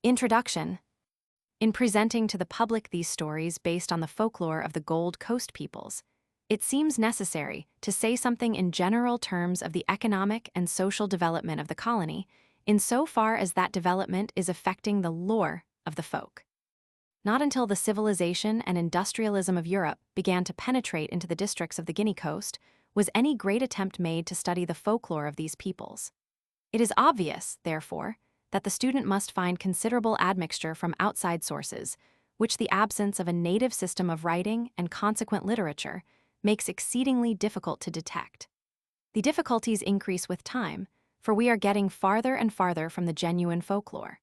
Introduction. In presenting to the public these stories based on the folklore of the Gold Coast peoples, it seems necessary to say something in general terms of the economic and social development of the colony, insofar as that development is affecting the lore of the folk. Not until the civilization and industrialism of Europe began to penetrate into the districts of the Guinea coast was any great attempt made to study the folklore of these peoples. It is obvious, therefore, that the student must find considerable admixture from outside sources, which the absence of a native system of writing and consequent literature makes exceedingly difficult to detect. The difficulties increase with time, for we are getting farther and farther from the genuine folklore.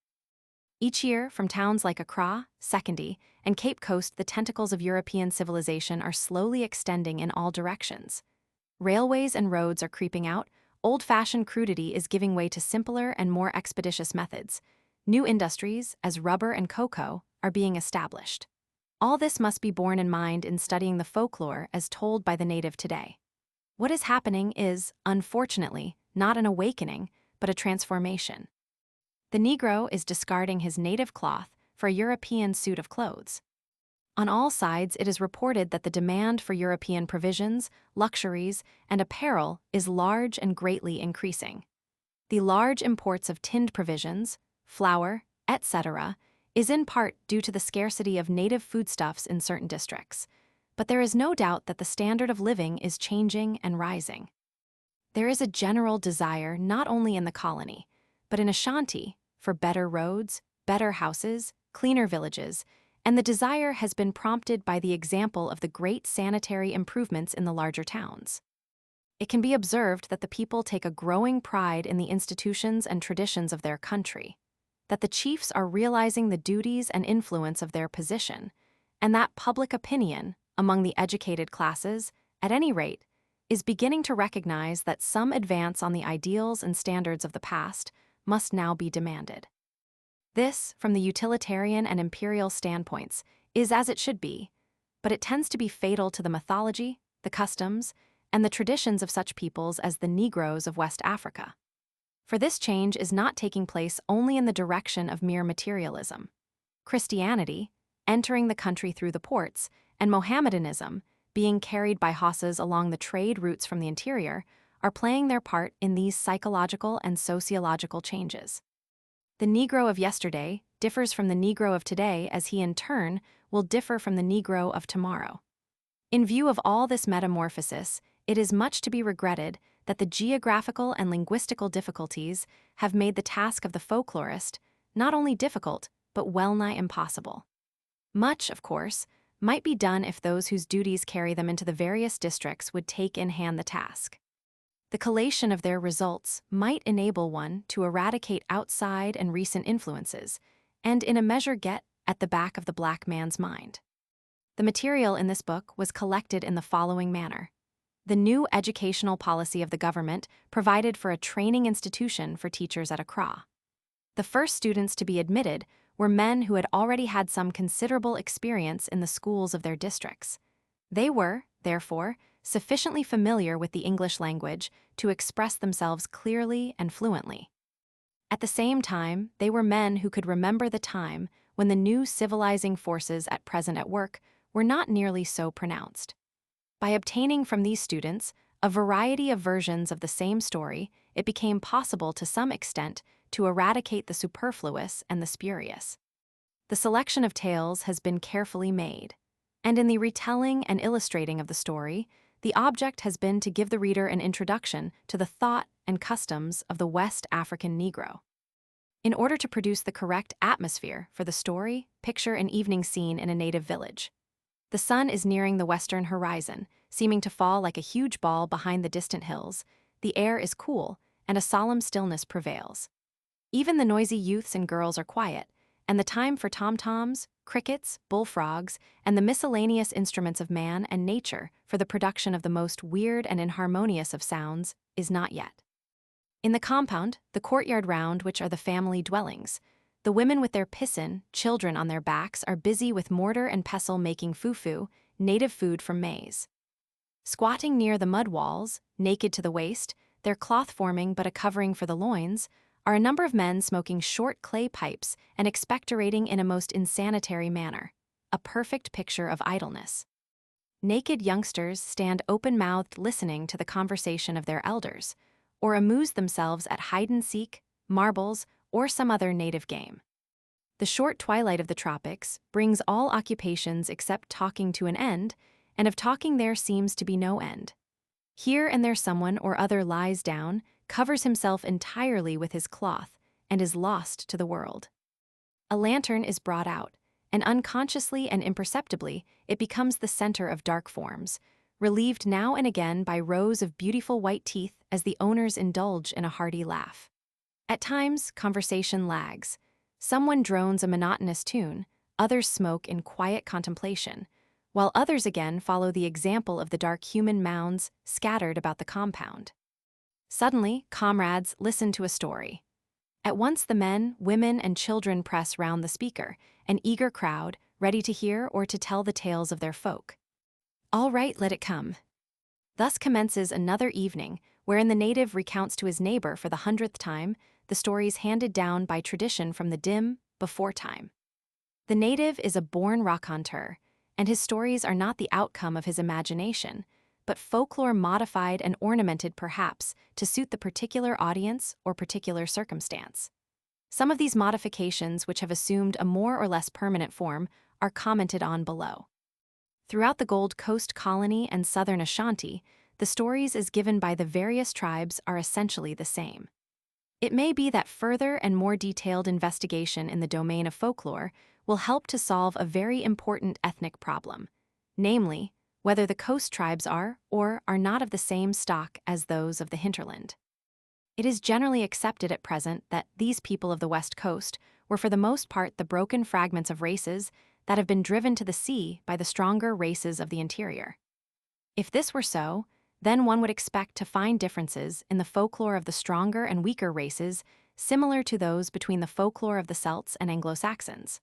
Each year, from towns like Accra, Sekondi, and Cape Coast, the tentacles of European civilization are slowly extending in all directions. Railways and roads are creeping out, old-fashioned crudity is giving way to simpler and more expeditious methods. New industries, as rubber and cocoa, are being established. All this must be borne in mind in studying the folklore as told by the native today. What is happening is, unfortunately, not an awakening, but a transformation. The Negro is discarding his native cloth for a European suit of clothes. On all sides, it is reported that the demand for European provisions, luxuries, and apparel is large and greatly increasing. The large imports of tinned provisions, flour, etc., is in part due to the scarcity of native foodstuffs in certain districts, but there is no doubt that the standard of living is changing and rising. There is a general desire not only in the colony, but in Ashanti, for better roads, better houses, cleaner villages, and the desire has been prompted by the example of the great sanitary improvements in the larger towns. It can be observed that the people take a growing pride in the institutions and traditions of their country, that the chiefs are realizing the duties and influence of their position, and that public opinion, among the educated classes, at any rate, is beginning to recognize that some advance on the ideals and standards of the past must now be demanded. This, from the utilitarian and imperial standpoints, is as it should be, but it tends to be fatal to the mythology, the customs, and the traditions of such peoples as the Negroes of West Africa. For this change is not taking place only in the direction of mere materialism. Christianity, entering the country through the ports, and Mohammedanism, being carried by horses along the trade routes from the interior, are playing their part in these psychological and sociological changes. The Negro of yesterday differs from the Negro of today, as he in turn will differ from the Negro of tomorrow. In view of all this metamorphosis, it is much to be regretted that the geographical and linguistical difficulties have made the task of the folklorist not only difficult, but well-nigh impossible. Much, of course, might be done if those whose duties carry them into the various districts would take in hand the task. The collation of their results might enable one to eradicate outside and recent influences, and in a measure get at the back of the black man's mind. The material in this book was collected in the following manner. The new educational policy of the government provided for a training institution for teachers at Accra. The first students to be admitted were men who had already had some considerable experience in the schools of their districts. They were, therefore, sufficiently familiar with the English language to express themselves clearly and fluently. At the same time, they were men who could remember the time when the new civilizing forces at present at work were not nearly so pronounced. By obtaining from these students a variety of versions of the same story, it became possible to some extent to eradicate the superfluous and the spurious. The selection of tales has been carefully made, and in the retelling and illustrating of the story, the object has been to give the reader an introduction to the thought and customs of the West African Negro. In order to produce the correct atmosphere for the story, picture an evening scene in a native village. The sun is nearing the western horizon, seeming to fall like a huge ball behind the distant hills. The air is cool, and a solemn stillness prevails. Even the noisy youths and girls are quiet, and the time for tom-toms, crickets, bullfrogs, and the miscellaneous instruments of man and nature for the production of the most weird and inharmonious of sounds is not yet. In the compound, the courtyard round which are the family dwellings, the women with their pisson, children on their backs, are busy with mortar and pestle making fufu, native food from maize. Squatting near the mud walls, naked to the waist, their cloth forming but a covering for the loins, are a number of men smoking short clay pipes and expectorating in a most insanitary manner, a perfect picture of idleness. Naked youngsters stand open-mouthed listening to the conversation of their elders, or amuse themselves at hide-and-seek, marbles, or some other native game. The short twilight of the tropics brings all occupations except talking to an end, and of talking there seems to be no end. Here and there someone or other lies down, covers himself entirely with his cloth, and is lost to the world. A lantern is brought out, and unconsciously and imperceptibly it becomes the center of dark forms, relieved now and again by rows of beautiful white teeth as the owners indulge in a hearty laugh. At times, conversation lags. Someone drones a monotonous tune, others smoke in quiet contemplation, while others again follow the example of the dark human mounds scattered about the compound. Suddenly, comrades listen to a story. At once the men, women, and children press round the speaker, an eager crowd, ready to hear or to tell the tales of their folk. All right, let it come. Thus commences another evening, wherein the native recounts to his neighbor for the 100th time the stories handed down by tradition from the dim, before time. The native is a born raconteur, and his stories are not the outcome of his imagination, but folklore modified and ornamented perhaps to suit the particular audience or particular circumstance. Some of these modifications, which have assumed a more or less permanent form, are commented on below. Throughout the Gold Coast colony and southern Ashanti, the stories as given by the various tribes are essentially the same. It may be that further and more detailed investigation in the domain of folklore will help to solve a very important ethnic problem, namely, whether the coast tribes are or are not of the same stock as those of the hinterland. It is generally accepted at present that these people of the West Coast were for the most part the broken fragments of races that have been driven to the sea by the stronger races of the interior. If this were so, then one would expect to find differences in the folklore of the stronger and weaker races similar to those between the folklore of the Celts and Anglo-Saxons.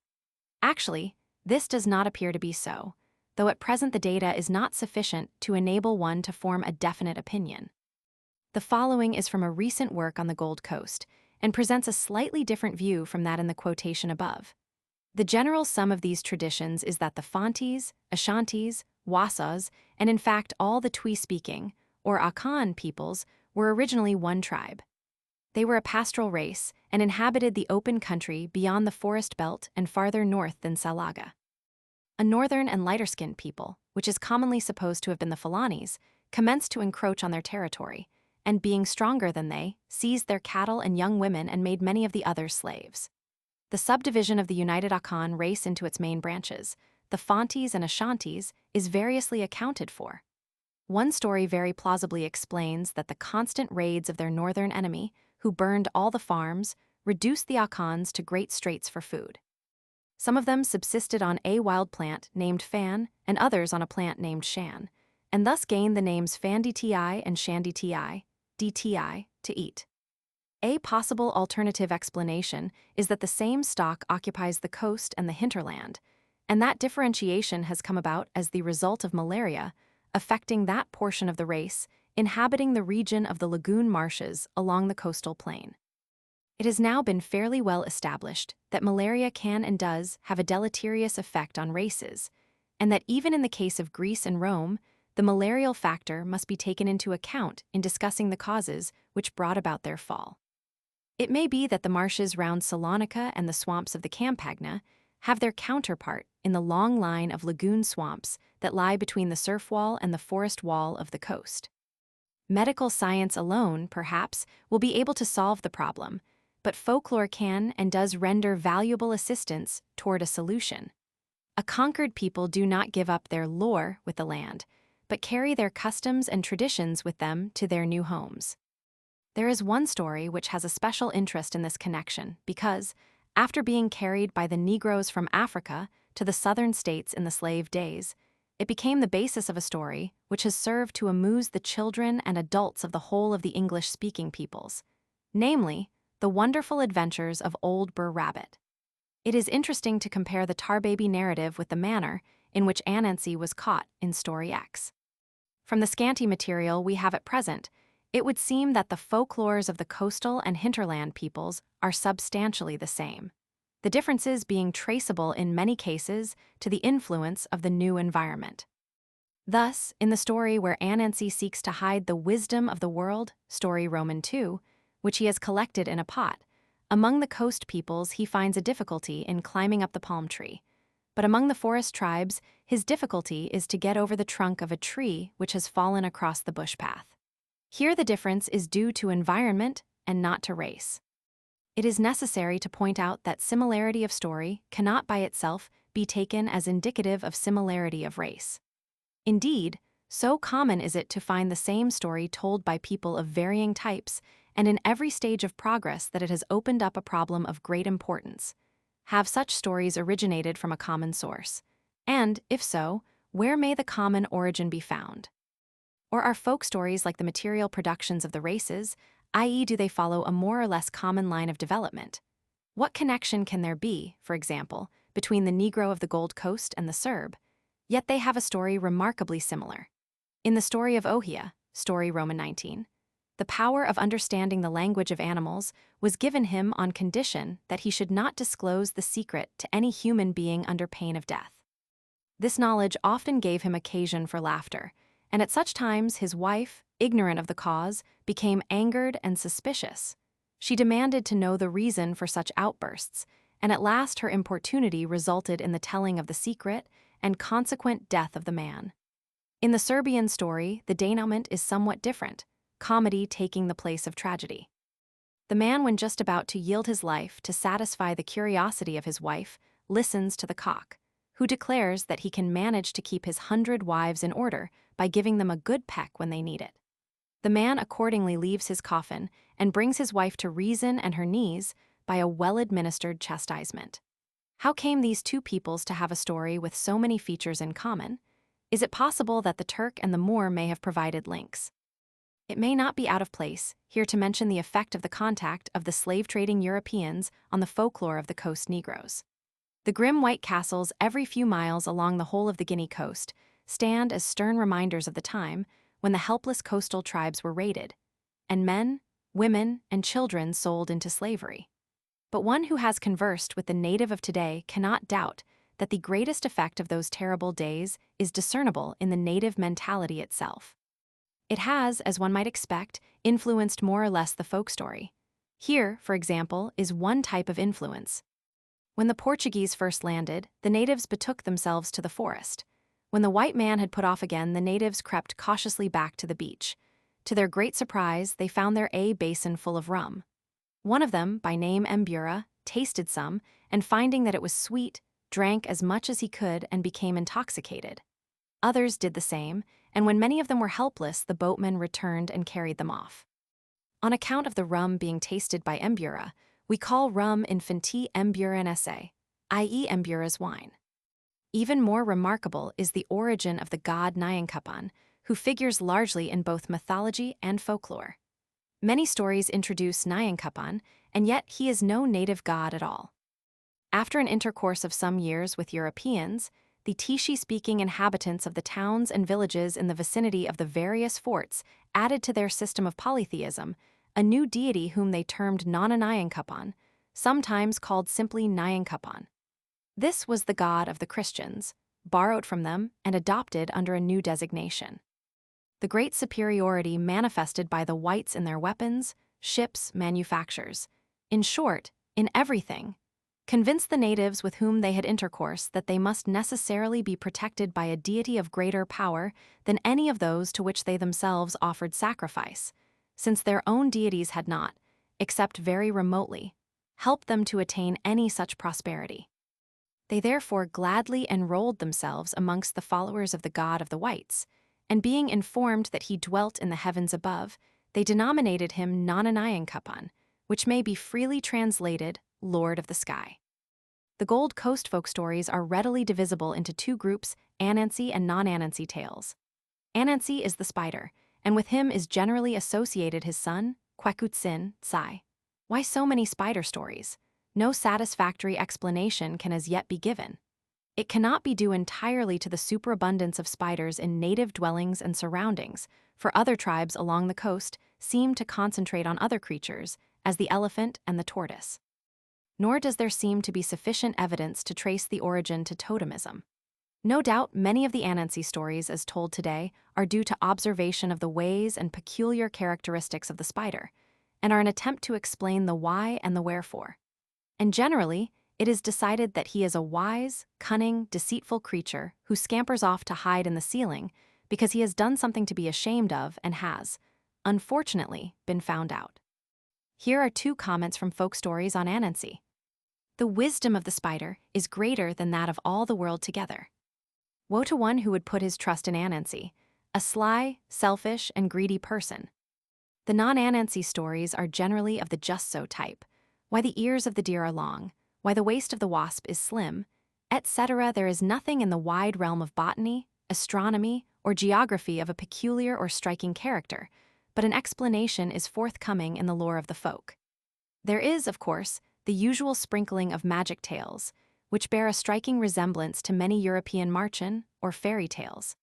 Actually, this does not appear to be so, though at present the data is not sufficient to enable one to form a definite opinion. The following is from a recent work on the Gold Coast, and presents a slightly different view from that in the quotation above. The general sum of these traditions is that the Fonties, Ashantis, Wassas, and in fact all the Twi-speaking, or Akan peoples, were originally one tribe. They were a pastoral race and inhabited the open country beyond the forest belt and farther north than Salaga. A northern and lighter-skinned people, which is commonly supposed to have been the Fulanis, commenced to encroach on their territory, and being stronger than they, seized their cattle and young women and made many of the others slaves. The subdivision of the united Akan race into its main branches, the Fonties and Ashantis, is variously accounted for. One story very plausibly explains that the constant raids of their northern enemy, who burned all the farms, reduced the Akans to great straits for food. Some of them subsisted on a wild plant named fan and others on a plant named shan, and thus gained the names Fanditi and Shanditi, DTI, to eat. A possible alternative explanation is that the same stock occupies the coast and the hinterland, and that differentiation has come about as the result of malaria affecting that portion of the race inhabiting the region of the lagoon marshes along the coastal plain. It has now been fairly well established that malaria can and does have a deleterious effect on races, and that even in the case of Greece and Rome, the malarial factor must be taken into account in discussing the causes which brought about their fall. It may be that the marshes round Salonika and the swamps of the Campagna have their counterpart in the long line of lagoon swamps that lie between the surf wall and the forest wall of the coast. Medical science alone, perhaps, will be able to solve the problem, but folklore can and does render valuable assistance toward a solution. A conquered people do not give up their lore with the land, but carry their customs and traditions with them to their new homes. There is one story which has a special interest in this connection because, after being carried by the Negroes from Africa to the southern states in the slave days, it became the basis of a story which has served to amuse the children and adults of the whole of the English-speaking peoples, namely, the wonderful adventures of Old Brer Rabbit. It is interesting to compare the Tarbaby narrative with the manner in which Anansi was caught in Story X. From the scanty material we have at present, It would seem that the folklores of the coastal and hinterland peoples are substantially the same, the differences being traceable in many cases to the influence of the new environment. Thus, in the story where Anansi seeks to hide the wisdom of the world, story Roman II, which he has collected in a pot, among the coast peoples he finds a difficulty in climbing up the palm tree. But among the forest tribes, his difficulty is to get over the trunk of a tree which has fallen across the bush path. Here the difference is due to environment and not to race. It is necessary to point out that similarity of story cannot by itself be taken as indicative of similarity of race. Indeed, so common is it to find the same story told by people of varying types and in every stage of progress that it has opened up a problem of great importance. Have such stories originated from a common source? And, if so, where may the common origin be found? Or are folk stories like the material productions of the races, i.e., do they follow a more or less common line of development? What connection can there be, for example, between the Negro of the Gold Coast and the Serb? Yet they have a story remarkably similar. In the story of Ohia, story Roman 19, the power of understanding the language of animals was given him on condition that he should not disclose the secret to any human being under pain of death. This knowledge often gave him occasion for laughter, and at such times his wife, ignorant of the cause, became angered and suspicious. She demanded to know the reason for such outbursts, and at last her importunity resulted in the telling of the secret and consequent death of the man. In the Serbian story, the denouement is somewhat different, comedy taking the place of tragedy. The man, when just about to yield his life to satisfy the curiosity of his wife, listens to the cock, who declares that he can manage to keep his 100 wives in order by giving them a good peck when they need it. The man accordingly leaves his coffin and brings his wife to reason and her knees by a well-administered chastisement. How came these two peoples to have a story with so many features in common? Is it possible that the Turk and the Moor may have provided links? It may not be out of place here to mention the effect of the contact of the slave-trading Europeans on the folklore of the coast Negroes. The grim white castles every few miles along the whole of the Guinea coast stand as stern reminders of the time when the helpless coastal tribes were raided, and men, women, and children sold into slavery. But one who has conversed with the native of today cannot doubt that the greatest effect of those terrible days is discernible in the native mentality itself. It has, as one might expect, influenced more or less the folk story. Here, for example, is one type of influence. When the Portuguese first landed, the natives betook themselves to the forest. When the white man had put off again, the natives crept cautiously back to the beach. To their great surprise, they found their basin full of rum. One of them, by name Embura, tasted some, and finding that it was sweet, drank as much as he could and became intoxicated. Others did the same, and when many of them were helpless, the boatmen returned and carried them off. On account of the rum being tasted by Embura, we call rum infanti Emburanese, i.e. Embura's wine. Even more remarkable is the origin of the god Nyankapan, who figures largely in both mythology and folklore. Many stories introduce Nyankapan, and yet he is no native god at all. After an intercourse of some years with Europeans, the Tishi-speaking inhabitants of the towns and villages in the vicinity of the various forts added to their system of polytheism a new deity whom they termed Nana Nyankapan, sometimes called simply Nyankapan. This was the god of the Christians, borrowed from them and adopted under a new designation. The great superiority manifested by the whites in their weapons, ships, manufactures, in short, in everything, convinced the natives with whom they had intercourse that they must necessarily be protected by a deity of greater power than any of those to which they themselves offered sacrifice, since their own deities had not, except very remotely, helped them to attain any such prosperity. They therefore gladly enrolled themselves amongst the followers of the god of the whites, and being informed that he dwelt in the heavens above, they denominated him Nananayankapan, which may be freely translated Lord of the Sky. The Gold Coast folk stories are readily divisible into two groups, Anansi and non-Anansi tales. Anansi is the spider, and with him is generally associated his son, XVIII. Why so many spider stories? No satisfactory explanation can as yet be given. It cannot be due entirely to the superabundance of spiders in native dwellings and surroundings, for other tribes along the coast seem to concentrate on other creatures, as the elephant and the tortoise. Nor does there seem to be sufficient evidence to trace the origin to totemism. No doubt many of the Anansi stories as told today are due to observation of the ways and peculiar characteristics of the spider, and are an attempt to explain the why and the wherefore. And generally, it is decided that he is a wise, cunning, deceitful creature who scampers off to hide in the ceiling because he has done something to be ashamed of and has, unfortunately, been found out. Here are 2 comments from folk stories on Anansi. The wisdom of the spider is greater than that of all the world together. Woe to one who would put his trust in Anansi, a sly, selfish, and greedy person. The non-Anansi stories are generally of the just-so type, why the ears of the deer are long, why the waist of the wasp is slim, etc. There is nothing in the wide realm of botany, astronomy, or geography of a peculiar or striking character, but an explanation is forthcoming in the lore of the folk. There is, of course, the usual sprinkling of magic tales, which bear a striking resemblance to many European marchen or fairy tales.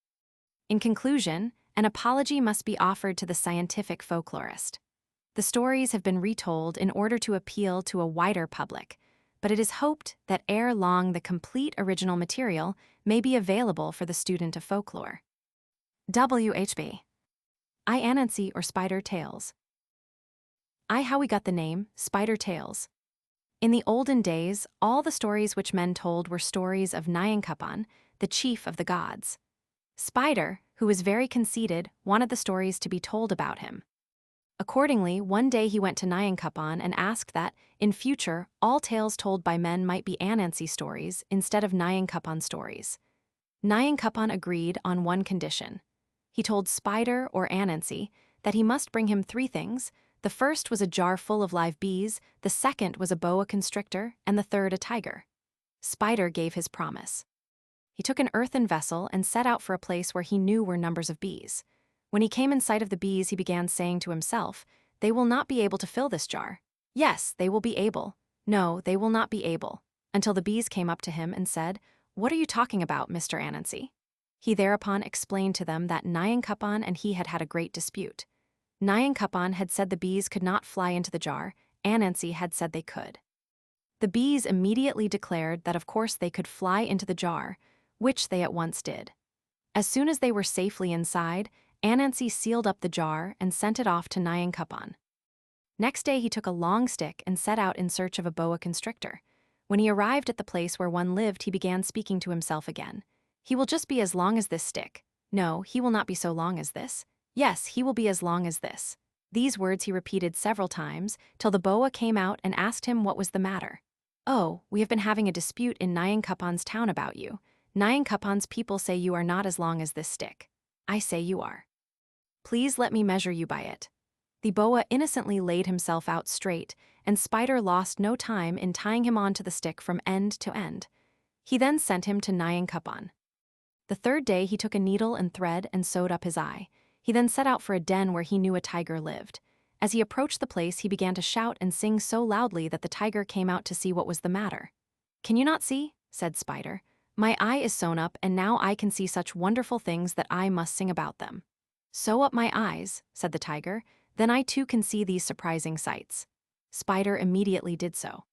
In conclusion, an apology must be offered to the scientific folklorist. The stories have been retold in order to appeal to a wider public, but it is hoped that ere long the complete original material may be available for the student of folklore. WHB. I Anansi or Spider Tales. How we got the name, Spider Tales. In the olden days, all the stories which men told were stories of Nyankapan, the chief of the gods. Spider, who was very conceited, wanted the stories to be told about him. Accordingly, one day he went to Nyankapan and asked that, in future, all tales told by men might be Anansi stories instead of Nyankapan stories. Nyankapan agreed on one condition. He told Spider or Anansi that he must bring him 3 things. The first was a jar full of live bees, the second was a boa constrictor, and the third a tiger. Spider gave his promise. He took an earthen vessel and set out for a place where he knew were numbers of bees. When he came in sight of the bees, he began saying to himself, "They will not be able to fill this jar. Yes, they will be able. No, they will not be able." Until the bees came up to him and said, "What are you talking about, Mr. Anansi?" He thereupon explained to them that Nyankapan and he had had a great dispute. Nyankapan had said the bees could not fly into the jar, Anansi had said they could. The bees immediately declared that of course they could fly into the jar, which they at once did. As soon as they were safely inside, Anansi sealed up the jar and sent it off to Nyankapan. Next day he took a long stick and set out in search of a boa constrictor. When he arrived at the place where one lived, he began speaking to himself again. "He will just be as long as this stick. No, he will not be so long as this. Yes, he will be as long as this." These words he repeated several times, till the boa came out and asked him what was the matter. "Oh, we have been having a dispute in Nyankapan's town about you. Nyankapan's people say you are not as long as this stick. I say you are. Please let me measure you by it." The boa innocently laid himself out straight, and Spider lost no time in tying him onto the stick from end to end. He then sent him to Nyankapan. The 3rd day he took a needle and thread and sewed up his eye. He then set out for a den where he knew a tiger lived. As he approached the place, he began to shout and sing so loudly that the tiger came out to see what was the matter. "Can you not see?" said Spider. "My eye is sewn up, and now I can see such wonderful things that I must sing about them." "Sew up my eyes," said the tiger, "then I too can see these surprising sights." Spider immediately did so.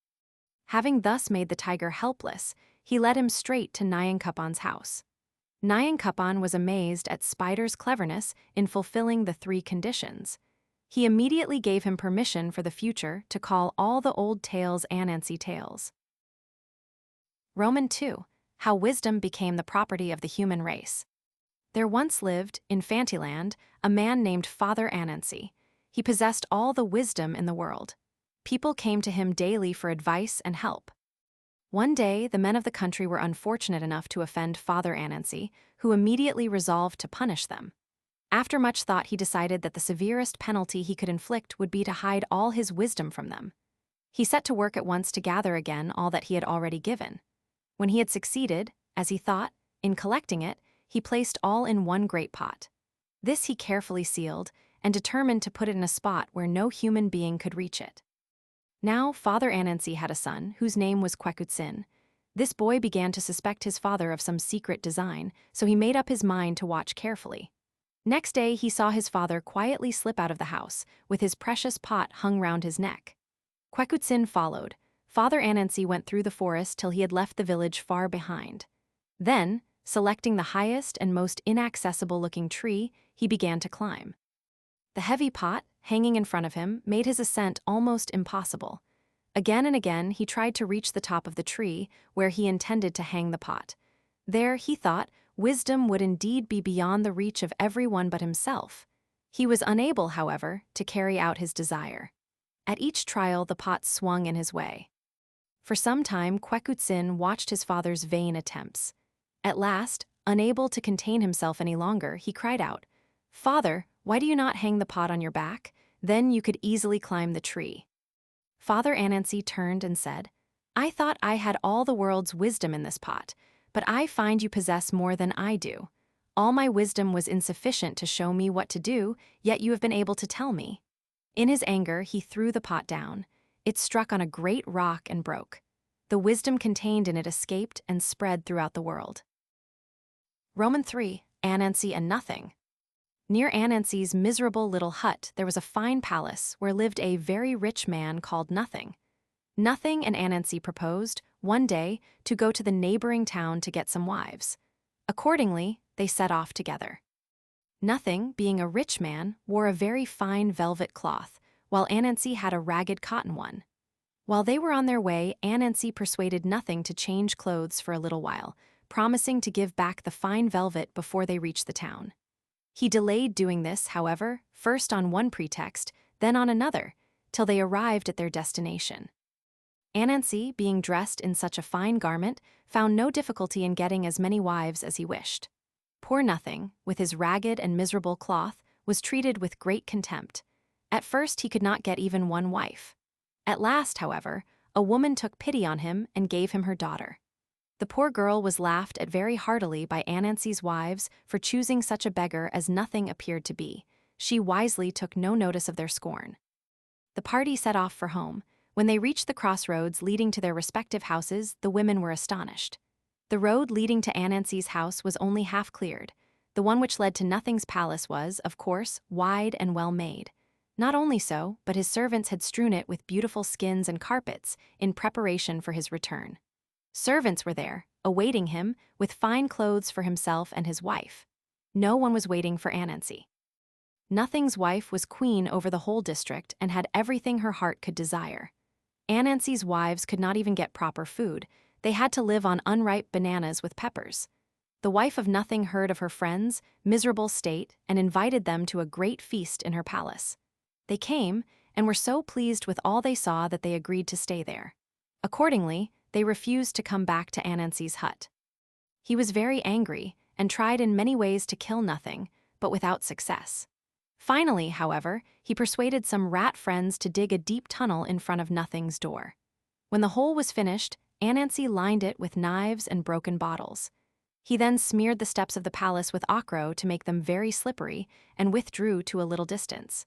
Having thus made the tiger helpless, he led him straight to Nyankapan's house. Nyankapan was amazed at Spider's cleverness in fulfilling the 3 conditions. He immediately gave him permission for the future to call all the old tales Anansi tales. II. How wisdom became the property of the human race. There once lived, in Fantyland, a man named Father Anansi. He possessed all the wisdom in the world. People came to him daily for advice and help. One day, the men of the country were unfortunate enough to offend Father Anansi, who immediately resolved to punish them. After much thought, he decided that the severest penalty he could inflict would be to hide all his wisdom from them. He set to work at once to gather again all that he had already given. When he had succeeded, as he thought, in collecting it, he placed all in one great pot. This he carefully sealed, and determined to put it in a spot where no human being could reach it. Now Father Anansi had a son, whose name was XVIII. This boy began to suspect his father of some secret design, so he made up his mind to watch carefully. Next day he saw his father quietly slip out of the house, with his precious pot hung round his neck. XVIII followed. Father Anansi went through the forest till he had left the village far behind. Then, selecting the highest and most inaccessible-looking tree, he began to climb. The heavy pot, hanging in front of him, made his ascent almost impossible. Again and again he tried to reach the top of the tree, where he intended to hang the pot. There, he thought, wisdom would indeed be beyond the reach of everyone but himself. He was unable, however, to carry out his desire. At each trial the pot swung in his way. For some time XVIII watched his father's vain attempts. At last, unable to contain himself any longer, he cried out, "Father, why do you not hang the pot on your back? Then you could easily climb the tree." Father Anansi turned and said, "I thought I had all the world's wisdom in this pot, but I find you possess more than I do. All my wisdom was insufficient to show me what to do, yet you have been able to tell me." In his anger, he threw the pot down. It struck on a great rock and broke. The wisdom contained in it escaped and spread throughout the world. III. Anansi and Nothing. Near Anansi's miserable little hut there was a fine palace where lived a very rich man called Nothing. Nothing and Anansi proposed, one day, to go to the neighboring town to get some wives. Accordingly, they set off together. Nothing, being a rich man, wore a very fine velvet cloth, while Anansi had a ragged cotton one. While they were on their way, Anansi persuaded Nothing to change clothes for a little while, promising to give back the fine velvet before they reached the town. He delayed doing this, however, first on one pretext, then on another, till they arrived at their destination. Anansi, being dressed in such a fine garment, found no difficulty in getting as many wives as he wished. Poor Nothing, with his ragged and miserable cloth, was treated with great contempt. At first he could not get even one wife. At last, however, a woman took pity on him and gave him her daughter. The poor girl was laughed at very heartily by Anansi's wives for choosing such a beggar as Nothing appeared to be. She wisely took no notice of their scorn. The party set off for home. When they reached the crossroads leading to their respective houses, the women were astonished. The road leading to Anansi's house was only half cleared. The one which led to Nothing's palace was, of course, wide and well made. Not only so, but his servants had strewn it with beautiful skins and carpets in preparation for his return. Servants were there, awaiting him, with fine clothes for himself and his wife. No one was waiting for Anansi. Nothing's wife was queen over the whole district and had everything her heart could desire. Anansi's wives could not even get proper food. They had to live on unripe bananas with peppers. The wife of Nothing heard of her friends' miserable state and invited them to a great feast in her palace. They came and were so pleased with all they saw that they agreed to stay there. Accordingly, they refused to come back to Anansi's hut. He was very angry and tried in many ways to kill Nothing, but without success. Finally, however, he persuaded some rat friends to dig a deep tunnel in front of Nothing's door. When the hole was finished, Anansi lined it with knives and broken bottles. He then smeared the steps of the palace with ochro to make them very slippery and withdrew to a little distance.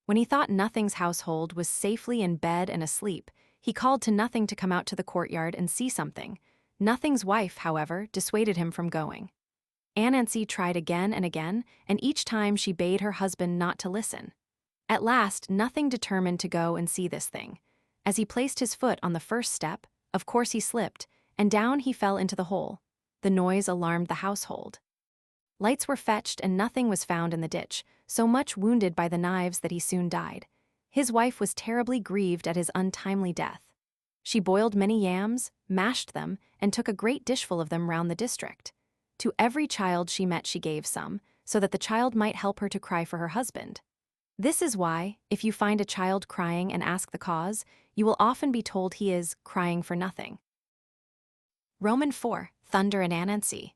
When he thought Nothing's household was safely in bed and asleep, he called to Nothing to come out to the courtyard and see something. Nothing's wife, however, dissuaded him from going. Anansi tried again and again, and each time she bade her husband not to listen. At last, Nothing determined to go and see this thing. As he placed his foot on the first step, of course he slipped, and down he fell into the hole. The noise alarmed the household. Lights were fetched and Nothing was found in the ditch, so much wounded by the knives that he soon died. His wife was terribly grieved at his untimely death. She boiled many yams, mashed them, and took a great dishful of them round the district. To every child she met she gave some, so that the child might help her to cry for her husband. This is why, if you find a child crying and ask the cause, you will often be told he is crying for nothing. IV. Thunder and Anansi.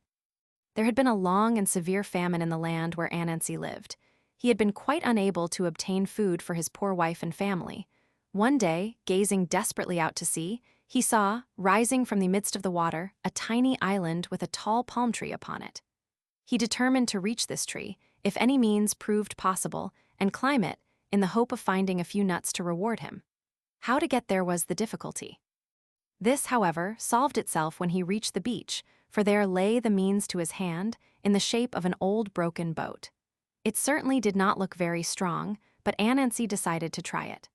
There had been a long and severe famine in the land where Anansi lived. He had been quite unable to obtain food for his poor wife and family. One day, gazing desperately out to sea, he saw, rising from the midst of the water, a tiny island with a tall palm tree upon it. He determined to reach this tree, if any means proved possible, and climb it, in the hope of finding a few nuts to reward him. How to get there was the difficulty. This, however, solved itself when he reached the beach, for there lay the means to his hand, in the shape of an old broken boat. It certainly did not look very strong, but Anansi decided to try it.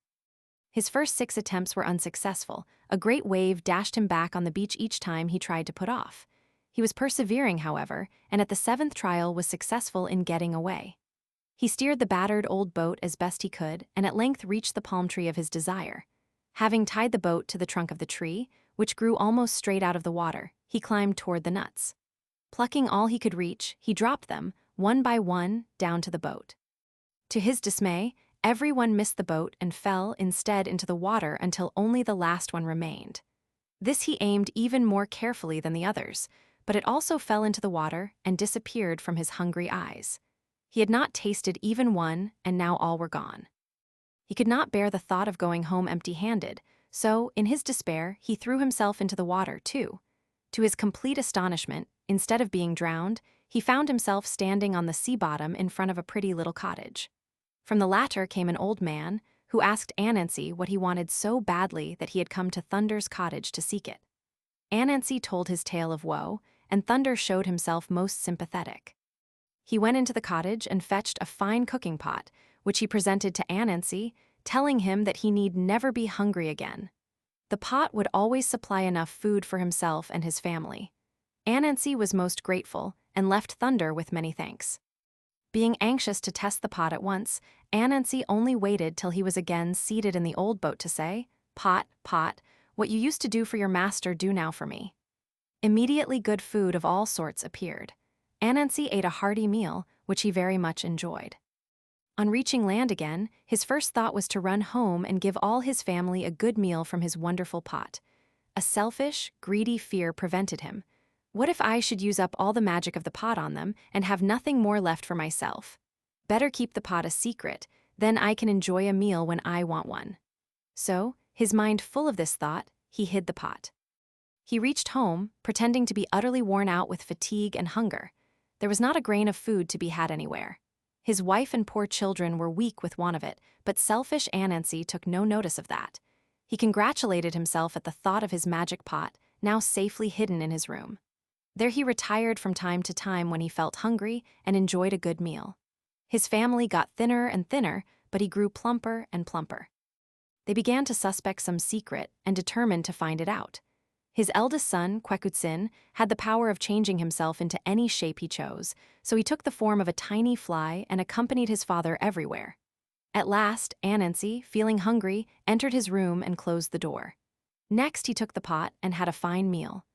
His first 6 attempts were unsuccessful. A great wave dashed him back on the beach each time he tried to put off. He was persevering, however, and at the 7th trial was successful in getting away. He steered the battered old boat as best he could and at length reached the palm tree of his desire. Having tied the boat to the trunk of the tree, which grew almost straight out of the water, he climbed toward the nuts. Plucking all he could reach, he dropped them, one by one, down to the boat. To his dismay, everyone missed the boat and fell instead into the water until only the last one remained. This he aimed even more carefully than the others, but it also fell into the water and disappeared from his hungry eyes. He had not tasted even one, and now all were gone. He could not bear the thought of going home empty-handed, so, in his despair, he threw himself into the water, too. To his complete astonishment, instead of being drowned, he found himself standing on the sea bottom in front of a pretty little cottage. From the latter came an old man, who asked Anansi what he wanted so badly that he had come to Thunder's cottage to seek it. Anansi told his tale of woe, and Thunder showed himself most sympathetic. He went into the cottage and fetched a fine cooking pot, which he presented to Anansi, telling him that he need never be hungry again. The pot would always supply enough food for himself and his family. Anansi was most grateful and left Thunder with many thanks. Being anxious to test the pot at once, Anansi only waited till he was again seated in the old boat to say, "Pot, pot, what you used to do for your master do now for me." Immediately good food of all sorts appeared. Anansi ate a hearty meal, which he very much enjoyed. On reaching land again, his first thought was to run home and give all his family a good meal from his wonderful pot. A selfish, greedy fear prevented him. What if I should use up all the magic of the pot on them and have nothing more left for myself? Better keep the pot a secret, then I can enjoy a meal when I want one. So, his mind full of this thought, he hid the pot. He reached home, pretending to be utterly worn out with fatigue and hunger. There was not a grain of food to be had anywhere. His wife and poor children were weak with want of it, but selfish Anansi took no notice of that. He congratulated himself at the thought of his magic pot, now safely hidden in his room. There he retired from time to time when he felt hungry and enjoyed a good meal. His family got thinner and thinner, but he grew plumper and plumper. They began to suspect some secret and determined to find it out. His eldest son, XVIII, had the power of changing himself into any shape he chose, so he took the form of a tiny fly and accompanied his father everywhere. At last, Anansi, feeling hungry, entered his room and closed the door. Next, he took the pot and had a fine meal.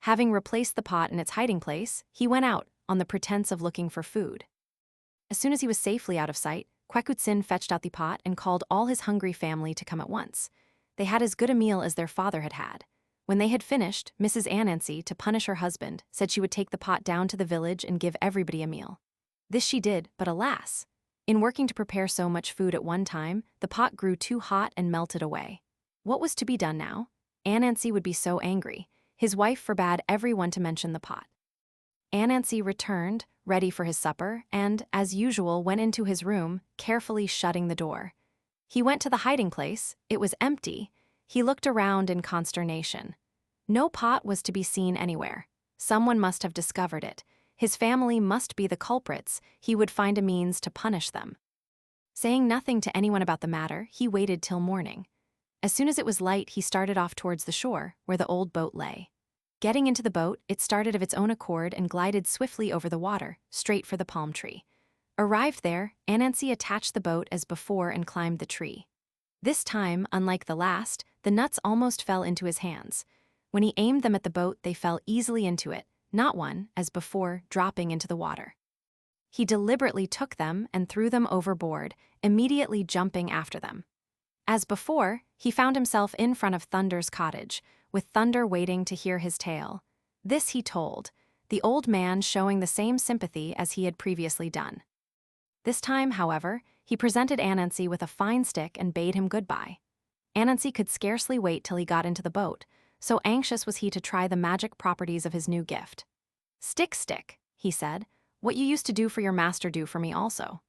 Having replaced the pot in its hiding place, he went out, on the pretense of looking for food. As soon as he was safely out of sight, XVIII fetched out the pot and called all his hungry family to come at once. They had as good a meal as their father had had. When they had finished, Mrs. Anansi, to punish her husband, said she would take the pot down to the village and give everybody a meal. This she did, but alas! In working to prepare so much food at one time, the pot grew too hot and melted away. What was to be done now? Anansi would be so angry. His wife forbade everyone to mention the pot. Anansi returned, ready for his supper, and, as usual, went into his room, carefully shutting the door. He went to the hiding place. It was empty. He looked around in consternation. No pot was to be seen anywhere. Someone must have discovered it. His family must be the culprits. He would find a means to punish them. Saying nothing to anyone about the matter, he waited till morning. As soon as it was light, he started off towards the shore, where the old boat lay. Getting into the boat, it started of its own accord and glided swiftly over the water, straight for the palm tree. Arrived there, Anansi attached the boat as before and climbed the tree. This time, unlike the last, the nuts almost fell into his hands. When he aimed them at the boat, they fell easily into it, not one, as before, dropping into the water. He deliberately took them and threw them overboard, immediately jumping after them. As before, he found himself in front of Thunder's cottage, with Thunder waiting to hear his tale. This he told, the old man showing the same sympathy as he had previously done. This time, however, he presented Anansi with a fine stick and bade him goodbye. Anansi could scarcely wait till he got into the boat, so anxious was he to try the magic properties of his new gift. "Stick, stick," he said, "what you used to do for your master do for me also."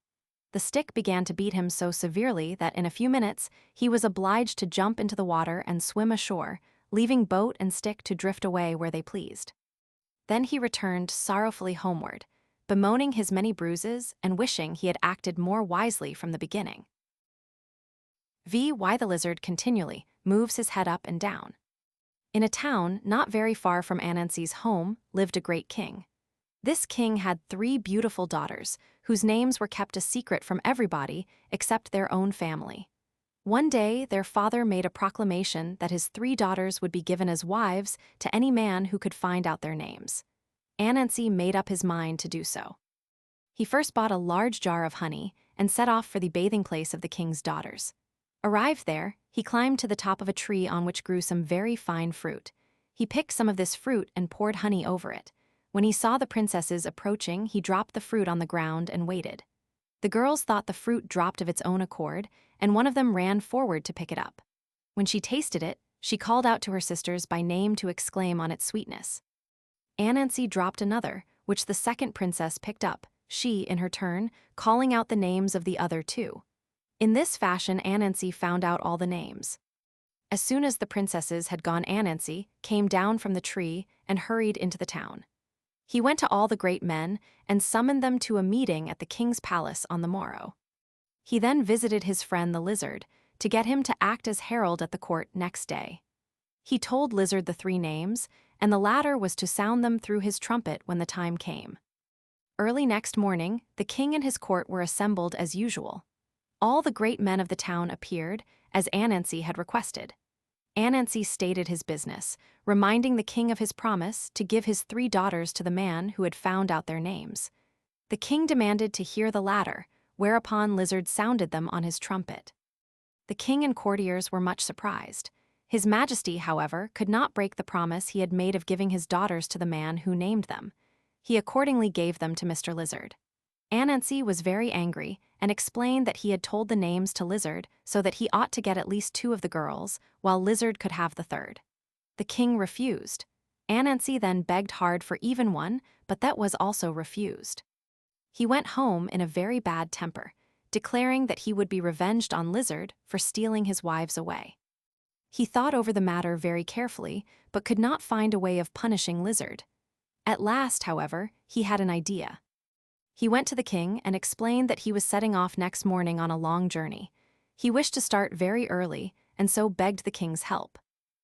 The stick began to beat him so severely that in a few minutes he was obliged to jump into the water and swim ashore, leaving boat and stick to drift away where they pleased. Then he returned sorrowfully homeward. bemoaning his many bruises and wishing he had acted more wisely from the beginning. VIII. The lizard continually moves his head up and down. In a town not very far from Anansi's home lived a great king. This king had 3 beautiful daughters, whose names were kept a secret from everybody except their own family. One day, their father made a proclamation that his 3 daughters would be given as wives to any man who could find out their names. Anansi made up his mind to do so. He first bought a large jar of honey and set off for the bathing place of the king's daughters. Arrived there, he climbed to the top of a tree on which grew some very fine fruit. He picked some of this fruit and poured honey over it. When he saw the princesses approaching, he dropped the fruit on the ground and waited. The girls thought the fruit dropped of its own accord, and one of them ran forward to pick it up. When she tasted it, she called out to her sisters by name to exclaim on its sweetness. Anansi dropped another, which the second princess picked up, she, in her turn, calling out the names of the other 2. In this fashion, Anansi found out all the names. As soon as the princesses had gone, Anansi came down from the tree and hurried into the town. He went to all the great men and summoned them to a meeting at the king's palace on the morrow. He then visited his friend the lizard to get him to act as herald at the court next day. He told Lizard the 3 names, and the latter was to sound them through his trumpet when the time came. Early next morning, the king and his court were assembled as usual. All the great men of the town appeared, as Anansi had requested. Anansi stated his business, reminding the king of his promise to give his 3 daughters to the man who had found out their names. The king demanded to hear the latter, whereupon Lizard sounded them on his trumpet. The king and courtiers were much surprised. His Majesty, however, could not break the promise he had made of giving his daughters to the man who named them. He accordingly gave them to Mr. Lizard. Anansi was very angry and explained that he had told the names to Lizard so that he ought to get at least 2 of the girls, while Lizard could have the 3rd. The king refused. Anansi then begged hard for even one, but that was also refused. He went home in a very bad temper, declaring that he would be revenged on Lizard for stealing his wives away. He thought over the matter very carefully, but could not find a way of punishing Lizard. At last, however, he had an idea. He went to the king and explained that he was setting off next morning on a long journey. He wished to start very early, and so begged the king's help.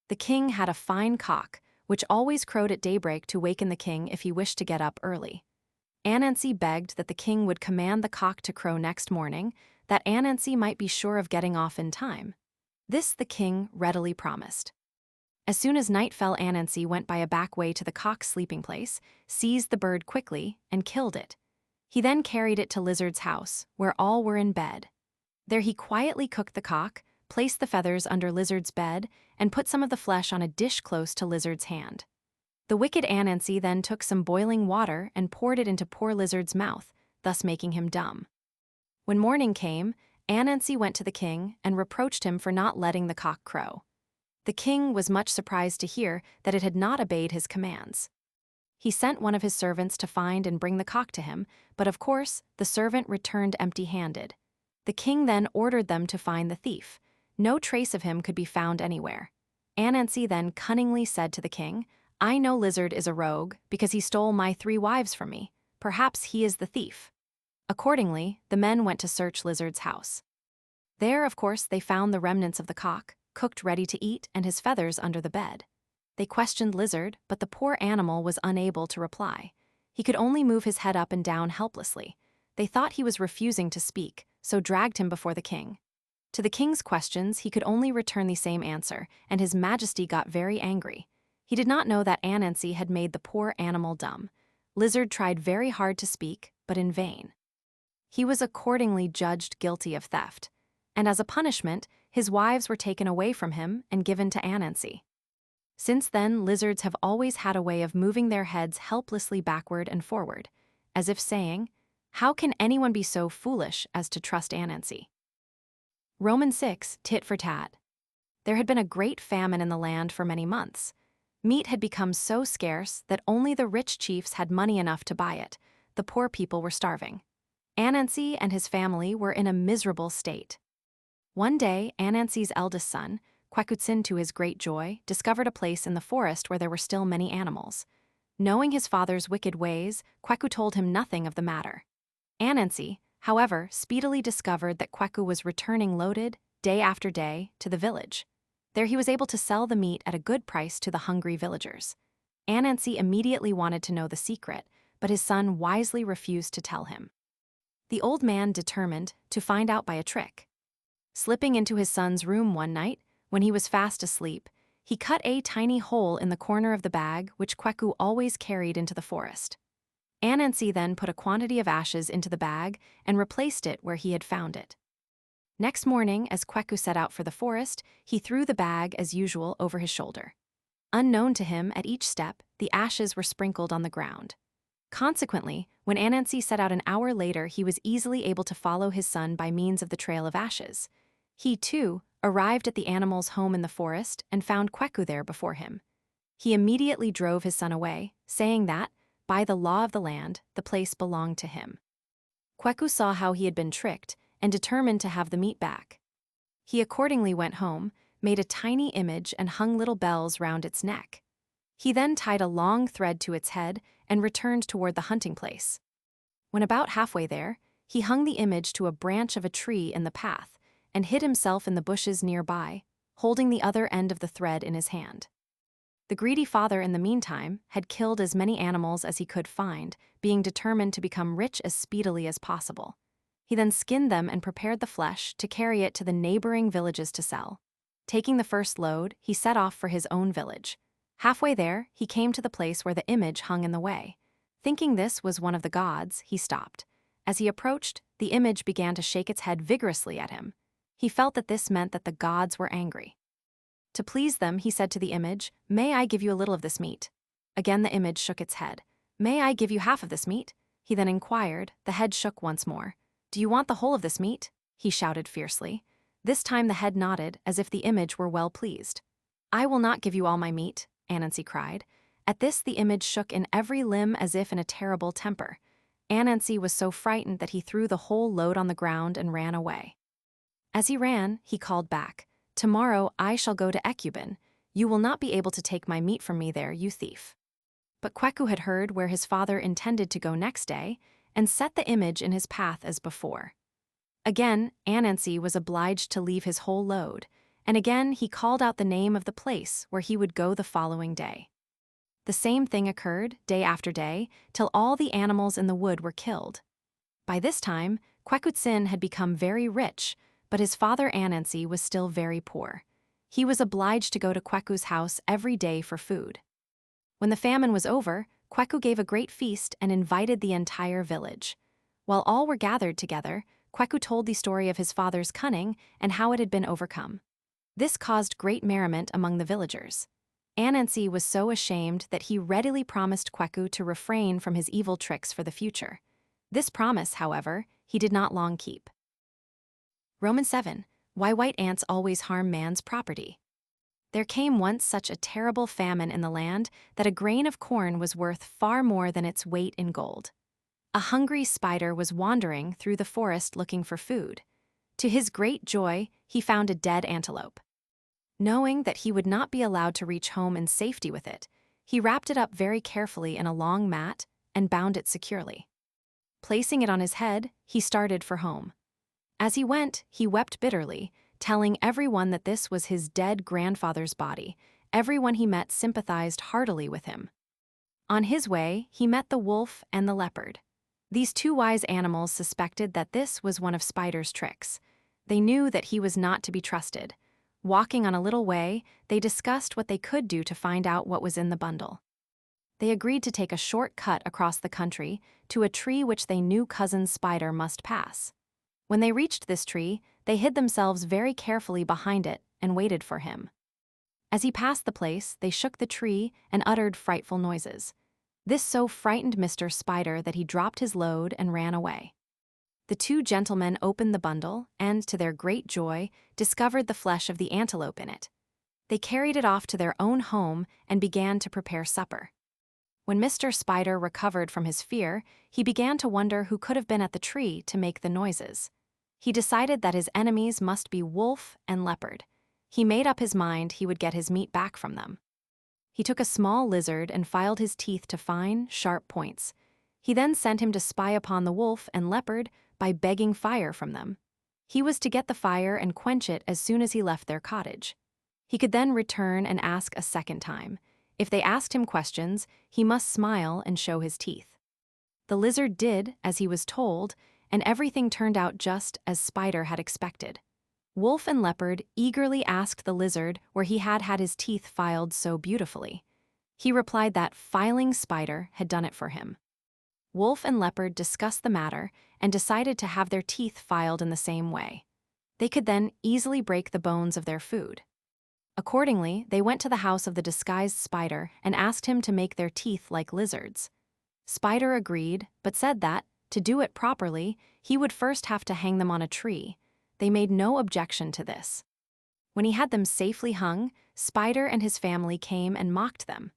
The king had a fine cock, which always crowed at daybreak to waken the king if he wished to get up early. Anansi begged that the king would command the cock to crow next morning, that Anansi might be sure of getting off in time. This the king readily promised. As soon as night fell, Anansi went by a back way to the cock's sleeping place, seized the bird quickly, and killed it. He then carried it to Lizard's house, where all were in bed. There he quietly cooked the cock, placed the feathers under Lizard's bed, and put some of the flesh on a dish close to Lizard's hand. The wicked Anansi then took some boiling water and poured it into poor Lizard's mouth, thus making him dumb. When morning came, Anansi went to the king and reproached him for not letting the cock crow. The king was much surprised to hear that it had not obeyed his commands. He sent one of his servants to find and bring the cock to him, but of course, the servant returned empty-handed. The king then ordered them to find the thief. No trace of him could be found anywhere. Anansi then cunningly said to the king, "I know Lizard is a rogue because he stole my 3 wives from me. Perhaps he is the thief." Accordingly, the men went to search Lizard's house. There, of course, they found the remnants of the cock, cooked ready to eat, and his feathers under the bed. They questioned Lizard, but the poor animal was unable to reply. He could only move his head up and down helplessly. They thought he was refusing to speak, so dragged him before the king. To the king's questions, he could only return the same answer, and his Majesty got very angry. He did not know that Anansi had made the poor animal dumb. Lizard tried very hard to speak, but in vain. He was accordingly judged guilty of theft, and as a punishment, his wives were taken away from him and given to Anansi. Since then, lizards have always had a way of moving their heads helplessly backward and forward, as if saying, "How can anyone be so foolish as to trust Anansi?" VI. Tit for Tat. There had been a great famine in the land for many months. Meat had become so scarce that only the rich chiefs had money enough to buy it. The poor people were starving. Anansi and his family were in a miserable state. One day, Anansi's eldest son, XVIII, to his great joy, discovered a place in the forest where there were still many animals. Knowing his father's wicked ways, Kweku told him nothing of the matter. Anansi, however, speedily discovered that Kweku was returning loaded, day after day, to the village. There he was able to sell the meat at a good price to the hungry villagers. Anansi immediately wanted to know the secret, but his son wisely refused to tell him. The old man determined to find out by a trick. Slipping into his son's room one night, when he was fast asleep, he cut a tiny hole in the corner of the bag which Kweku always carried into the forest. Anansi then put a quantity of ashes into the bag and replaced it where he had found it. Next morning, as Kweku set out for the forest, he threw the bag, as usual, over his shoulder. Unknown to him, at each step, the ashes were sprinkled on the ground. Consequently, when Anansi set out an hour later, he was easily able to follow his son by means of the trail of ashes. He, too, arrived at the animal's home in the forest and found Kweku there before him. He immediately drove his son away, saying that, by the law of the land, the place belonged to him. Kweku saw how he had been tricked and determined to have the meat back. He accordingly went home, made a tiny image and hung little bells round its neck. He then tied a long thread to its head and returned toward the hunting place. When about halfway there, he hung the image to a branch of a tree in the path and hid himself in the bushes nearby, holding the other end of the thread in his hand. The greedy father, in the meantime, had killed as many animals as he could find, being determined to become rich as speedily as possible. He then skinned them and prepared the flesh to carry it to the neighboring villages to sell. Taking the first load, he set off for his own village. Halfway there, he came to the place where the image hung in the way. Thinking this was one of the gods, he stopped. As he approached, the image began to shake its head vigorously at him. He felt that this meant that the gods were angry. To please them, he said to the image, "May I give you a little of this meat?" Again the image shook its head. "May I give you half of this meat?" He then inquired. The head shook once more. "Do you want the whole of this meat?" he shouted fiercely. This time the head nodded, as if the image were well pleased. "I will not give you all my meat," Anansi cried. At this the image shook in every limb as if in a terrible temper. Anansi was so frightened that he threw the whole load on the ground and ran away. As he ran, he called back, "Tomorrow I shall go to XVIII. You will not be able to take my meat from me there, you thief." But Kweku had heard where his father intended to go next day, and set the image in his path as before. Again, Anansi was obliged to leave his whole load, and again he called out the name of the place where he would go the following day. The same thing occurred, day after day, till all the animals in the wood were killed. By this time, XVIII had become very rich, but his father Anansi was still very poor. He was obliged to go to Kweku's house every day for food. When the famine was over, Kweku gave a great feast and invited the entire village. While all were gathered together, Kweku told the story of his father's cunning and how it had been overcome. This caused great merriment among the villagers. Anansi was so ashamed that he readily promised Kweku to refrain from his evil tricks for the future. This promise, however, he did not long keep. VII. Why white ants always harm man's property. There came once such a terrible famine in the land that a grain of corn was worth far more than its weight in gold. A hungry spider was wandering through the forest looking for food. To his great joy, he found a dead antelope. Knowing that he would not be allowed to reach home in safety with it, he wrapped it up very carefully in a long mat and bound it securely. Placing it on his head, he started for home. As he went, he wept bitterly, telling everyone that this was his dead grandfather's body. Everyone he met sympathized heartily with him. On his way, he met the wolf and the leopard. These two wise animals suspected that this was one of Spider's tricks. They knew that he was not to be trusted. Walking on a little way, they discussed what they could do to find out what was in the bundle. They agreed to take a short cut across the country to a tree which they knew Cousin Spider must pass. When they reached this tree, they hid themselves very carefully behind it and waited for him. As he passed the place, they shook the tree and uttered frightful noises. This so frightened Mr. Spider that he dropped his load and ran away. The two gentlemen opened the bundle and, to their great joy, discovered the flesh of the antelope in it. They carried it off to their own home and began to prepare supper. When Mr. Spider recovered from his fear, he began to wonder who could have been at the tree to make the noises. He decided that his enemies must be wolf and leopard. He made up his mind he would get his meat back from them. He took a small lizard and filed his teeth to fine, sharp points. He then sent him to spy upon the wolf and leopard by begging fire from them. He was to get the fire and quench it as soon as he left their cottage. He could then return and ask a second time. If they asked him questions, he must smile and show his teeth. The lizard did as he was told, and everything turned out just as Spider had expected. Wolf and Leopard eagerly asked the lizard where he had had his teeth filed so beautifully. He replied that filing Spider had done it for him. Wolf and Leopard discussed the matter and decided to have their teeth filed in the same way. They could then easily break the bones of their food. Accordingly, they went to the house of the disguised Spider and asked him to make their teeth like lizards. Spider agreed, but said that, to do it properly, he would first have to hang them on a tree. They made no objection to this. When he had them safely hung, Spider and his family came and mocked them.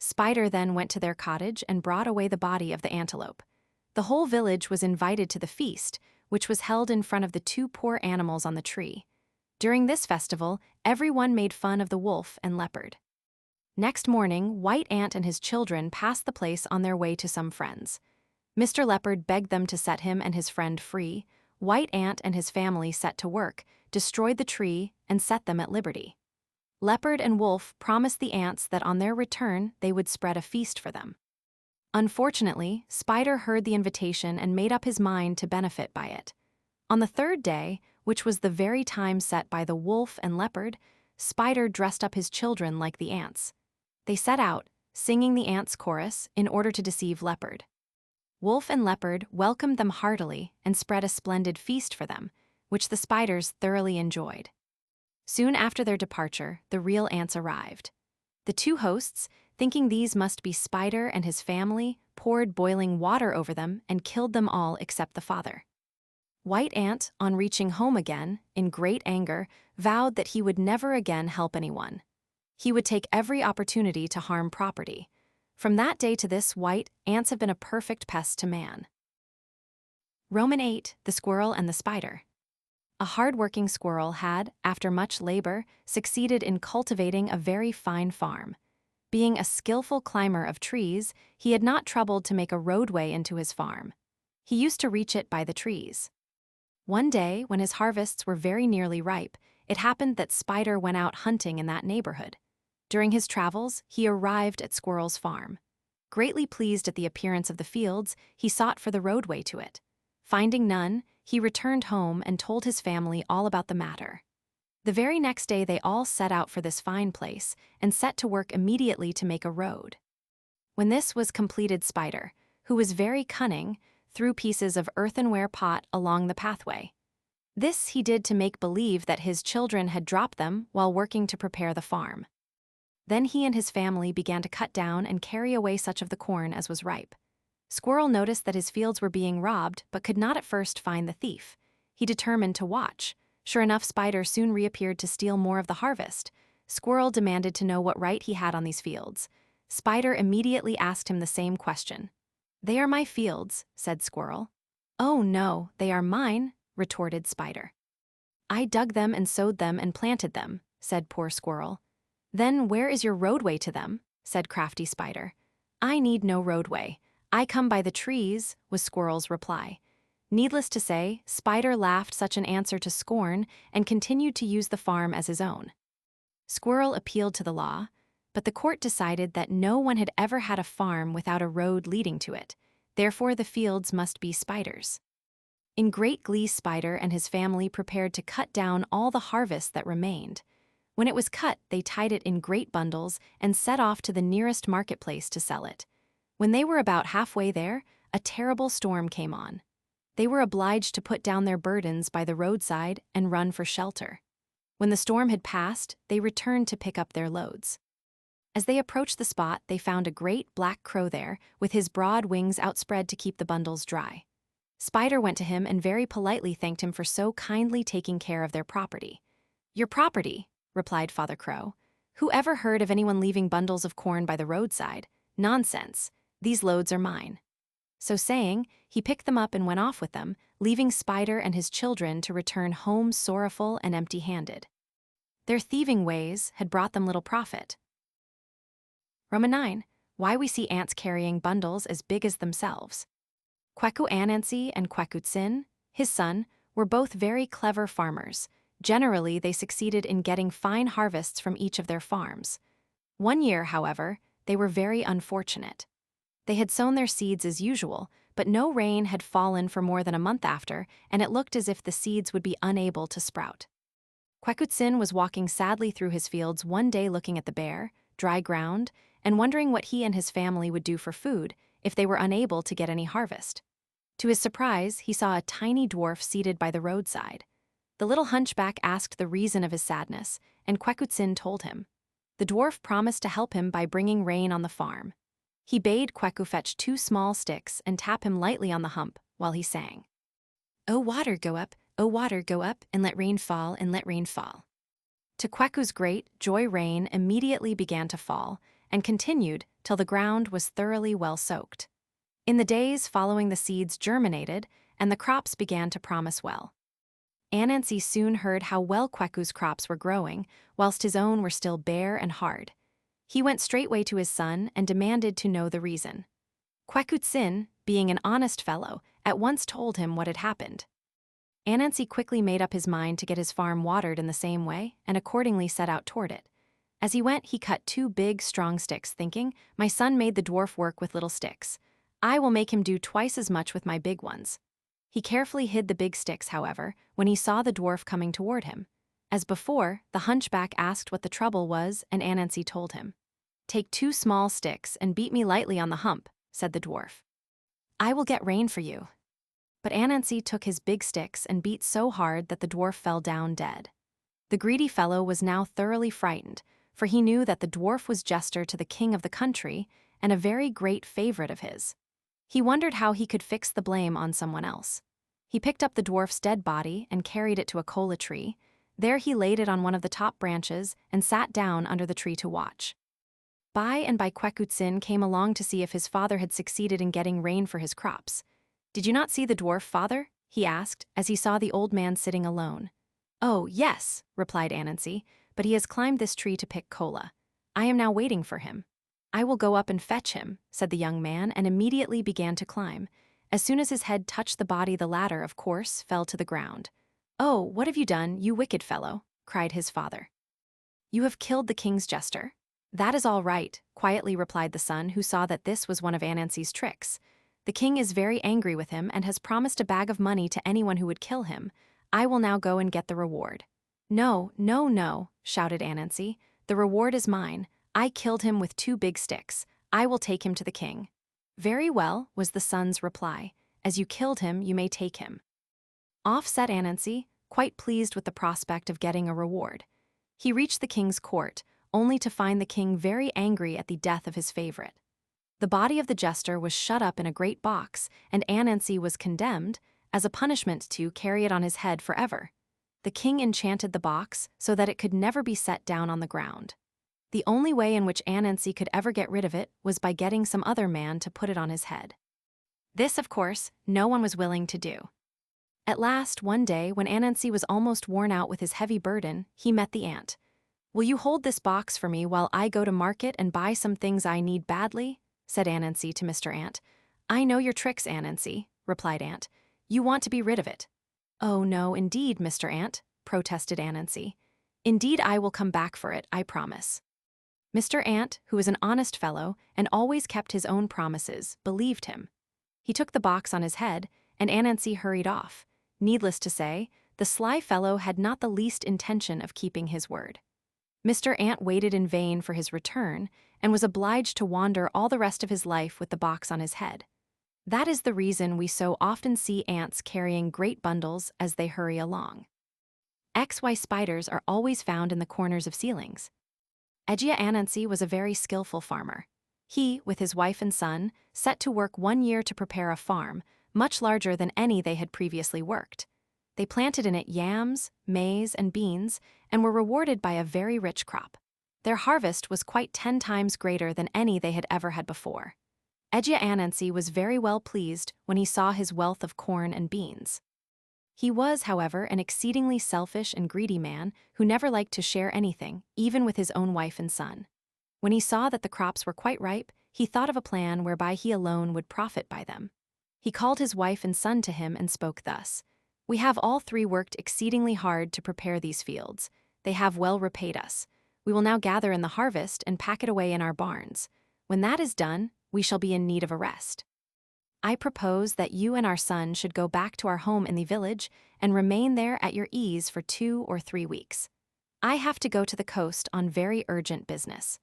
Spider then went to their cottage and brought away the body of the antelope. The whole village was invited to the feast, which was held in front of the two poor animals on the tree. During this festival, everyone made fun of the wolf and leopard. Next morning, White Ant and his children passed the place on their way to some friends. Mr. Leopard begged them to set him and his friend free. White Ant and his family set to work, destroyed the tree, and set them at liberty. Leopard and Wolf promised the ants that on their return they would spread a feast for them. Unfortunately, Spider heard the invitation and made up his mind to benefit by it. On the third day, which was the very time set by the wolf and leopard, Spider dressed up his children like the ants. They set out, singing the ants' chorus, in order to deceive Leopard. Wolf and Leopard welcomed them heartily and spread a splendid feast for them, which the Spiders thoroughly enjoyed. Soon after their departure, the real ants arrived. The two hosts, thinking these must be Spider and his family, poured boiling water over them and killed them all except the father. White Ant, on reaching home again, in great anger, vowed that he would never again help anyone. He would take every opportunity to harm property. From that day to this, White Ants have been a perfect pest to man. VIII. The Squirrel and the Spider. A hard-working squirrel had, after much labor, succeeded in cultivating a very fine farm. Being a skillful climber of trees, he had not troubled to make a roadway into his farm. He used to reach it by the trees. One day, when his harvests were very nearly ripe, it happened that Spider went out hunting in that neighborhood. During his travels, he arrived at Squirrel's farm. Greatly pleased at the appearance of the fields, he sought for the roadway to it. Finding none, he returned home and told his family all about the matter. The very next day they all set out for this fine place and set to work immediately to make a road. When this was completed, Spider, who was very cunning, threw pieces of earthenware pot along the pathway. This he did to make believe that his children had dropped them while working to prepare the farm. Then he and his family began to cut down and carry away such of the corn as was ripe. Squirrel noticed that his fields were being robbed but could not at first find the thief. He determined to watch. Sure enough, Spider soon reappeared to steal more of the harvest. Squirrel demanded to know what right he had on these fields. Spider immediately asked him the same question. "They are my fields," said Squirrel. "Oh no, they are mine," retorted Spider. "I dug them and sowed them and planted them," said poor Squirrel. "Then where is your roadway to them?" said crafty Spider. "I need no roadway. I come by the trees," was Squirrel's reply. Needless to say, Spider laughed such an answer to scorn and continued to use the farm as his own. Squirrel appealed to the law, but the court decided that no one had ever had a farm without a road leading to it. Therefore, the fields must be Spider's. In great glee, Spider and his family prepared to cut down all the harvest that remained. When it was cut, they tied it in great bundles and set off to the nearest marketplace to sell it. When they were about halfway there, a terrible storm came on. They were obliged to put down their burdens by the roadside and run for shelter. When the storm had passed, they returned to pick up their loads. As they approached the spot, they found a great black crow there, with his broad wings outspread to keep the bundles dry. Spider went to him and very politely thanked him for so kindly taking care of their property. "Your property," replied Father Crow. "Who ever heard of anyone leaving bundles of corn by the roadside? Nonsense. These loads are mine." So saying, he picked them up and went off with them, leaving Spider and his children to return home sorrowful and empty-handed. Their thieving ways had brought them little profit. Roman 9. Why we see ants carrying bundles as big as themselves. Anansi and XVIII, his son, were both very clever farmers. Generally, they succeeded in getting fine harvests from each of their farms. One year, however, they were very unfortunate. They had sown their seeds as usual, but no rain had fallen for more than a month after, and it looked as if the seeds would be unable to sprout. XVIII was walking sadly through his fields one day looking at the bare, dry ground, and wondering what he and his family would do for food if they were unable to get any harvest. To his surprise, he saw a tiny dwarf seated by the roadside. The little hunchback asked the reason of his sadness, and XVIII told him. The dwarf promised to help him by bringing rain on the farm. He bade XVIII fetch 2 small sticks and tap him lightly on the hump while he sang. "O water, go up, O water, go up, and let rain fall, and let rain fall." To XVIII's great joy, rain immediately began to fall, and continued till the ground was thoroughly well soaked. In the days following, the seeds germinated, and the crops began to promise well. Anansi soon heard how well XVIII's crops were growing, whilst his own were still bare and hard. He went straightway to his son and demanded to know the reason. XVIII, being an honest fellow, at once told him what had happened. Anansi quickly made up his mind to get his farm watered in the same way, and accordingly set out toward it. As he went, he cut 2 big, strong sticks, thinking, "My son made the dwarf work with little sticks. I will make him do twice as much with my big ones." He carefully hid the big sticks, however, when he saw the dwarf coming toward him. As before, the hunchback asked what the trouble was, and Anansi told him. "Take 2 small sticks and beat me lightly on the hump," said the dwarf. "I will get rain for you." But Anansi took his big sticks and beat so hard that the dwarf fell down dead. The greedy fellow was now thoroughly frightened, for he knew that the dwarf was jester to the king of the country and a very great favorite of his. He wondered how he could fix the blame on someone else. He picked up the dwarf's dead body and carried it to a kola tree. There he laid it on one of the top branches and sat down under the tree to watch. By and by XVIII came along to see if his father had succeeded in getting rain for his crops. "Did you not see the dwarf, father?" he asked, as he saw the old man sitting alone. "Oh, yes," replied Anansi, "but he has climbed this tree to pick kola. I am now waiting for him." "I will go up and fetch him," said the young man, and immediately began to climb. As soon as his head touched the body, the latter, of course, fell to the ground. "Oh, what have you done, you wicked fellow?" cried his father. "You have killed the king's jester." "That is all right," quietly replied the son, who saw that this was one of Anansi's tricks. "The king is very angry with him and has promised a bag of money to anyone who would kill him. I will now go and get the reward." "No, no, no," shouted Anansi. "The reward is mine. I killed him with 2 big sticks. I will take him to the king." "Very well," was the son's reply. "As you killed him, you may take him." Off set Anansi, quite pleased with the prospect of getting a reward. He reached the king's court, only to find the king very angry at the death of his favorite. The body of the jester was shut up in a great box, and Anansi was condemned, as a punishment, to carry it on his head forever. The king enchanted the box so that it could never be set down on the ground. The only way in which Anansi could ever get rid of it was by getting some other man to put it on his head. This, of course, no one was willing to do. At last, one day, when Anansi was almost worn out with his heavy burden, he met the ant. "Will you hold this box for me while I go to market and buy some things I need badly?" said Anansi to Mr. Ant. "I know your tricks, Anansi," replied Ant. "You want to be rid of it." "Oh, no, indeed, Mr. Ant," protested Anansi. "Indeed, I will come back for it, I promise." Mr. Ant, who was an honest fellow and always kept his own promises, believed him. He took the box on his head, and Anansi hurried off. Needless to say, the sly fellow had not the least intention of keeping his word. Mr. Ant waited in vain for his return, and was obliged to wander all the rest of his life with the box on his head. That is the reason we so often see ants carrying great bundles as they hurry along. XY spiders are always found in the corners of ceilings. XIII Anansi was a very skillful farmer. He, with his wife and son, set to work one year to prepare a farm, much larger than any they had previously worked. They planted in it yams, maize, and beans, and were rewarded by a very rich crop. Their harvest was quite 10 times greater than any they had ever had before. XIII Anansi was very well pleased when he saw his wealth of corn and beans. He was, however, an exceedingly selfish and greedy man who never liked to share anything, even with his own wife and son. When he saw that the crops were quite ripe, he thought of a plan whereby he alone would profit by them. He called his wife and son to him and spoke thus: "We have all three worked exceedingly hard to prepare these fields. They have well repaid us. We will now gather in the harvest and pack it away in our barns. When that is done, we shall be in need of a rest. I propose that you and our son should go back to our home in the village and remain there at your ease for 2 or 3 weeks. I have to go to the coast on very urgent business.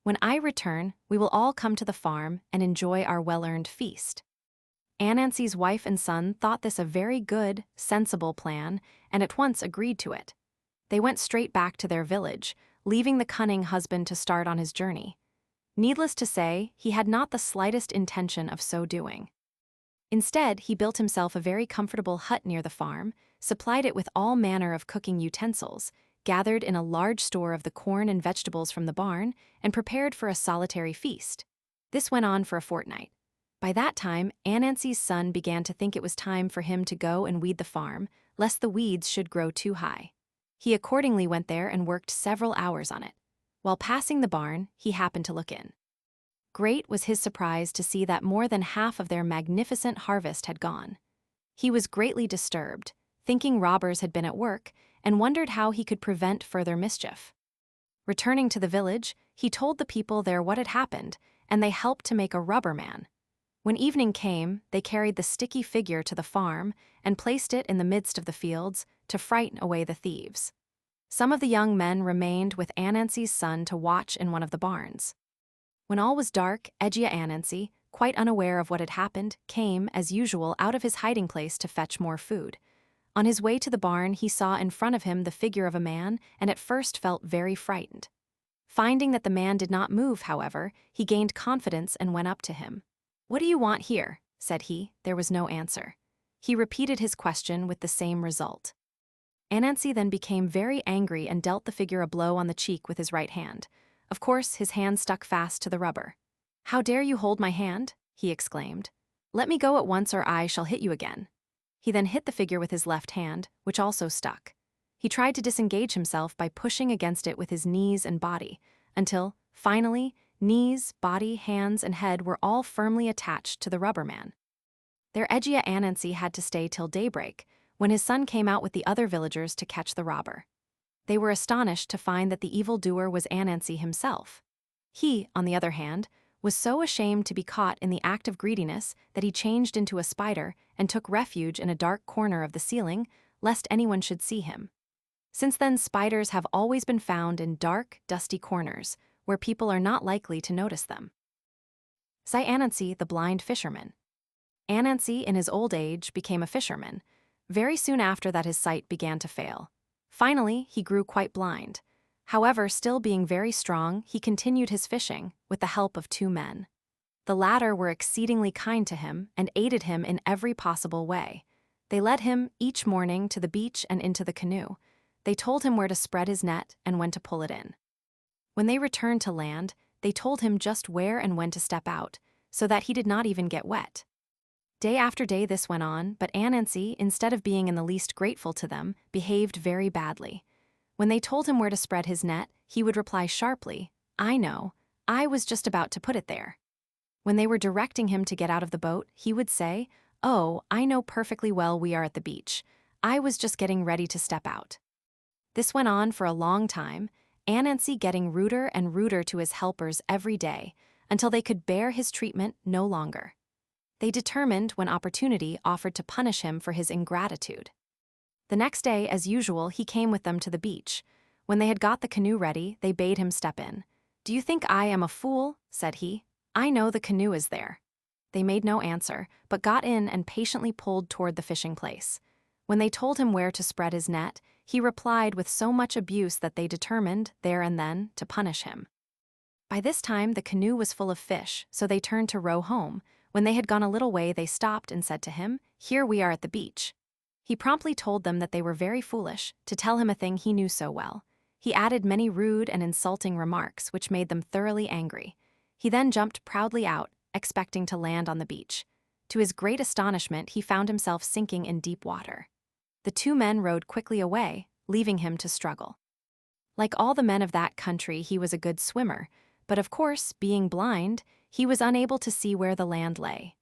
When I return, we will all come to the farm and enjoy our well-earned feast." Anansi's wife and son thought this a very good, sensible plan and at once agreed to it. They went straight back to their village, leaving the cunning husband to start on his journey. Needless to say, he had not the slightest intention of so doing. Instead, he built himself a very comfortable hut near the farm, supplied it with all manner of cooking utensils, gathered in a large store of the corn and vegetables from the barn, and prepared for a solitary feast. This went on for a fortnight. By that time, Anansi's son began to think it was time for him to go and weed the farm, lest the weeds should grow too high. He accordingly went there and worked several hours on it. While passing the barn, he happened to look in. Great was his surprise to see that more than half of their magnificent harvest had gone. He was greatly disturbed, thinking robbers had been at work, and wondered how he could prevent further mischief. Returning to the village, he told the people there what had happened, and they helped to make a rubber man. When evening came, they carried the sticky figure to the farm and placed it in the midst of the fields to frighten away the thieves. Some of the young men remained with Anansi's son to watch in one of the barns. When all was dark, Anansi, quite unaware of what had happened, came, as usual, out of his hiding place to fetch more food. On his way to the barn, he saw in front of him the figure of a man and at first felt very frightened. Finding that the man did not move, however, he gained confidence and went up to him. "What do you want here?" said he. There was no answer. He repeated his question with the same result. Anansi then became very angry and dealt the figure a blow on the cheek with his right hand. Of course, his hand stuck fast to the rubber. "How dare you hold my hand?" he exclaimed. "Let me go at once or I shall hit you again." He then hit the figure with his left hand, which also stuck. He tried to disengage himself by pushing against it with his knees and body, until, finally, knees, body, hands, and head were all firmly attached to the rubber man. Their Anansi had to stay till daybreak, when his son came out with the other villagers to catch the robber. They were astonished to find that the evildoer was Anansi himself. He, on the other hand, was so ashamed to be caught in the act of greediness that he changed into a spider and took refuge in a dark corner of the ceiling, lest anyone should see him. Since then, spiders have always been found in dark, dusty corners, where people are not likely to notice them. Anansi, the blind fisherman. Anansi, in his old age, became a fisherman. Very soon after that his sight began to fail. Finally, he grew quite blind. However, still being very strong, he continued his fishing, with the help of 2 men. The latter were exceedingly kind to him and aided him in every possible way. They led him, each morning, to the beach and into the canoe. They told him where to spread his net and when to pull it in. When they returned to land, they told him just where and when to step out, so that he did not even get wet. Day after day this went on, but Anansi, instead of being in the least grateful to them, behaved very badly. When they told him where to spread his net, he would reply sharply, "I know, I was just about to put it there." When they were directing him to get out of the boat, he would say, "Oh, I know perfectly well we are at the beach. I was just getting ready to step out." This went on for a long time, Anansi getting ruder and ruder to his helpers every day, until they could bear his treatment no longer. They determined, when opportunity, offered to punish him for his ingratitude. The next day, as usual, he came with them to the beach. When they had got the canoe ready, they bade him step in. "Do you think I am a fool?" said he. "I know the canoe is there." They made no answer, but got in and patiently pulled toward the fishing place. When they told him where to spread his net, he replied with so much abuse that they determined, there and then, to punish him. By this time, the canoe was full of fish, so they turned to row home. When they had gone a little way, they stopped and said to him, "Here we are at the beach." He promptly told them that they were very foolish to tell him a thing he knew so well. He added many rude and insulting remarks which made them thoroughly angry. He then jumped proudly out, expecting to land on the beach. To his great astonishment, he found himself sinking in deep water. The 2 men rowed quickly away, leaving him to struggle. Like all the men of that country, he was a good swimmer, But of course, being blind, he was unable to see where the land lay.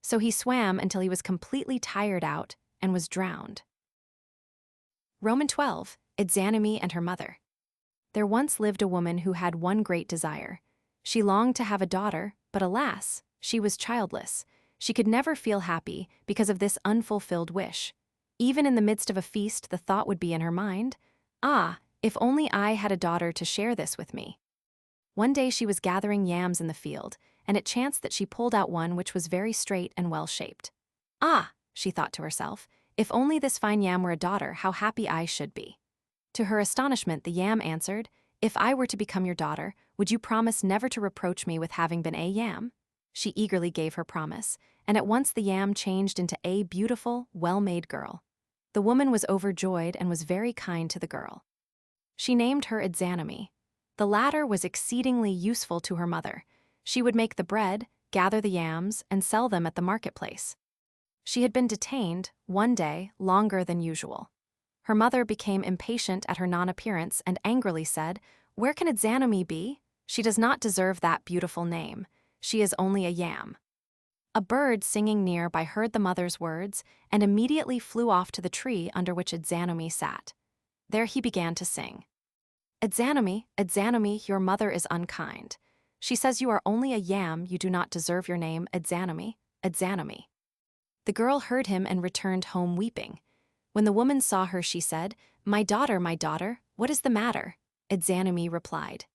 So he swam until he was completely tired out and was drowned. Roman 12, Adzanumee and her mother. There once lived a woman who had one great desire. She longed to have a daughter, but alas, she was childless. She could never feel happy because of this unfulfilled wish. Even in the midst of a feast, the thought would be in her mind, "Ah, if only I had a daughter to share this with me." One day she was gathering yams in the field, and it chanced that she pulled out one which was very straight and well-shaped. "Ah," she thought to herself, "if only this fine yam were a daughter, how happy I should be." To her astonishment, the yam answered, "If I were to become your daughter, would you promise never to reproach me with having been a yam?" She eagerly gave her promise, and at once the yam changed into a beautiful, well-made girl. The woman was overjoyed and was very kind to the girl. She named her Adzanumee. The latter was exceedingly useful to her mother. She would make the bread, gather the yams, and sell them at the marketplace. She had been detained, one day, longer than usual. Her mother became impatient at her non-appearance and angrily said, "Where can Adzanumee be? She does not deserve that beautiful name. She is only a yam." A bird singing nearby heard the mother's words and immediately flew off to the tree under which Adzanumee sat. There he began to sing. "Adzanumee, Adzanumee, your mother is unkind. She says you are only a yam, you do not deserve your name, Adzanumee, Adzanumee." The girl heard him and returned home weeping. When the woman saw her, she said, my daughter, what is the matter?" Adzanumee replied,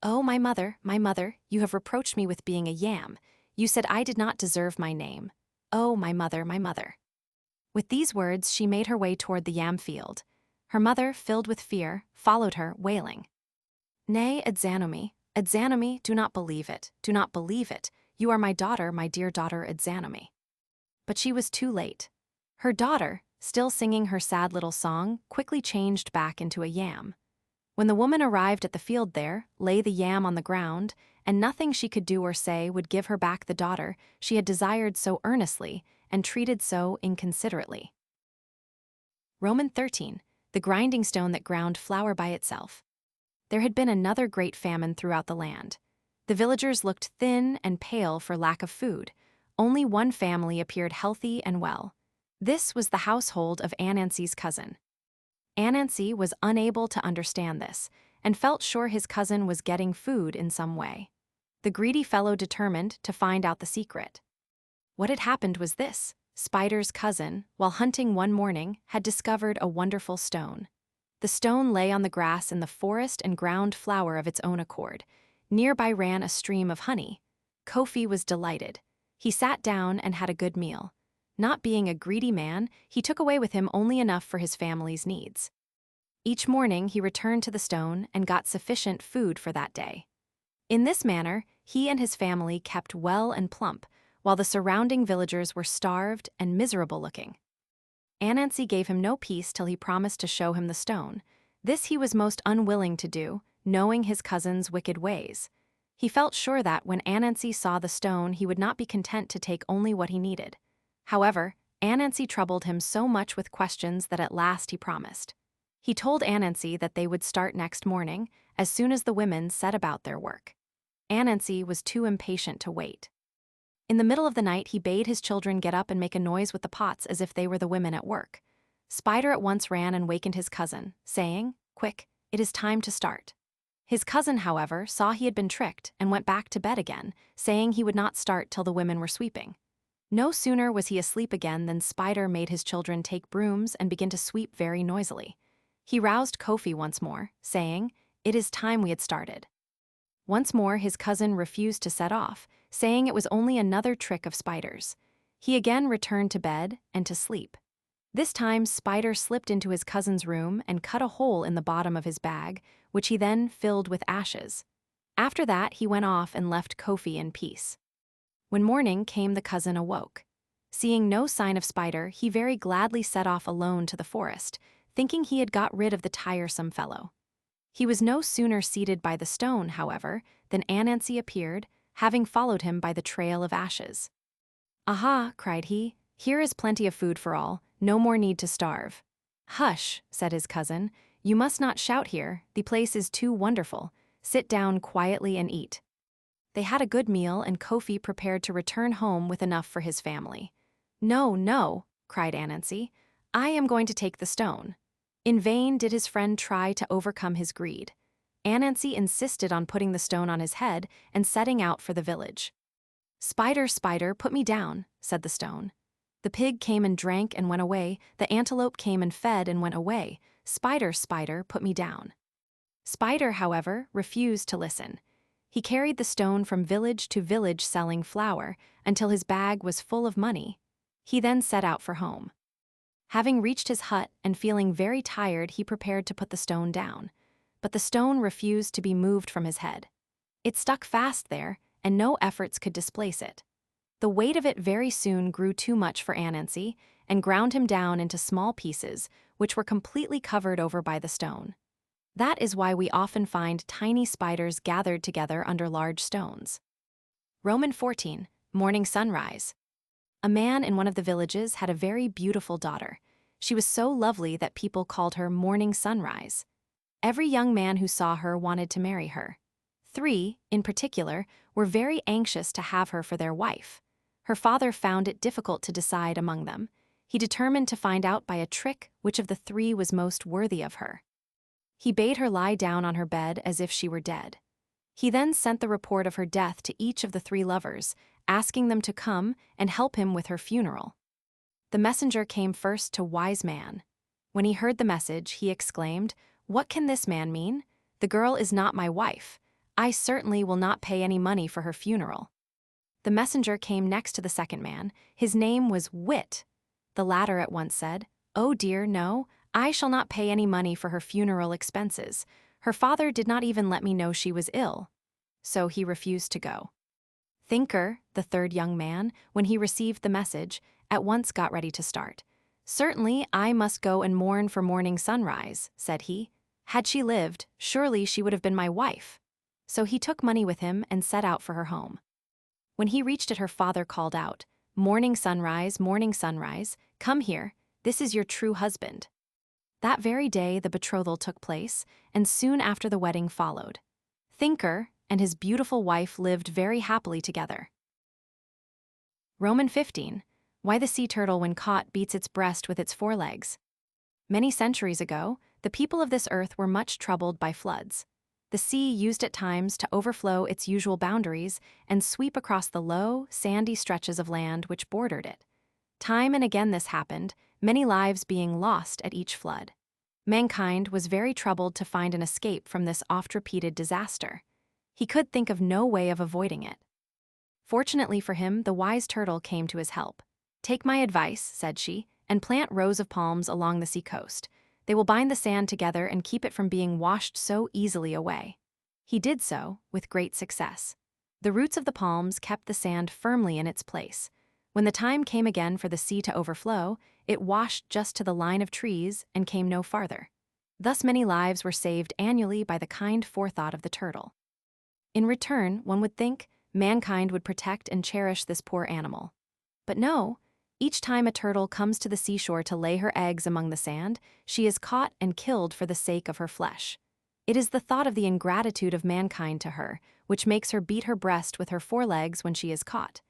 "Oh, my mother, you have reproached me with being a yam. You said I did not deserve my name. Oh, my mother, my mother." With these words, she made her way toward the yam field. Her mother, filled with fear, followed her, wailing, "Nay, Adzanumee, Adzanumee, do not believe it, do not believe it. You are my daughter, my dear daughter Adzanumee." But she was too late. Her daughter, still singing her sad little song, quickly changed back into a yam. When the woman arrived at the field, there lay the yam on the ground, and nothing she could do or say would give her back the daughter she had desired so earnestly and treated so inconsiderately. Roman 13, the grinding stone that ground flour by itself. There had been another great famine throughout the land. The villagers looked thin and pale for lack of food. Only one family appeared healthy and well. This was the household of Anansi's cousin. Anansi was unable to understand this and felt sure his cousin was getting food in some way. The greedy fellow determined to find out the secret. What had happened was this: Spider's cousin, while hunting one morning, had discovered a wonderful stone. The stone lay on the grass in the forest and ground flour of its own accord. Nearby ran a stream of honey. Kofi was delighted. He sat down and had a good meal. Not being a greedy man, he took away with him only enough for his family's needs. Each morning he returned to the stone and got sufficient food for that day. In this manner, he and his family kept well and plump, while the surrounding villagers were starved and miserable-looking. Anansi gave him no peace till he promised to show him the stone. This he was most unwilling to do, knowing his cousin's wicked ways. He felt sure that when Anansi saw the stone, he would not be content to take only what he needed. However, Anansi troubled him so much with questions that at last he promised. He told Anansi that they would start next morning, as soon as the women set about their work. Anansi was too impatient to wait. In the middle of the night, he bade his children get up and make a noise with the pots as if they were the women at work. Spider at once ran and wakened his cousin, saying, "Quick, it is time to start." His cousin, however, saw he had been tricked and went back to bed again, saying he would not start till the women were sweeping. No sooner was he asleep again than Spider made his children take brooms and begin to sweep very noisily. He roused Kofi once more, saying, "It is time we had started." Once more his cousin refused to set off, saying it was only another trick of Spider's. He again returned to bed and to sleep. This time Spider slipped into his cousin's room and cut a hole in the bottom of his bag, which he then filled with ashes. After that he went off and left Kofi in peace. When morning came, the cousin awoke. Seeing no sign of Spider, he very gladly set off alone to the forest, thinking he had got rid of the tiresome fellow. He was no sooner seated by the stone, however, than Anansi appeared, having followed him by the trail of ashes. "Aha," cried he, "here is plenty of food for all, no more need to starve." "Hush," said his cousin, "you must not shout here, the place is too wonderful. Sit down quietly and eat." They had a good meal, and Kofi prepared to return home with enough for his family. "No, no," cried Anansi. "I am going to take the stone." In vain did his friend try to overcome his greed. Anansi insisted on putting the stone on his head and setting out for the village. "Spider, spider, put me down," said the stone. The pig came and drank and went away. The antelope came and fed and went away. "Spider, spider, put me down." Spider, however, refused to listen. He carried the stone from village to village selling flour until his bag was full of money. He then set out for home. Having reached his hut and feeling very tired, he prepared to put the stone down. But the stone refused to be moved from his head. It stuck fast there, and no efforts could displace it. The weight of it very soon grew too much for Anansi and ground him down into small pieces, which were completely covered over by the stone. That is why we often find tiny spiders gathered together under large stones. Roman 14, Morning Sunrise. A man in one of the villages had a very beautiful daughter. She was so lovely that people called her Morning Sunrise. Every young man who saw her wanted to marry her. 3, in particular, were very anxious to have her for their wife. Her father found it difficult to decide among them. He determined to find out by a trick which of the 3 was most worthy of her. He bade her lie down on her bed as if she were dead. He then sent the report of her death to each of the 3 lovers, asking them to come and help him with her funeral. The messenger came first to Wise Man. When he heard the message, he exclaimed, "What can this man mean? The girl is not my wife. I certainly will not pay any money for her funeral." The messenger came next to the second man. His name was Wit. The latter at once said, "Oh dear, no, I shall not pay any money for her funeral expenses. Her father did not even let me know she was ill." So he refused to go. Thinker, the third young man, when he received the message, at once got ready to start. "Certainly I must go and mourn for Morning Sunrise," said he. "Had she lived, surely she would have been my wife." So he took money with him and set out for her home. When he reached it, her father called out, Morning Sunrise, come here, this is your true husband." That very day the betrothal took place, and soon after the wedding followed. Thinker and his beautiful wife lived very happily together. Roman 15, Why the sea turtle when caught beats its breast with its forelegs. Many centuries ago, the people of this earth were much troubled by floods. The sea used at times to overflow its usual boundaries and sweep across the low, sandy stretches of land which bordered it. Time and again this happened, many lives being lost at each flood. Mankind was very troubled to find an escape from this oft-repeated disaster. He could think of no way of avoiding it. Fortunately for him, the wise turtle came to his help. "Take my advice," said she, "and plant rows of palms along the sea coast. They will bind the sand together and keep it from being washed so easily away." He did so, with great success. The roots of the palms kept the sand firmly in its place. When the time came again for the sea to overflow, it washed just to the line of trees and came no farther. Thus many lives were saved annually by the kind forethought of the turtle. In return, one would think, mankind would protect and cherish this poor animal. But no, each time a turtle comes to the seashore to lay her eggs among the sand, she is caught and killed for the sake of her flesh. It is the thought of the ingratitude of mankind to her which makes her beat her breast with her forelegs when she is caught.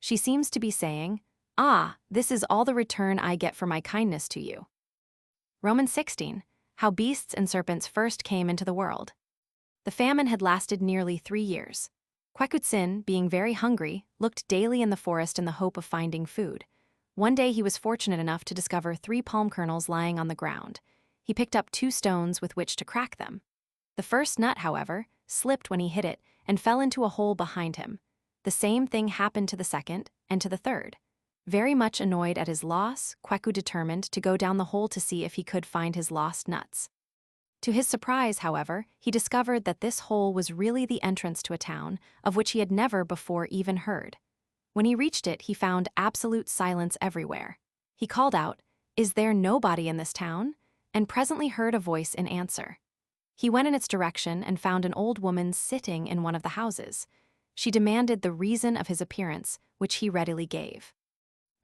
She seems to be saying, "Ah, this is all the return I get for my kindness to you." Roman 16, How beasts and serpents first came into the world. The famine had lasted nearly 3 years. XVIII, being very hungry, looked daily in the forest in the hope of finding food. One day he was fortunate enough to discover 3 palm kernels lying on the ground. He picked up 2 stones with which to crack them. The first nut, however, slipped when he hit it and fell into a hole behind him. The same thing happened to the second and to the third. Very much annoyed at his loss, XVIII determined to go down the hole to see if he could find his lost nuts. To his surprise, however, he discovered that this hole was really the entrance to a town of which he had never before even heard. When he reached it, he found absolute silence everywhere. He called out, "Is there nobody in this town?" and presently heard a voice in answer. He went in its direction and found an old woman sitting in one of the houses. She demanded the reason of his appearance, which he readily gave.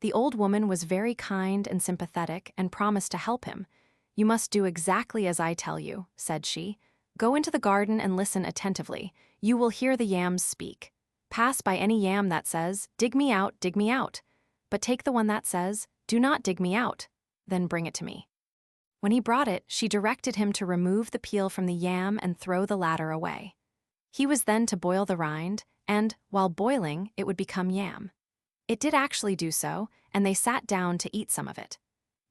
The old woman was very kind and sympathetic and promised to help him. "You must do exactly as I tell you," said she. Go into the garden and listen attentively. You will hear the yams speak. Pass by any yam that says, 'Dig me out, dig me out.' But take the one that says, 'Do not dig me out.' Then bring it to me." When he brought it, she directed him to remove the peel from the yam and throw the latter away. He was then to boil the rind, and, while boiling, it would become yam. It did actually do so, and they sat down to eat some of it.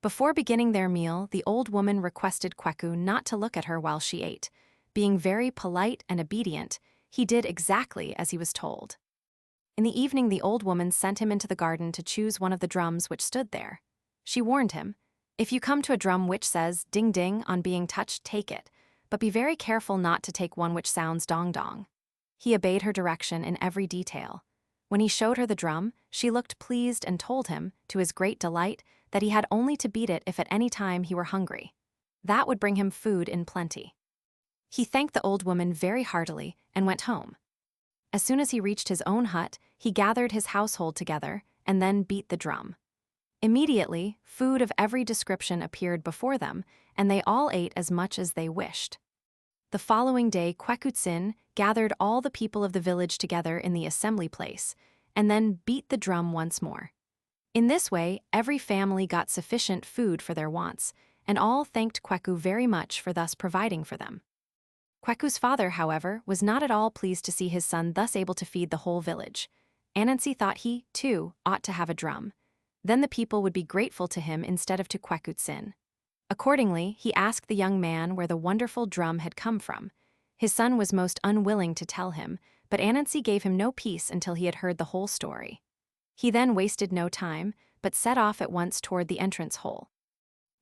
Before beginning their meal, the old woman requested Kweku not to look at her while she ate. Being very polite and obedient, he did exactly as he was told. In the evening, the old woman sent him into the garden to choose one of the drums which stood there. She warned him, "If you come to a drum which says, 'Ding ding' on being touched, take it, but be very careful not to take one which sounds dong dong." He obeyed her direction in every detail. When he showed her the drum, she looked pleased and told him, to his great delight, that he had only to beat it if at any time he were hungry. That would bring him food in plenty. He thanked the old woman very heartily and went home. As soon as he reached his own hut, he gathered his household together and then beat the drum. Immediately, food of every description appeared before them, and they all ate as much as they wished. The following day, XVIII gathered all the people of the village together in the assembly place, and then beat the drum once more. In this way, every family got sufficient food for their wants, and all thanked Kweku very much for thus providing for them. Kweku's father, however, was not at all pleased to see his son thus able to feed the whole village. Anansi thought he, too, ought to have a drum. Then the people would be grateful to him instead of to XVIII. Accordingly, he asked the young man where the wonderful drum had come from. His son was most unwilling to tell him, but Anansi gave him no peace until he had heard the whole story. He then wasted no time, but set off at once toward the entrance hole.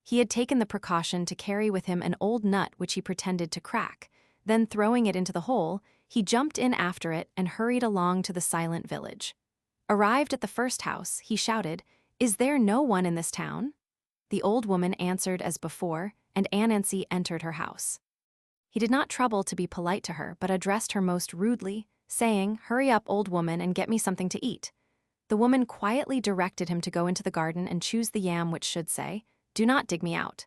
He had taken the precaution to carry with him an old nut which he pretended to crack. Then, throwing it into the hole, he jumped in after it and hurried along to the silent village. Arrived at the first house, he shouted, "Is there no one in this town?" The old woman answered as before, and Anansi entered her house. He did not trouble to be polite to her, but addressed her most rudely, saying, "Hurry up, old woman, and get me something to eat." The woman quietly directed him to go into the garden and choose the yam which should say, "Do not dig me out."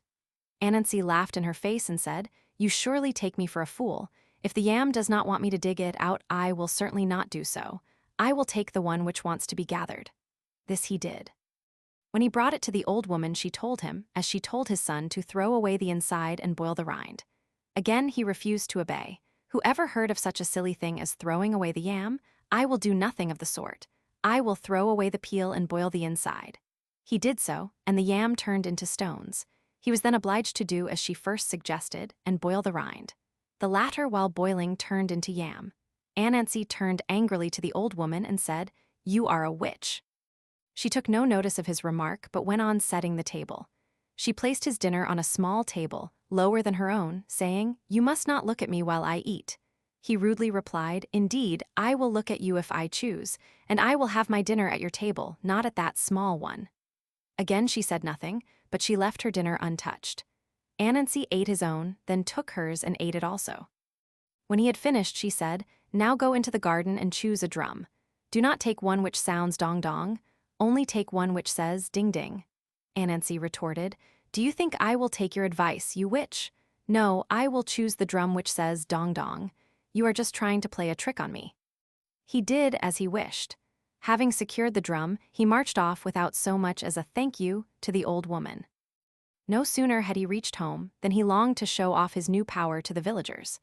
Anansi laughed in her face and said, "You surely take me for a fool. If the yam does not want me to dig it out, I will certainly not do so. I will take the one which wants to be gathered." This he did. When he brought it to the old woman, she told him, as she told his son, to throw away the inside and boil the rind. Again he refused to obey. "Whoever heard of such a silly thing as throwing away the yam? I will do nothing of the sort. I will throw away the peel and boil the inside." He did so, and the yam turned into stones. He was then obliged to do as she first suggested and boil the rind. The latter, while boiling, turned into yam. Anansi turned angrily to the old woman and said, "You are a witch." She took no notice of his remark, but went on setting the table. She placed his dinner on a small table, lower than her own, saying, "You must not look at me while I eat." He rudely replied, "Indeed, I will look at you if I choose, and I will have my dinner at your table, not at that small one." Again she said nothing, but she left her dinner untouched. Anansi ate his own, then took hers and ate it also. When he had finished, she said, "Now go into the garden and choose a drum. Do not take one which sounds dong dong, only take one which says ding ding." Anansi retorted, "Do you think I will take your advice, you witch? No, I will choose the drum which says dong dong. You are just trying to play a trick on me." He did as he wished. Having secured the drum, he marched off without so much as a thank you to the old woman. No sooner had he reached home than he longed to show off his new power to the villagers.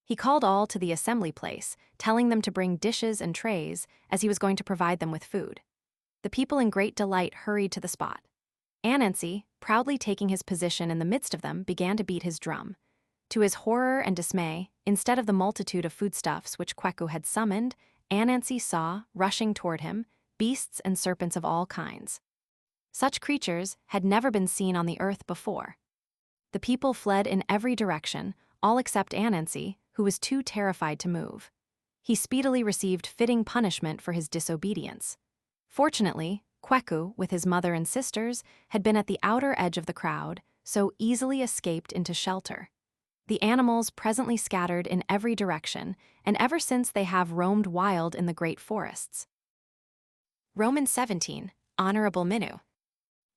He called all to the assembly place, telling them to bring dishes and trays, as he was going to provide them with food. The people in great delight hurried to the spot. Anansi, proudly taking his position in the midst of them, began to beat his drum. To his horror and dismay, instead of the multitude of foodstuffs which Kweku had summoned, Anansi saw, rushing toward him, beasts and serpents of all kinds. Such creatures had never been seen on the earth before. The people fled in every direction, all except Anansi, who was too terrified to move. He speedily received fitting punishment for his disobedience. Fortunately, Kweku, with his mother and sisters, had been at the outer edge of the crowd, so easily escaped into shelter. The animals presently scattered in every direction, and ever since they have roamed wild in the great forests. XVII. Honourable Minu.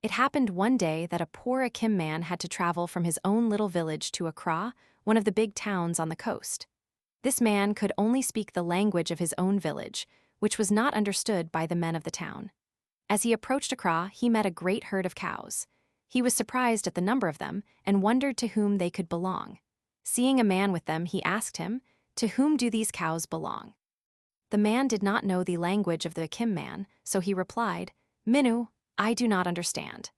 It happened one day that a poor Akim man had to travel from his own little village to Accra, one of the big towns on the coast. This man could only speak the language of his own village, which was not understood by the men of the town. As he approached Accra, he met a great herd of cows. He was surprised at the number of them and wondered to whom they could belong. Seeing a man with them, he asked him, "To whom do these cows belong?" The man did not know the language of the XVIII man, so he replied, "Minu, I do not understand."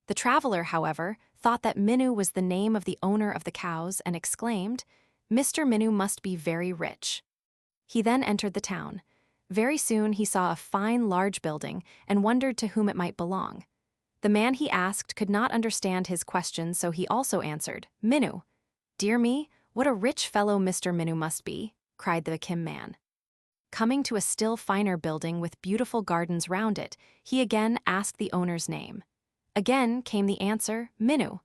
The traveler, however, thought that Minu was the name of the owner of the cows and exclaimed, "Mr. Minu must be very rich." He then entered the town. Very soon he saw a fine large building and wondered to whom it might belong. The man he asked could not understand his question, so he also answered, "Minu." "Dear me, what a rich fellow Mr. Minu must be," cried the XVIII man. Coming to a still finer building with beautiful gardens round it, he again asked the owner's name. Again came the answer, "Minu."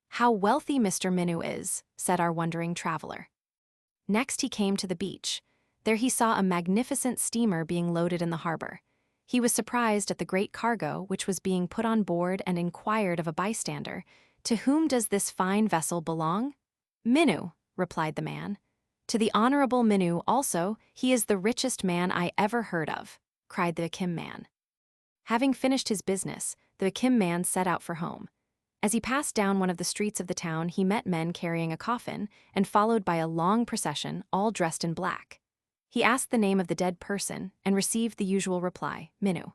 "How wealthy Mr. Minu is," said our wondering traveler. Next he came to the beach. There he saw a magnificent steamer being loaded in the harbor. He was surprised at the great cargo which was being put on board and inquired of a bystander, "To whom does this fine vessel belong?" "Minu," replied the man. "To the Honourable Minu also, he is the richest man I ever heard of," cried the XVIII man. Having finished his business, the XVIII man set out for home. As he passed down one of the streets of the town, he met men carrying a coffin and followed by a long procession, all dressed in black. He asked the name of the dead person and received the usual reply, "Minu."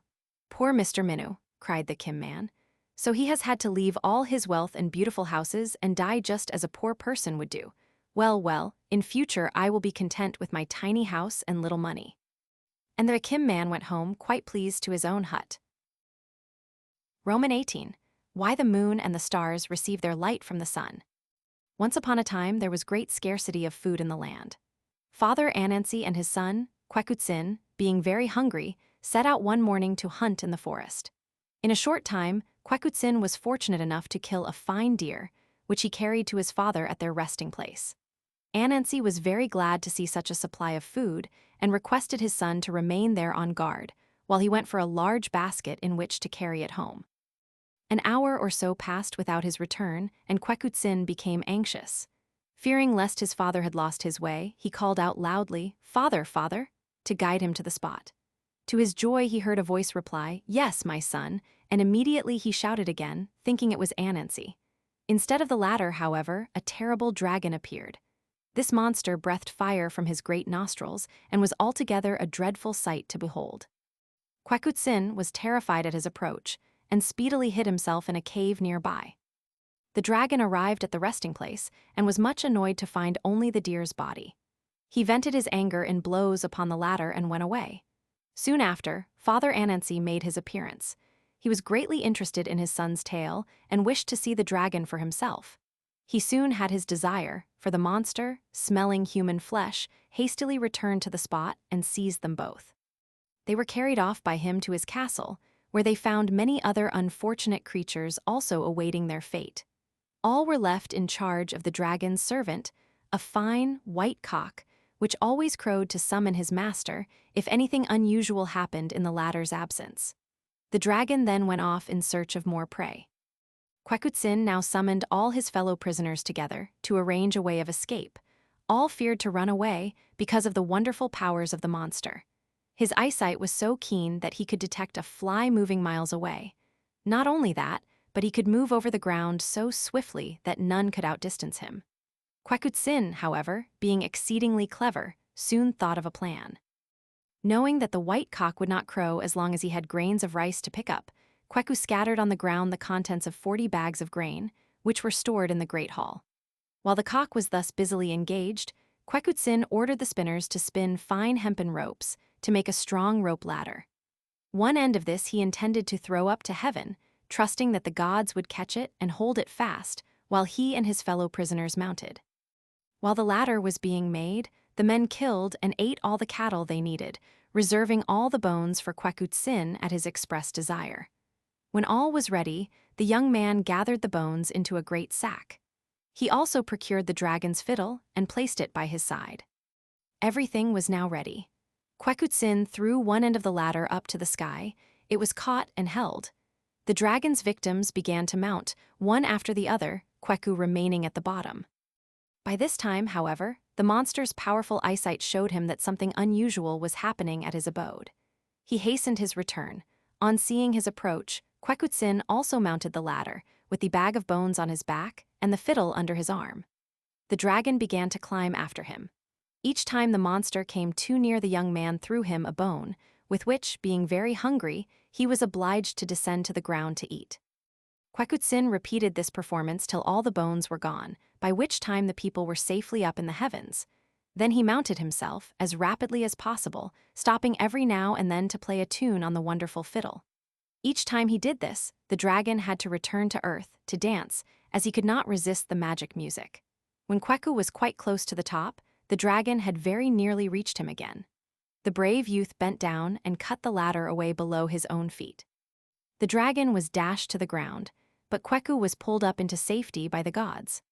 "Poor Mr. Minu," cried the XVIII man. "So he has had to leave all his wealth and beautiful houses and die just as a poor person would do. Well, well, in future I will be content with my tiny house and little money." And the XVIII man went home quite pleased to his own hut. Roman XVIII. Why the moon and the stars receive their light from the sun. Once upon a time there was great scarcity of food in the land. Father Anansi and his son, XVIII, being very hungry, set out one morning to hunt in the forest. In a short time, XVIII was fortunate enough to kill a fine deer, which he carried to his father at their resting place. Anansi was very glad to see such a supply of food and requested his son to remain there on guard, while he went for a large basket in which to carry it home. An hour or so passed without his return, and XVIII became anxious. Fearing lest his father had lost his way, he called out loudly, "Father, father," to guide him to the spot. To his joy he heard a voice reply, "Yes, my son," and immediately he shouted again, thinking it was Anansi. Instead of the latter, however, a terrible dragon appeared. This monster breathed fire from his great nostrils and was altogether a dreadful sight to behold. XVIII was terrified at his approach and speedily hid himself in a cave nearby. The dragon arrived at the resting place and was much annoyed to find only the deer's body. He vented his anger in blows upon the latter and went away. Soon after, Father Anansi made his appearance. He was greatly interested in his son's tale and wished to see the dragon for himself. He soon had his desire, for the monster, smelling human flesh, hastily returned to the spot and seized them both. They were carried off by him to his castle, where they found many other unfortunate creatures also awaiting their fate. All were left in charge of the dragon's servant, a fine, white cock, which always crowed to summon his master if anything unusual happened in the latter's absence. The dragon then went off in search of more prey. XVIII now summoned all his fellow prisoners together to arrange a way of escape. All feared to run away because of the wonderful powers of the monster. His eyesight was so keen that he could detect a fly moving miles away. Not only that, but he could move over the ground so swiftly that none could outdistance him. XVIII, however, being exceedingly clever, soon thought of a plan. Knowing that the white cock would not crow as long as he had grains of rice to pick up, XVIII scattered on the ground the contents of 40 bags of grain, which were stored in the great hall. While the cock was thus busily engaged, XVIII ordered the spinners to spin fine hempen ropes to make a strong rope ladder. One end of this he intended to throw up to heaven, trusting that the gods would catch it and hold it fast while he and his fellow prisoners mounted. While the ladder was being made, the men killed and ate all the cattle they needed, reserving all the bones for XVIII at his express desire. When all was ready, the young man gathered the bones into a great sack. He also procured the dragon's fiddle and placed it by his side. Everything was now ready. XVIII threw one end of the ladder up to the sky. It was caught and held. The dragon's victims began to mount, one after the other, XVIII remaining at the bottom. By this time, however, the monster's powerful eyesight showed him that something unusual was happening at his abode. He hastened his return. On seeing his approach, XVIII also mounted the ladder, with the bag of bones on his back and the fiddle under his arm. The dragon began to climb after him. Each time the monster came too near, the young man threw him a bone, with which, being very hungry, he was obliged to descend to the ground to eat. XVIII repeated this performance till all the bones were gone, by which time the people were safely up in the heavens. Then he mounted himself as rapidly as possible, stopping every now and then to play a tune on the wonderful fiddle. Each time he did this, the dragon had to return to earth to dance, as he could not resist the magic music. When XVIII was quite close to the top, the dragon had very nearly reached him again. The brave youth bent down and cut the ladder away below his own feet. The dragon was dashed to the ground, but XVIII was pulled up into safety by the gods.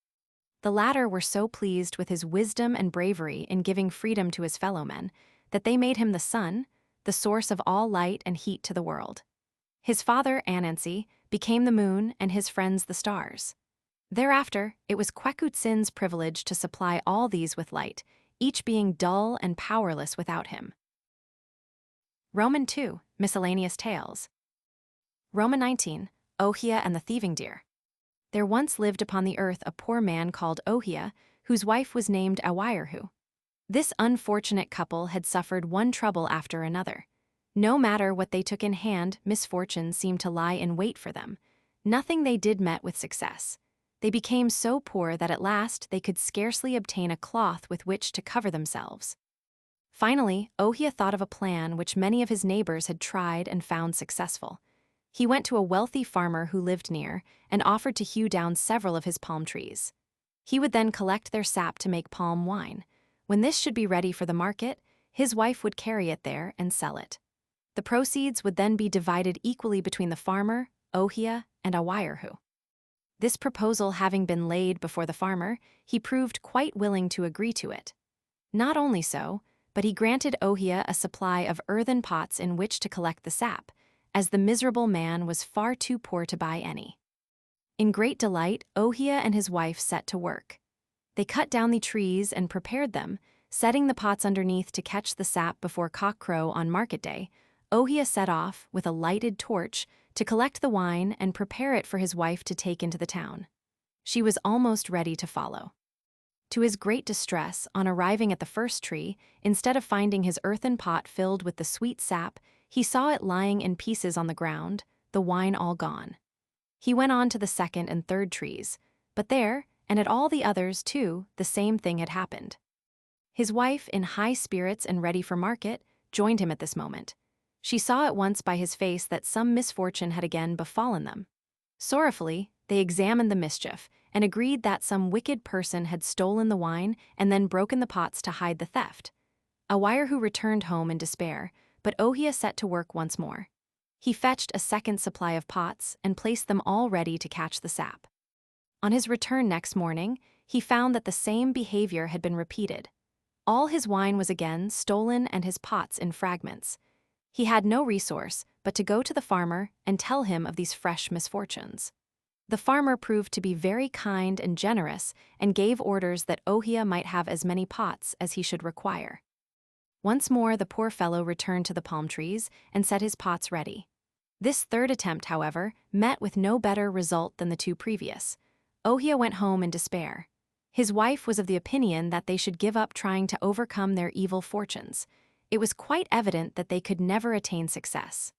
The latter were so pleased with his wisdom and bravery in giving freedom to his fellow men that they made him the sun, the source of all light and heat to the world. His father, Anansi, became the moon and his friends the stars. Thereafter, it was XVIII's privilege to supply all these with light, each being dull and powerless without him. II. Miscellaneous Tales. XIX. Ohia and the Thieving Deer. There once lived upon the earth a poor man called Ohia, whose wife was named Awayerhu. This unfortunate couple had suffered one trouble after another. No matter what they took in hand, misfortune seemed to lie in wait for them. Nothing they did met with success. They became so poor that at last they could scarcely obtain a cloth with which to cover themselves. Finally, Ohia thought of a plan which many of his neighbors had tried and found successful. He went to a wealthy farmer who lived near and offered to hew down several of his palm trees. He would then collect their sap to make palm wine. When this should be ready for the market, his wife would carry it there and sell it. The proceeds would then be divided equally between the farmer, Ohia, and Awayerhu. This proposal having been laid before the farmer, he proved quite willing to agree to it. Not only so, but he granted Ohia a supply of earthen pots in which to collect the sap, as the miserable man was far too poor to buy any. In great delight, Ohia and his wife set to work. They cut down the trees and prepared them, setting the pots underneath to catch the sap before cockcrow on market day. Ohia set off, with a lighted torch, to collect the wine and prepare it for his wife to take into the town. She was almost ready to follow. To his great distress, on arriving at the first tree, instead of finding his earthen pot filled with the sweet sap, he saw it lying in pieces on the ground, the wine all gone. He went on to the second and third trees, but there, and at all the others too, the same thing had happened. His wife, in high spirits and ready for market, joined him at this moment. She saw at once by his face that some misfortune had again befallen them. Sorrowfully, they examined the mischief and agreed that some wicked person had stolen the wine and then broken the pots to hide the theft. Awayerhu returned home in despair, but Ohia set to work once more. He fetched a second supply of pots and placed them all ready to catch the sap. On his return next morning, he found that the same behavior had been repeated. All his wine was again stolen and his pots in fragments. He had no resource but to go to the farmer and tell him of these fresh misfortunes. The farmer proved to be very kind and generous and gave orders that Ohia might have as many pots as he should require. Once more the poor fellow returned to the palm trees and set his pots ready. This third attempt, however, met with no better result than the two previous. Ohia went home in despair. His wife was of the opinion that they should give up trying to overcome their evil fortunes. It was quite evident that they could never attain success.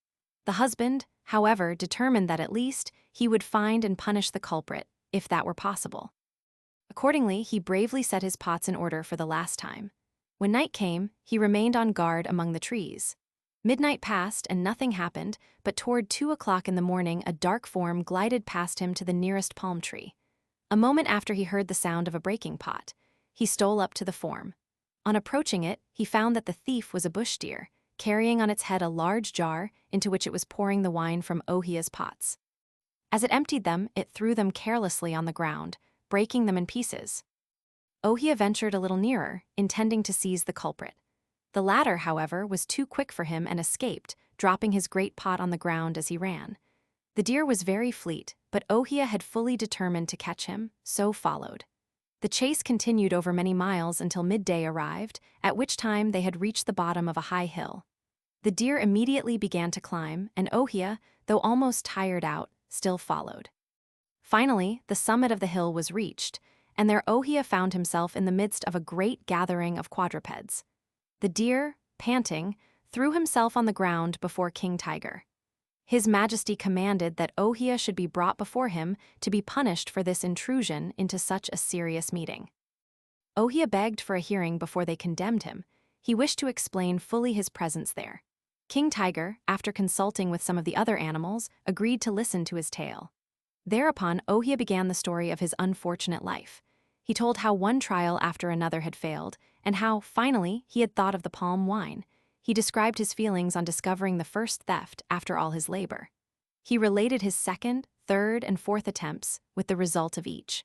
The husband, however, determined that at least he would find and punish the culprit, if that were possible. Accordingly, he bravely set his pots in order for the last time. When night came, he remained on guard among the trees. Midnight passed and nothing happened, but toward 2 o'clock in the morning a dark form glided past him to the nearest palm tree. A moment after he heard the sound of a breaking pot. He stole up to the form. On approaching it, he found that the thief was a bush deer, carrying on its head a large jar into which it was pouring the wine from Ohia's pots. As it emptied them, it threw them carelessly on the ground, breaking them in pieces. Ohia ventured a little nearer, intending to seize the culprit. The latter, however, was too quick for him and escaped, dropping his great pot on the ground as he ran. The deer was very fleet, but Ohia had fully determined to catch him, so followed. The chase continued over many miles until midday arrived, at which time they had reached the bottom of a high hill. The deer immediately began to climb, and Ohia, though almost tired out, still followed. Finally, the summit of the hill was reached, and there Ohia found himself in the midst of a great gathering of quadrupeds. The deer, panting, threw himself on the ground before King Tiger. His Majesty commanded that Ohia should be brought before him to be punished for this intrusion into such a serious meeting. Ohia begged for a hearing before they condemned him. He wished to explain fully his presence there. King Tiger, after consulting with some of the other animals, agreed to listen to his tale. Thereupon, Ohia began the story of his unfortunate life. He told how one trial after another had failed, and how, finally, he had thought of the palm wine. He described his feelings on discovering the first theft after all his labor. He related his second, third, and fourth attempts, with the result of each.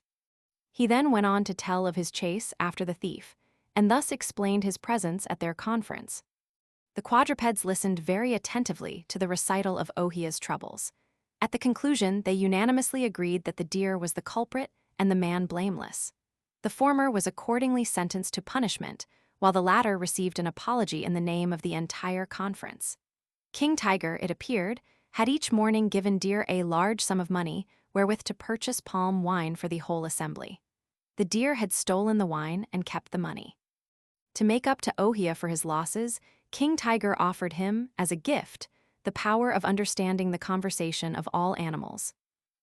He then went on to tell of his chase after the thief, and thus explained his presence at their conference. The quadrupeds listened very attentively to the recital of Ohia's troubles. At the conclusion, they unanimously agreed that the deer was the culprit and the man blameless. The former was accordingly sentenced to punishment, while the latter received an apology in the name of the entire conference. King Tiger, it appeared, had each morning given Deer a large sum of money wherewith to purchase palm wine for the whole assembly. The deer had stolen the wine and kept the money. To make up to Ohia for his losses, King Tiger offered him, as a gift, the power of understanding the conversation of all animals.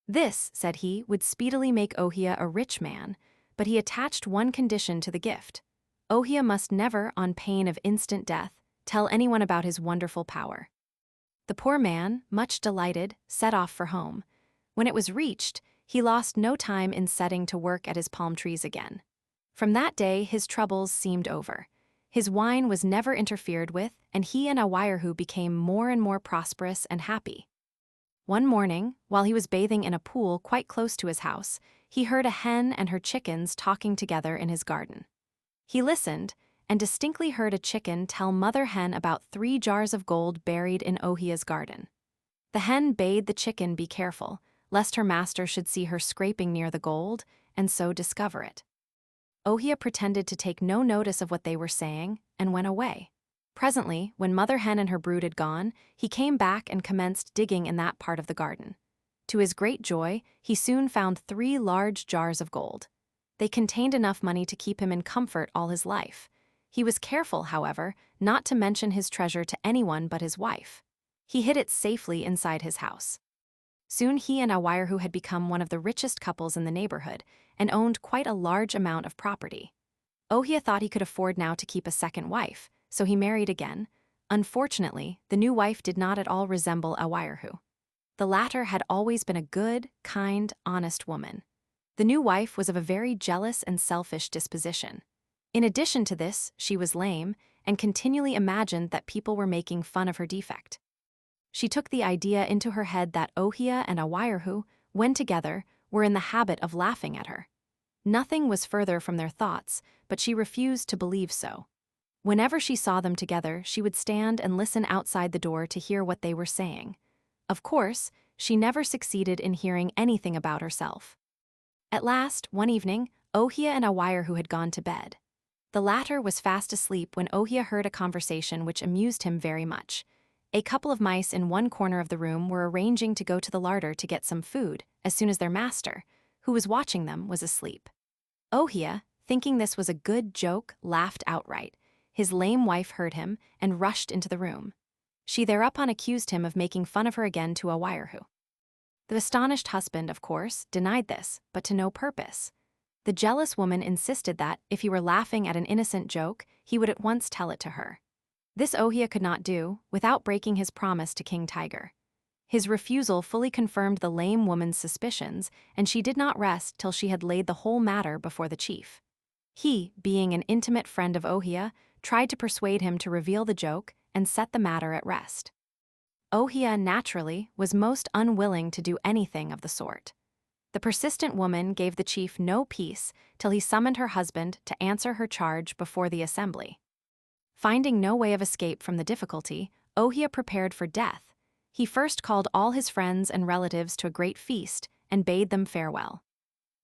This, said he, would speedily make Ohia a rich man, but he attached one condition to the gift. Ohia must never, on pain of instant death, tell anyone about his wonderful power. The poor man, much delighted, set off for home. When it was reached, he lost no time in setting to work at his palm trees again. From that day, his troubles seemed over. His wine was never interfered with, and he and Awairuhu became more and more prosperous and happy. One morning, while he was bathing in a pool quite close to his house, he heard a hen and her chickens talking together in his garden. He listened, and distinctly heard a chicken tell Mother Hen about 3 jars of gold buried in Ohia's garden. The hen bade the chicken be careful, lest her master should see her scraping near the gold, and so discover it. Ohia pretended to take no notice of what they were saying, and went away. Presently, when Mother Hen and her brood had gone, he came back and commenced digging in that part of the garden. To his great joy, he soon found 3 large jars of gold. They contained enough money to keep him in comfort all his life. He was careful, however, not to mention his treasure to anyone but his wife. He hid it safely inside his house. Soon he and Awairuhu had become one of the richest couples in the neighborhood and owned quite a large amount of property. Ohia thought he could afford now to keep a second wife, so he married again. Unfortunately, the new wife did not at all resemble Awairuhu. The latter had always been a good, kind, honest woman. The new wife was of a very jealous and selfish disposition. In addition to this, she was lame and continually imagined that people were making fun of her defect. She took the idea into her head that Ohia and Awairuhu, when together, were in the habit of laughing at her. Nothing was further from their thoughts, but she refused to believe so. Whenever she saw them together, she would stand and listen outside the door to hear what they were saying. Of course, she never succeeded in hearing anything about herself. At last, one evening, Ohia and Awairuhu had gone to bed. The latter was fast asleep when Ohia heard a conversation which amused him very much. A couple of mice in one corner of the room were arranging to go to the larder to get some food as soon as their master, who was watching them, was asleep. Ohia, thinking this was a good joke, laughed outright. His lame wife heard him and rushed into the room. She thereupon accused him of making fun of her again to Awairuhu. The astonished husband, of course, denied this, but to no purpose. The jealous woman insisted that, if he were laughing at an innocent joke, he would at once tell it to her. This Ohia could not do, without breaking his promise to King Tiger. His refusal fully confirmed the lame woman's suspicions, and she did not rest till she had laid the whole matter before the chief. He, being an intimate friend of Ohia, tried to persuade him to reveal the joke and set the matter at rest. Ohia, naturally, was most unwilling to do anything of the sort. The persistent woman gave the chief no peace till he summoned her husband to answer her charge before the assembly. Finding no way of escape from the difficulty, Ohia prepared for death. He first called all his friends and relatives to a great feast and bade them farewell.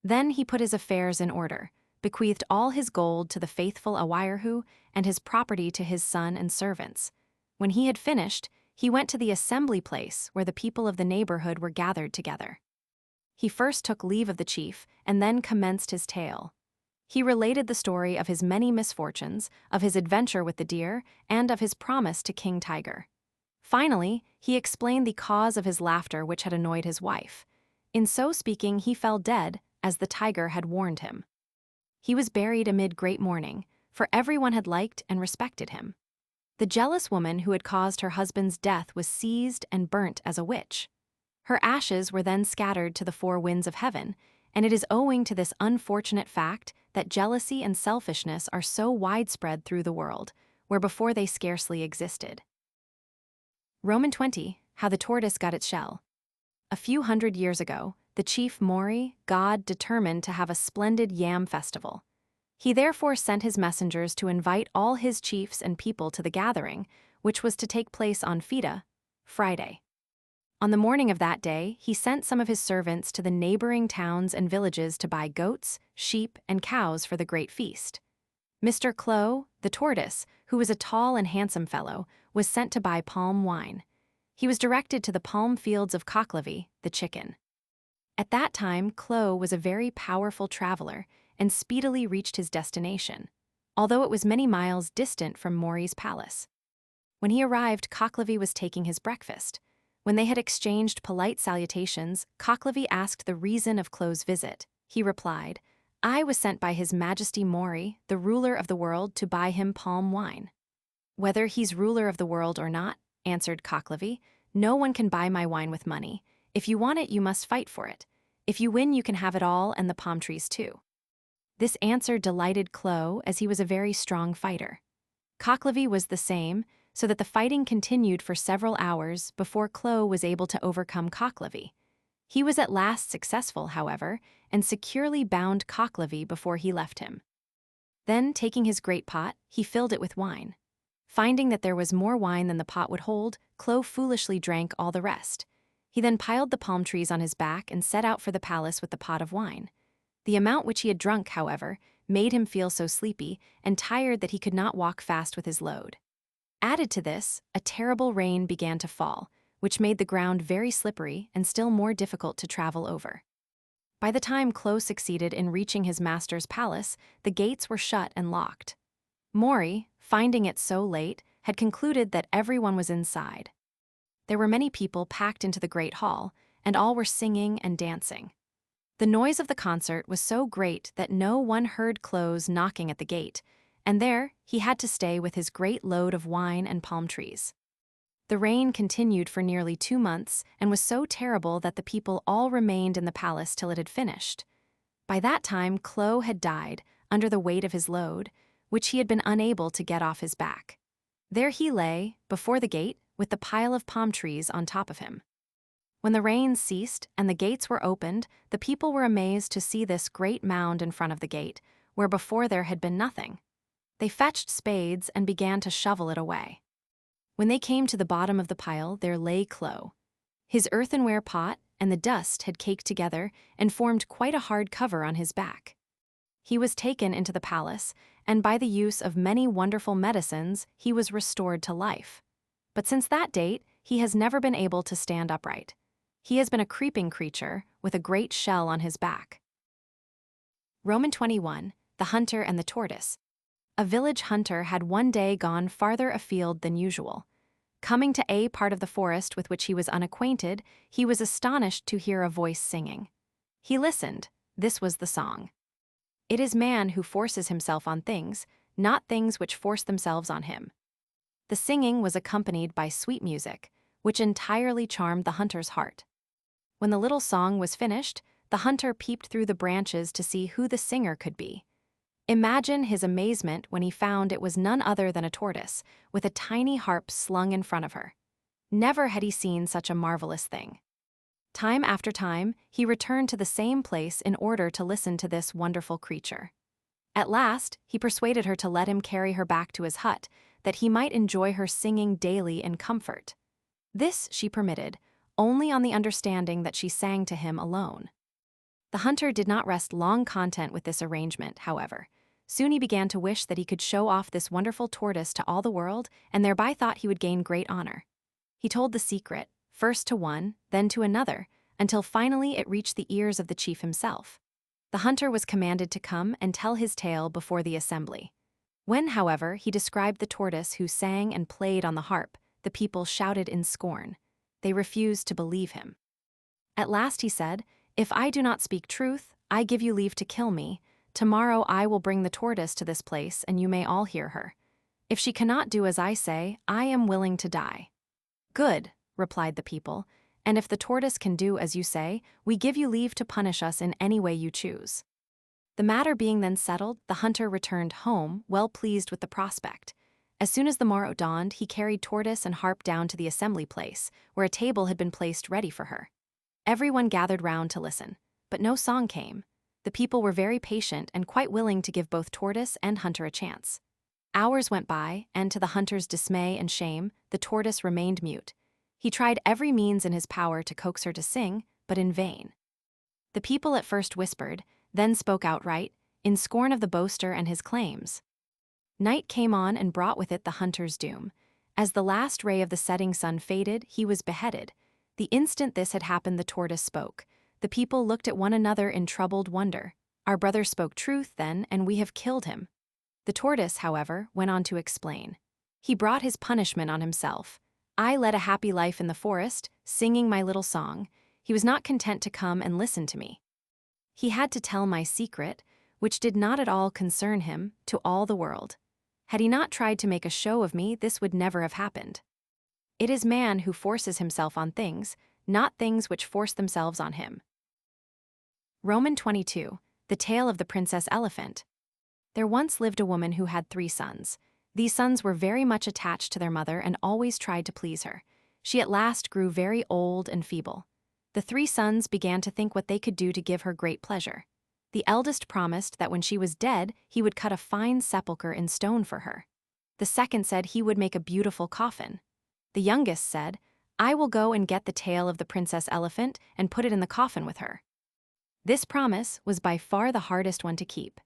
Then he put his affairs in order, bequeathed all his gold to the faithful Awirahu and his property to his son and servants. When he had finished, he went to the assembly place where the people of the neighborhood were gathered together. He first took leave of the chief and then commenced his tale. He related the story of his many misfortunes, of his adventure with the deer, and of his promise to King Tiger. Finally, he explained the cause of his laughter which had annoyed his wife. In so speaking, he fell dead, as the tiger had warned him. He was buried amid great mourning, for everyone had liked and respected him. The jealous woman who had caused her husband's death was seized and burnt as a witch. Her ashes were then scattered to the four winds of heaven, and it is owing to this unfortunate fact that jealousy and selfishness are so widespread through the world, where before they scarcely existed. Roman 20, How the Tortoise Got Its Shell. A few hundred years ago, the chief Mori god determined to have a splendid yam festival. He therefore sent his messengers to invite all his chiefs and people to the gathering, which was to take place on Fida, Friday. On the morning of that day, he sent some of his servants to the neighboring towns and villages to buy goats, sheep, and cows for the great feast. Mr. Clo, the tortoise, who was a tall and handsome fellow, was sent to buy palm wine. He was directed to the palm fields of Cleverness, the chicken. At that time, Clo was a very powerful traveler and speedily reached his destination, although it was many miles distant from Mori's palace. When he arrived, Cleverness was taking his breakfast. When they had exchanged polite salutations, Cleverness asked the reason of Clo's visit. He replied, "I was sent by His Majesty Mori, the ruler of the world, to buy him palm wine." "Whether he's ruler of the world or not," answered Cleverness, "no one can buy my wine with money. If you want it, you must fight for it. If you win, you can have it all and the palm trees too." This answer delighted Clo, as he was a very strong fighter. Cleverness was the same, so that the fighting continued for several hours before Clo was able to overcome Cleverness. He was at last successful, however, and securely bound Cleverness before he left him. Then, taking his great pot, he filled it with wine. Finding that there was more wine than the pot would hold, Clo foolishly drank all the rest. He then piled the palm trees on his back and set out for the palace with the pot of wine. The amount which he had drunk, however, made him feel so sleepy and tired that he could not walk fast with his load. Added to this, a terrible rain began to fall, which made the ground very slippery and still more difficult to travel over. By the time Clo succeeded in reaching his master's palace, the gates were shut and locked. Mori, finding it so late, had concluded that everyone was inside. There were many people packed into the great hall, and all were singing and dancing. The noise of the concert was so great that no one heard Clo's knocking at the gate, and there he had to stay with his great load of wine and palm trees. The rain continued for nearly 2 months and was so terrible that the people all remained in the palace till it had finished. By that time, Clo had died under the weight of his load, which he had been unable to get off his back. There he lay, before the gate, with the pile of palm trees on top of him. When the rain ceased and the gates were opened, the people were amazed to see this great mound in front of the gate, where before there had been nothing. They fetched spades and began to shovel it away. When they came to the bottom of the pile, there lay Clo. His earthenware pot and the dust had caked together and formed quite a hard cover on his back. He was taken into the palace, and by the use of many wonderful medicines, he was restored to life. But since that date, he has never been able to stand upright. He has been a creeping creature with a great shell on his back. Roman 21, The Hunter and the Tortoise. A village hunter had one day gone farther afield than usual. Coming to a part of the forest with which he was unacquainted, he was astonished to hear a voice singing. He listened. This was the song. "It is man who forces himself on things, not things which force themselves on him." The singing was accompanied by sweet music, which entirely charmed the hunter's heart. When the little song was finished, the hunter peeped through the branches to see who the singer could be. Imagine his amazement when he found it was none other than a tortoise, with a tiny harp slung in front of her. Never had he seen such a marvelous thing. Time after time, he returned to the same place in order to listen to this wonderful creature. At last, he persuaded her to let him carry her back to his hut, that he might enjoy her singing daily in comfort. This she permitted, only on the understanding that she sang to him alone. The hunter did not rest long content with this arrangement, however. Soon he began to wish that he could show off this wonderful tortoise to all the world, and thereby thought he would gain great honor. He told the secret, first to one, then to another, until finally it reached the ears of the chief himself. The hunter was commanded to come and tell his tale before the assembly. When, however, he described the tortoise who sang and played on the harp, the people shouted in scorn. They refused to believe him. At last he said, "If I do not speak truth, I give you leave to kill me. Tomorrow I will bring the tortoise to this place, and you may all hear her. If she cannot do as I say, I am willing to die." "Good," replied the people, "and if the tortoise can do as you say, we give you leave to punish us in any way you choose." The matter being then settled, the hunter returned home, well pleased with the prospect. As soon as the morrow dawned, he carried tortoise and harp down to the assembly place, where a table had been placed ready for her. Everyone gathered round to listen, but no song came. The people were very patient and quite willing to give both tortoise and hunter a chance. Hours went by, and to the hunter's dismay and shame, the tortoise remained mute. He tried every means in his power to coax her to sing, but in vain. The people at first whispered, then spoke outright, in scorn of the boaster and his claims. Night came on and brought with it the hunter's doom. As the last ray of the setting sun faded, he was beheaded. The instant this had happened, the tortoise spoke. The people looked at one another in troubled wonder. "Our brother spoke truth, then, and we have killed him." The tortoise, however, went on to explain. "He brought his punishment on himself. I led a happy life in the forest, singing my little song. He was not content to come and listen to me. He had to tell my secret, which did not at all concern him, to all the world. Had he not tried to make a show of me, this would never have happened. It is man who forces himself on things, not things which force themselves on him." Roman 22, The Tale of the Princess Elephant. There once lived a woman who had 3 sons. These sons were very much attached to their mother and always tried to please her. She at last grew very old and feeble. The 3 sons began to think what they could do to give her great pleasure. The eldest promised that when she was dead, he would cut a fine sepulchre in stone for her. The second said he would make a beautiful coffin. The youngest said, "I will go and get the tail of the Princess Elephant and put it in the coffin with her." This promise was by far the hardest one to keep.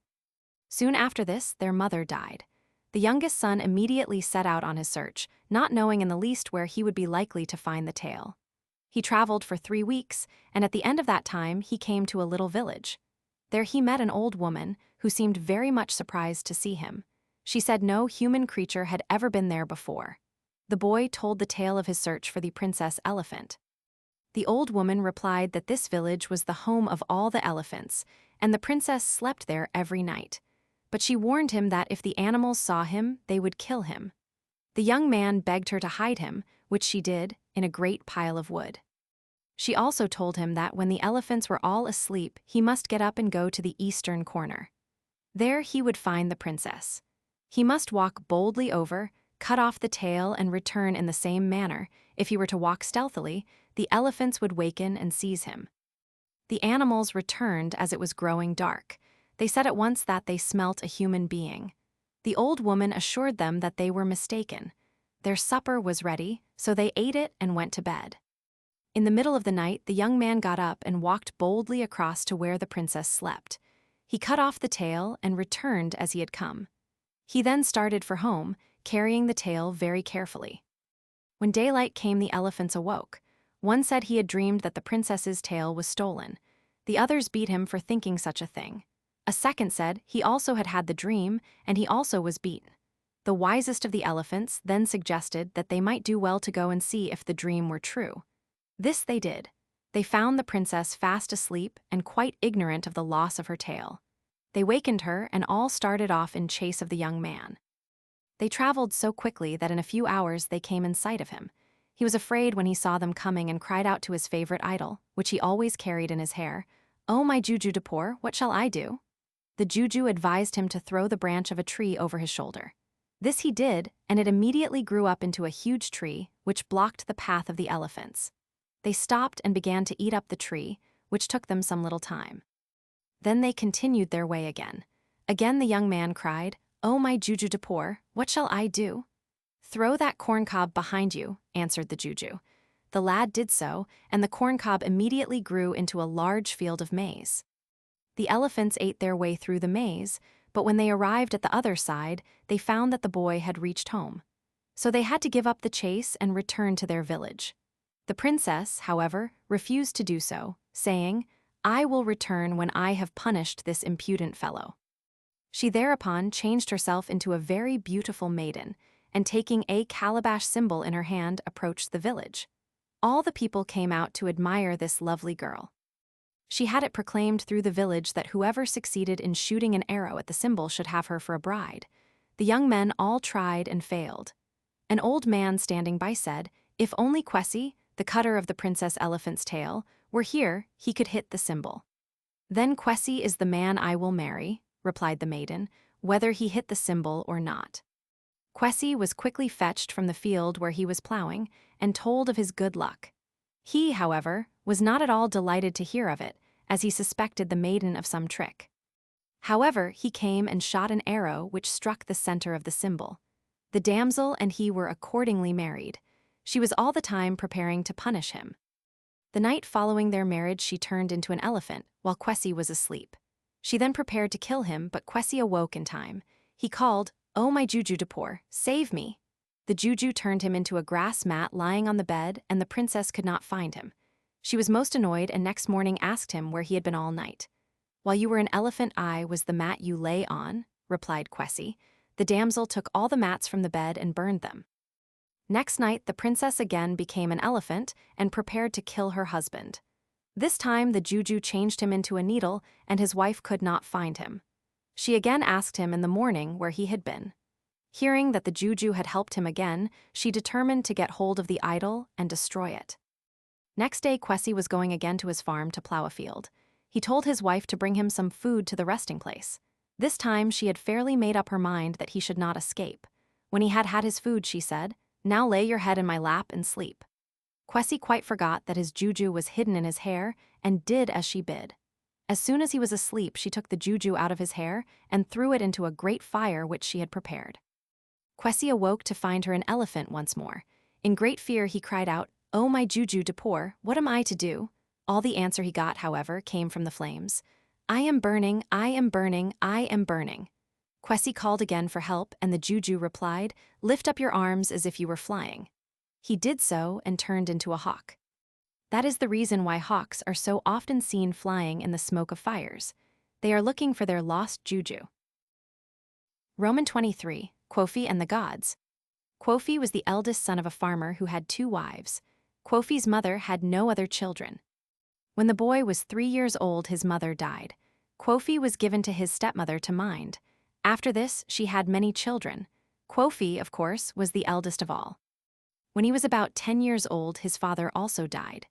Soon after this, their mother died. The youngest son immediately set out on his search, not knowing in the least where he would be likely to find the tail. He traveled for 3 weeks, and at the end of that time he came to a little village. There he met an old woman, who seemed very much surprised to see him. She said no human creature had ever been there before. The boy told the tale of his search for the Princess Elephant. The old woman replied that this village was the home of all the elephants, and the princess slept there every night. But she warned him that if the animals saw him, they would kill him. The young man begged her to hide him, which she did, in a great pile of wood. She also told him that when the elephants were all asleep, he must get up and go to the eastern corner. There he would find the princess. He must walk boldly over, cut off the tail, and return in the same manner. If he were to walk stealthily, the elephants would waken and seize him. The animals returned as it was growing dark. They said at once that they smelt a human being. The old woman assured them that they were mistaken. Their supper was ready, so they ate it and went to bed. In the middle of the night, the young man got up and walked boldly across to where the princess slept. He cut off the tail and returned as he had come. He then started for home, carrying the tail very carefully. When daylight came, the elephants awoke. One said he had dreamed that the princess's tail was stolen. The others beat him for thinking such a thing. A second said he also had had the dream, and he also was beaten. The wisest of the elephants then suggested that they might do well to go and see if the dream were true. This they did. They found the princess fast asleep and quite ignorant of the loss of her tail. They wakened her and all started off in chase of the young man. They traveled so quickly that in a few hours they came in sight of him. He was afraid when he saw them coming and cried out to his favorite idol, which he always carried in his hair, "Oh, my Juju Dapur, what shall I do?" The Juju advised him to throw the branch of a tree over his shoulder. This he did, and it immediately grew up into a huge tree, which blocked the path of the elephants. They stopped and began to eat up the tree, which took them some little time. Then they continued their way again. Again the young man cried, "Oh, my Juju Dapur, what shall I do?" "Throw that corncob behind you," answered the Juju. The lad did so, and the corncob immediately grew into a large field of maize. The elephants ate their way through the maze, but when they arrived at the other side, they found that the boy had reached home. So they had to give up the chase and return to their village. The princess, however, refused to do so, saying, "I will return when I have punished this impudent fellow." She thereupon changed herself into a very beautiful maiden, and taking a calabash symbol in her hand approached the village. All the people came out to admire this lovely girl. She had it proclaimed through the village that whoever succeeded in shooting an arrow at the symbol should have her for a bride. The young men all tried and failed. An old man standing by said, "If only XVIII, the cutter of the princess elephant's tail, were here, he could hit the symbol." "Then XVIII is the man I will marry," replied the maiden, "whether he hit the symbol or not." XVIII was quickly fetched from the field where he was plowing and told of his good luck. He, however, was not at all delighted to hear of it, as he suspected the maiden of some trick. However, he came and shot an arrow which struck the center of the symbol. The damsel and he were accordingly married. She was all the time preparing to punish him. The night following their marriage she turned into an elephant, while XVIII was asleep. She then prepared to kill him, but XVIII awoke in time. He called, "Oh my Juju Dapur, save me!" The Juju turned him into a grass mat lying on the bed, and the princess could not find him. She was most annoyed and next morning asked him where he had been all night. "While you were an elephant, I was the mat you lay on," replied XVIII. The damsel took all the mats from the bed and burned them. Next night the princess again became an elephant and prepared to kill her husband. This time the Juju changed him into a needle, and his wife could not find him. She again asked him in the morning where he had been. Hearing that the Juju had helped him again, she determined to get hold of the idol and destroy it. Next day XVIII was going again to his farm to plow a field. He told his wife to bring him some food to the resting place. This time she had fairly made up her mind that he should not escape. When he had had his food, she said, "Now lay your head in my lap and sleep." XVIII quite forgot that his Juju was hidden in his hair and did as she bid. As soon as he was asleep, she took the Juju out of his hair and threw it into a great fire which she had prepared. XVIII awoke to find her an elephant once more. In great fear he cried out, "Oh my Juju Dapur, what am I to do?" All the answer he got, however, came from the flames. "I am burning, I am burning, I am burning." XVIII called again for help, and the Juju replied, "Lift up your arms as if you were flying." He did so and turned into a hawk. That is the reason why hawks are so often seen flying in the smoke of fires. They are looking for their lost Juju. Roman 23, XVIII and the Gods. XVIII was the eldest son of a farmer who had 2 wives. XVIII's mother had no other children. When the boy was 3 years old, his mother died. XVIII was given to his stepmother to mind. After this, she had many children. XVIII, of course, was the eldest of all. When he was about 10 years old, his father also died.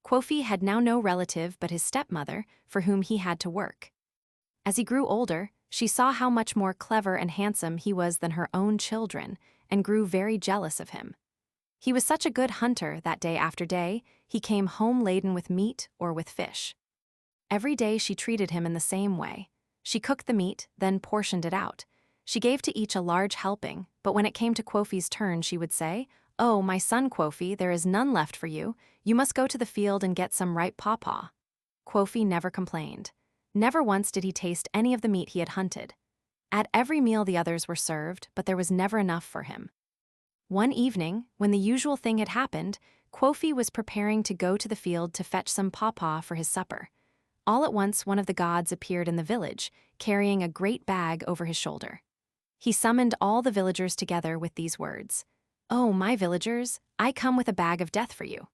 XVIII had now no relative but his stepmother, for whom he had to work. As he grew older, she saw how much more clever and handsome he was than her own children, and grew very jealous of him. He was such a good hunter that day after day, he came home laden with meat or with fish. Every day she treated him in the same way. She cooked the meat, then portioned it out. She gave to each a large helping, but when it came to XVIII's turn, she would say, "Oh, my son XVIII, there is none left for you. You must go to the field and get some ripe pawpaw." XVIII never complained. Never once did he taste any of the meat he had hunted. At every meal the others were served, but there was never enough for him. One evening, when the usual thing had happened, XVIII was preparing to go to the field to fetch some pawpaw for his supper. All at once one of the gods appeared in the village, carrying a great bag over his shoulder. He summoned all the villagers together with these words, "Oh, my villagers, I come with a bag of death for you."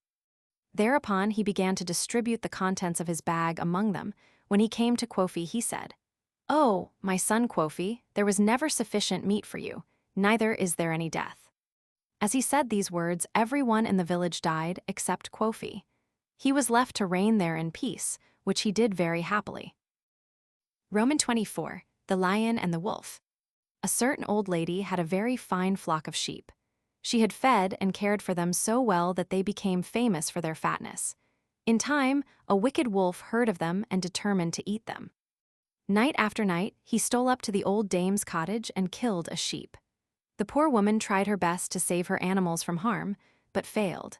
Thereupon he began to distribute the contents of his bag among them. When he came to XVIII, he said, "Oh, my son XVIII, there was never sufficient meat for you, neither is there any death." As he said these words, everyone in the village died except XVIII. He was left to reign there in peace, which he did very happily. Roman 24, the Lion and the Wolf. A certain old lady had a very fine flock of sheep. She had fed and cared for them so well that they became famous for their fatness. In time, a wicked wolf heard of them and determined to eat them. Night after night, he stole up to the old dame's cottage and killed a sheep. The poor woman tried her best to save her animals from harm, but failed.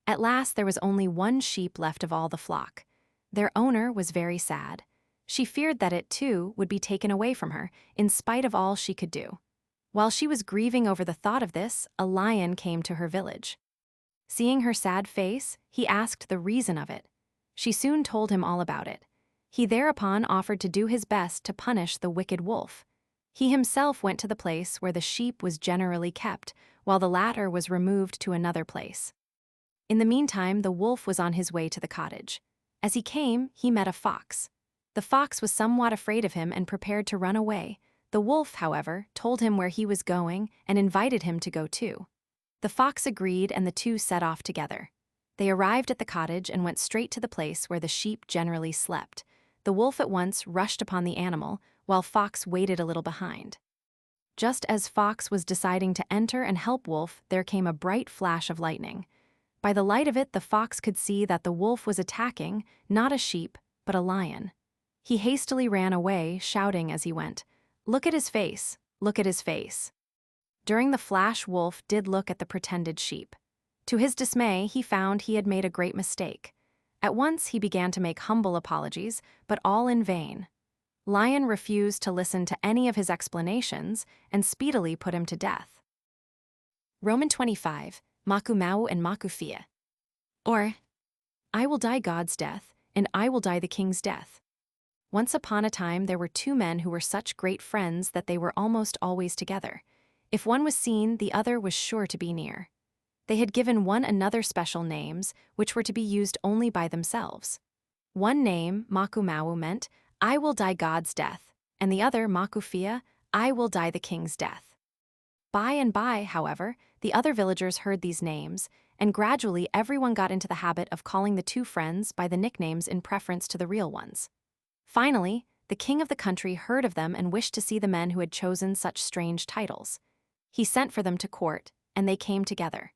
At last there was only one sheep left of all the flock. Their owner was very sad. She feared that it, too, would be taken away from her, in spite of all she could do. While she was grieving over the thought of this, a lion came to her village. Seeing her sad face, he asked the reason of it. She soon told him all about it. He thereupon offered to do his best to punish the wicked wolf. He himself went to the place where the sheep was generally kept, while the latter was removed to another place. In the meantime, the wolf was on his way to the cottage. As he came, he met a fox. The fox was somewhat afraid of him and prepared to run away. The wolf, however, told him where he was going and invited him to go too. The fox agreed and the two set off together. They arrived at the cottage and went straight to the place where the sheep generally slept. The wolf at once rushed upon the animal, while Fox waited a little behind. Just as Fox was deciding to enter and help Wolf, there came a bright flash of lightning. By the light of it, the fox could see that the wolf was attacking, not a sheep, but a lion. He hastily ran away, shouting as he went, "Look at his face! Look at his face!" During the flash, Wolf did look at the pretended sheep. To his dismay, he found he had made a great mistake. At once he began to make humble apologies, but all in vain. Lion refused to listen to any of his explanations and speedily put him to death. Roman 25, Maku-Mau and Maku-Fia. Or, I will die God's death, and I will die the king's death. Once upon a time there were two men who were such great friends that they were almost always together. If one was seen, the other was sure to be near. They had given one another special names, which were to be used only by themselves. One name, Maku-Mau, meant, I will die God's death, and the other, Maku-Fia, I will die the king's death. By and by, however, the other villagers heard these names, and gradually everyone got into the habit of calling the two friends by the nicknames in preference to the real ones. Finally, the king of the country heard of them and wished to see the men who had chosen such strange titles. He sent for them to court, and they came together.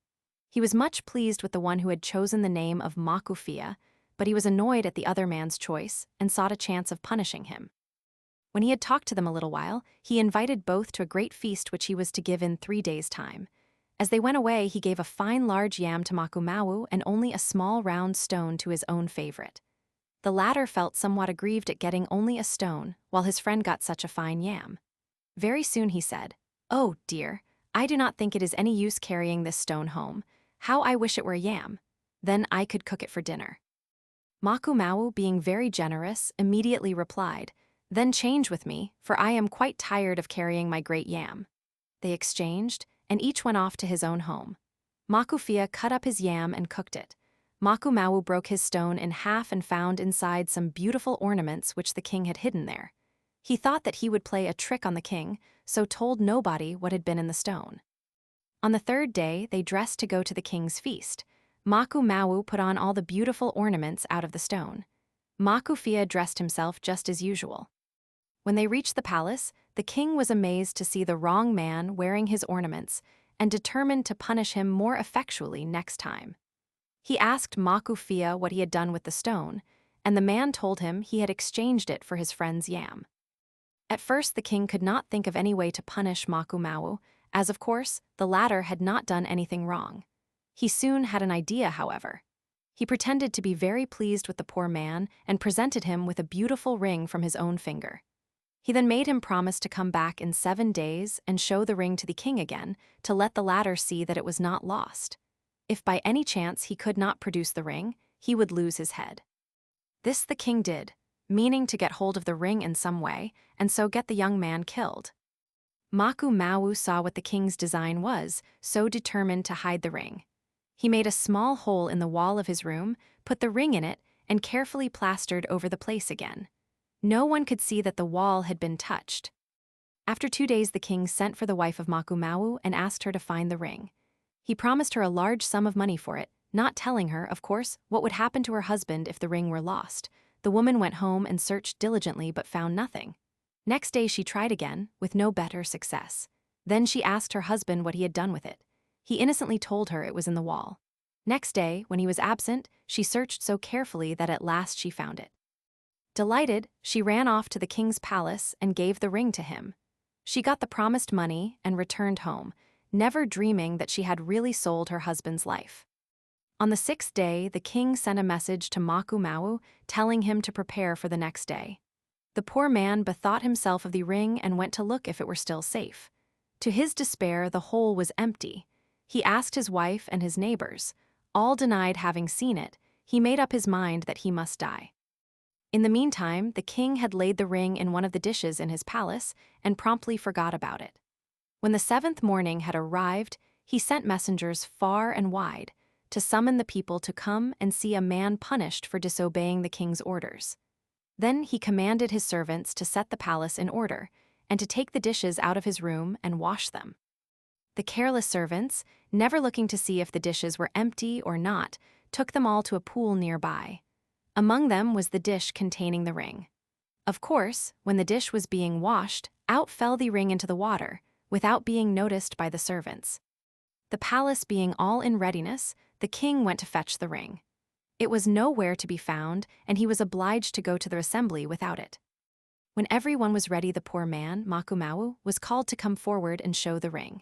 He was much pleased with the one who had chosen the name of Maku-Fia, but he was annoyed at the other man's choice and sought a chance of punishing him. When he had talked to them a little while, he invited both to a great feast which he was to give in 3 days' time. As they went away, he gave a fine large yam to Maku-Mau and only a small round stone to his own favorite. The latter felt somewhat aggrieved at getting only a stone, while his friend got such a fine yam. Very soon he said, "Oh, dear, I do not think it is any use carrying this stone home. How I wish it were a yam. Then I could cook it for dinner." Maku-Mau, being very generous, immediately replied, "Then change with me, for I am quite tired of carrying my great yam." They exchanged, and each went off to his own home. Maku-Fia cut up his yam and cooked it. Maku-Mau broke his stone in half and found inside some beautiful ornaments which the king had hidden there. He thought that he would play a trick on the king, so told nobody what had been in the stone. On the third day, they dressed to go to the king's feast. Maku-Mau put on all the beautiful ornaments out of the stone. Maku-Fia dressed himself just as usual. When they reached the palace, the king was amazed to see the wrong man wearing his ornaments and determined to punish him more effectually next time. He asked Maku-Fia what he had done with the stone, and the man told him he had exchanged it for his friend's yam. At first the king could not think of any way to punish Maku-Mau, as of course the latter had not done anything wrong. He soon had an idea, however. He pretended to be very pleased with the poor man and presented him with a beautiful ring from his own finger. He then made him promise to come back in 7 days and show the ring to the king again to let the latter see that it was not lost. If by any chance he could not produce the ring, he would lose his head. This the king did, meaning to get hold of the ring in some way and so get the young man killed. Maku-Mau saw what the king's design was, so determined to hide the ring. He made a small hole in the wall of his room, put the ring in it, and carefully plastered over the place again. No one could see that the wall had been touched. After 2 days the king sent for the wife of Maku-Mau and asked her to find the ring. He promised her a large sum of money for it, not telling her, of course, what would happen to her husband if the ring were lost. The woman went home and searched diligently but found nothing. Next day she tried again, with no better success. Then she asked her husband what he had done with it. He innocently told her it was in the wall. Next day, when he was absent, she searched so carefully that at last she found it. Delighted, she ran off to the king's palace and gave the ring to him. She got the promised money and returned home, never dreaming that she had really sold her husband's life. On the 6th day, the king sent a message to Maku-Mau telling him to prepare for the next day. The poor man bethought himself of the ring and went to look if it were still safe. To his despair, the hole was empty. He asked his wife and his neighbors. All denied having seen it. He made up his mind that he must die. In the meantime, the king had laid the ring in one of the dishes in his palace and promptly forgot about it. When the 7th morning had arrived, he sent messengers far and wide to summon the people to come and see a man punished for disobeying the king's orders. Then he commanded his servants to set the palace in order and to take the dishes out of his room and wash them. The careless servants, never looking to see if the dishes were empty or not, took them all to a pool nearby. Among them was the dish containing the ring. Of course, when the dish was being washed, out fell the ring into the water, without being noticed by the servants. The palace being all in readiness, the king went to fetch the ring. It was nowhere to be found, and he was obliged to go to the assembly without it. When everyone was ready, the poor man, Makumau, was called to come forward and show the ring.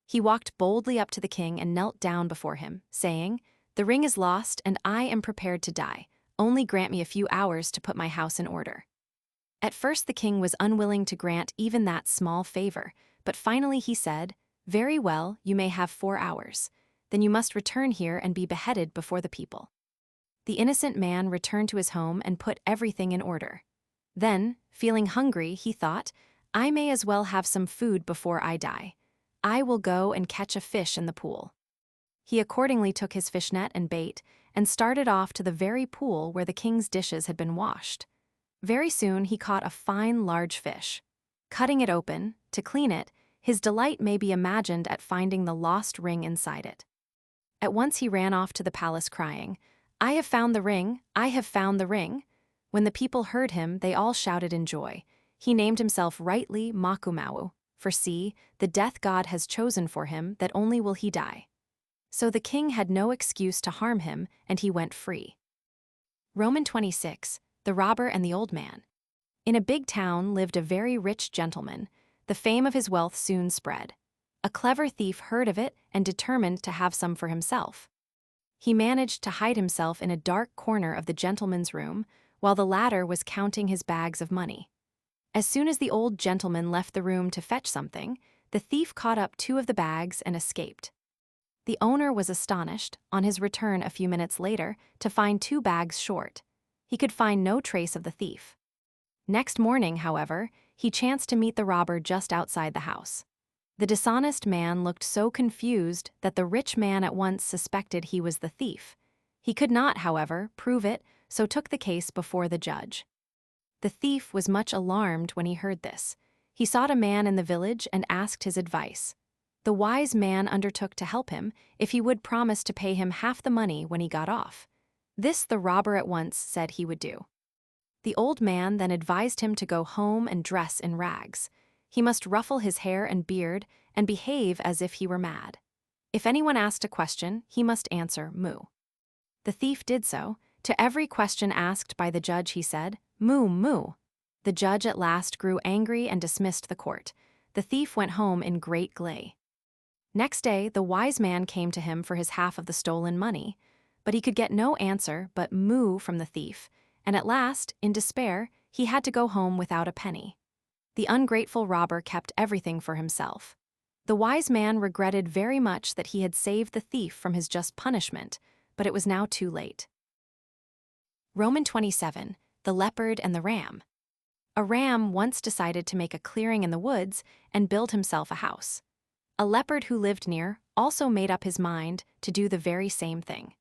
He walked boldly up to the king and knelt down before him, saying, "The ring is lost, and I am prepared to die. Only grant me a few hours to put my house in order." At first the king was unwilling to grant even that small favor, but finally he said, "Very well, you may have 4 hours. Then you must return here and be beheaded before the people." The innocent man returned to his home and put everything in order. Then, feeling hungry, he thought, "I may as well have some food before I die. I will go and catch a fish in the pool." He accordingly took his fishnet and bait and started off to the very pool where the king's dishes had been washed. Very soon he caught a fine large fish. Cutting it open, to clean it, his delight may be imagined at finding the lost ring inside it. At once he ran off to the palace crying, "I have found the ring! I have found the ring!" When the people heard him, they all shouted in joy. He named himself rightly Makumau, for see, the death god has chosen for him that only will he die. So the king had no excuse to harm him, and he went free. Roman 26, The Robber and the Old Man. In a big town lived a very rich gentleman. The fame of his wealth soon spread. A clever thief heard of it and determined to have some for himself. He managed to hide himself in a dark corner of the gentleman's room, while the latter was counting his bags of money. As soon as the old gentleman left the room to fetch something, the thief caught up 2 of the bags and escaped. The owner was astonished, on his return a few minutes later, to find 2 bags short. He could find no trace of the thief. Next morning, however, he chanced to meet the robber just outside the house. The dishonest man looked so confused that the rich man at once suspected he was the thief. He could not, however, prove it, so took the case before the judge. The thief was much alarmed when he heard this. He sought a man in the village and asked his advice. The wise man undertook to help him if he would promise to pay him half the money when he got off. This the robber at once said he would do. The old man then advised him to go home and dress in rags. He must ruffle his hair and beard and behave as if he were mad. If anyone asked a question, he must answer "moo." The thief did so. To every question asked by the judge he said, "Moo, moo." The judge at last grew angry and dismissed the court. The thief went home in great glee. Next day, the wise man came to him for his half of the stolen money, but he could get no answer but "moo" from the thief, and at last, in despair, he had to go home without a penny. The ungrateful robber kept everything for himself. The wise man regretted very much that he had saved the thief from his just punishment, but it was now too late. Roman 27, The Leopard and the Ram. A ram once decided to make a clearing in the woods and build himself a house. A leopard who lived near also made up his mind to do the very same thing.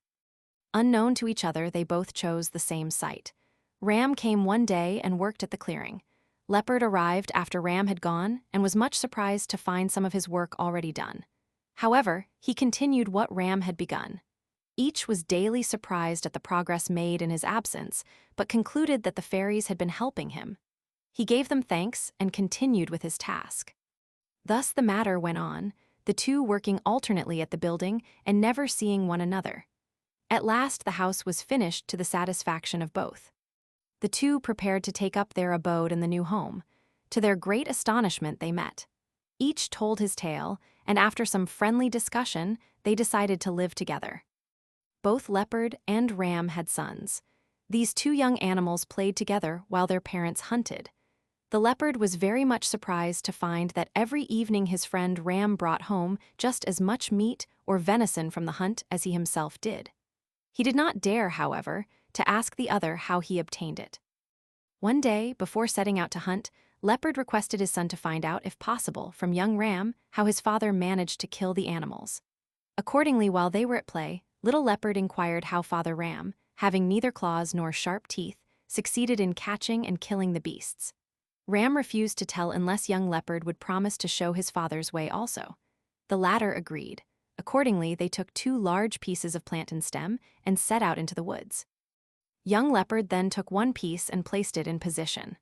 Unknown to each other, they both chose the same site. Ram came one day and worked at the clearing. Leopard arrived after Ram had gone and was much surprised to find some of his work already done. However, he continued what Ram had begun. Each was daily surprised at the progress made in his absence, but concluded that the fairies had been helping him. He gave them thanks and continued with his task. Thus the matter went on, the two working alternately at the building and never seeing one another. At last the house was finished to the satisfaction of both. The two prepared to take up their abode in the new home. To their great astonishment, they met. Each told his tale, and after some friendly discussion, they decided to live together. Both Leopard and Ram had sons. These two young animals played together while their parents hunted. The leopard was very much surprised to find that every evening his friend Ram brought home just as much meat or venison from the hunt as he himself did. He did not dare, however, to ask the other how he obtained it. One day, before setting out to hunt, Leopard requested his son to find out, if possible, from young Ram how his father managed to kill the animals. Accordingly, while they were at play, little Leopard inquired how Father Ram, having neither claws nor sharp teeth, succeeded in catching and killing the beasts. Ram refused to tell unless young Leopard would promise to show his father's way also. The latter agreed. Accordingly, they took 2 large pieces of plant and stem and set out into the woods. Young Leopard then took one piece and placed it in position.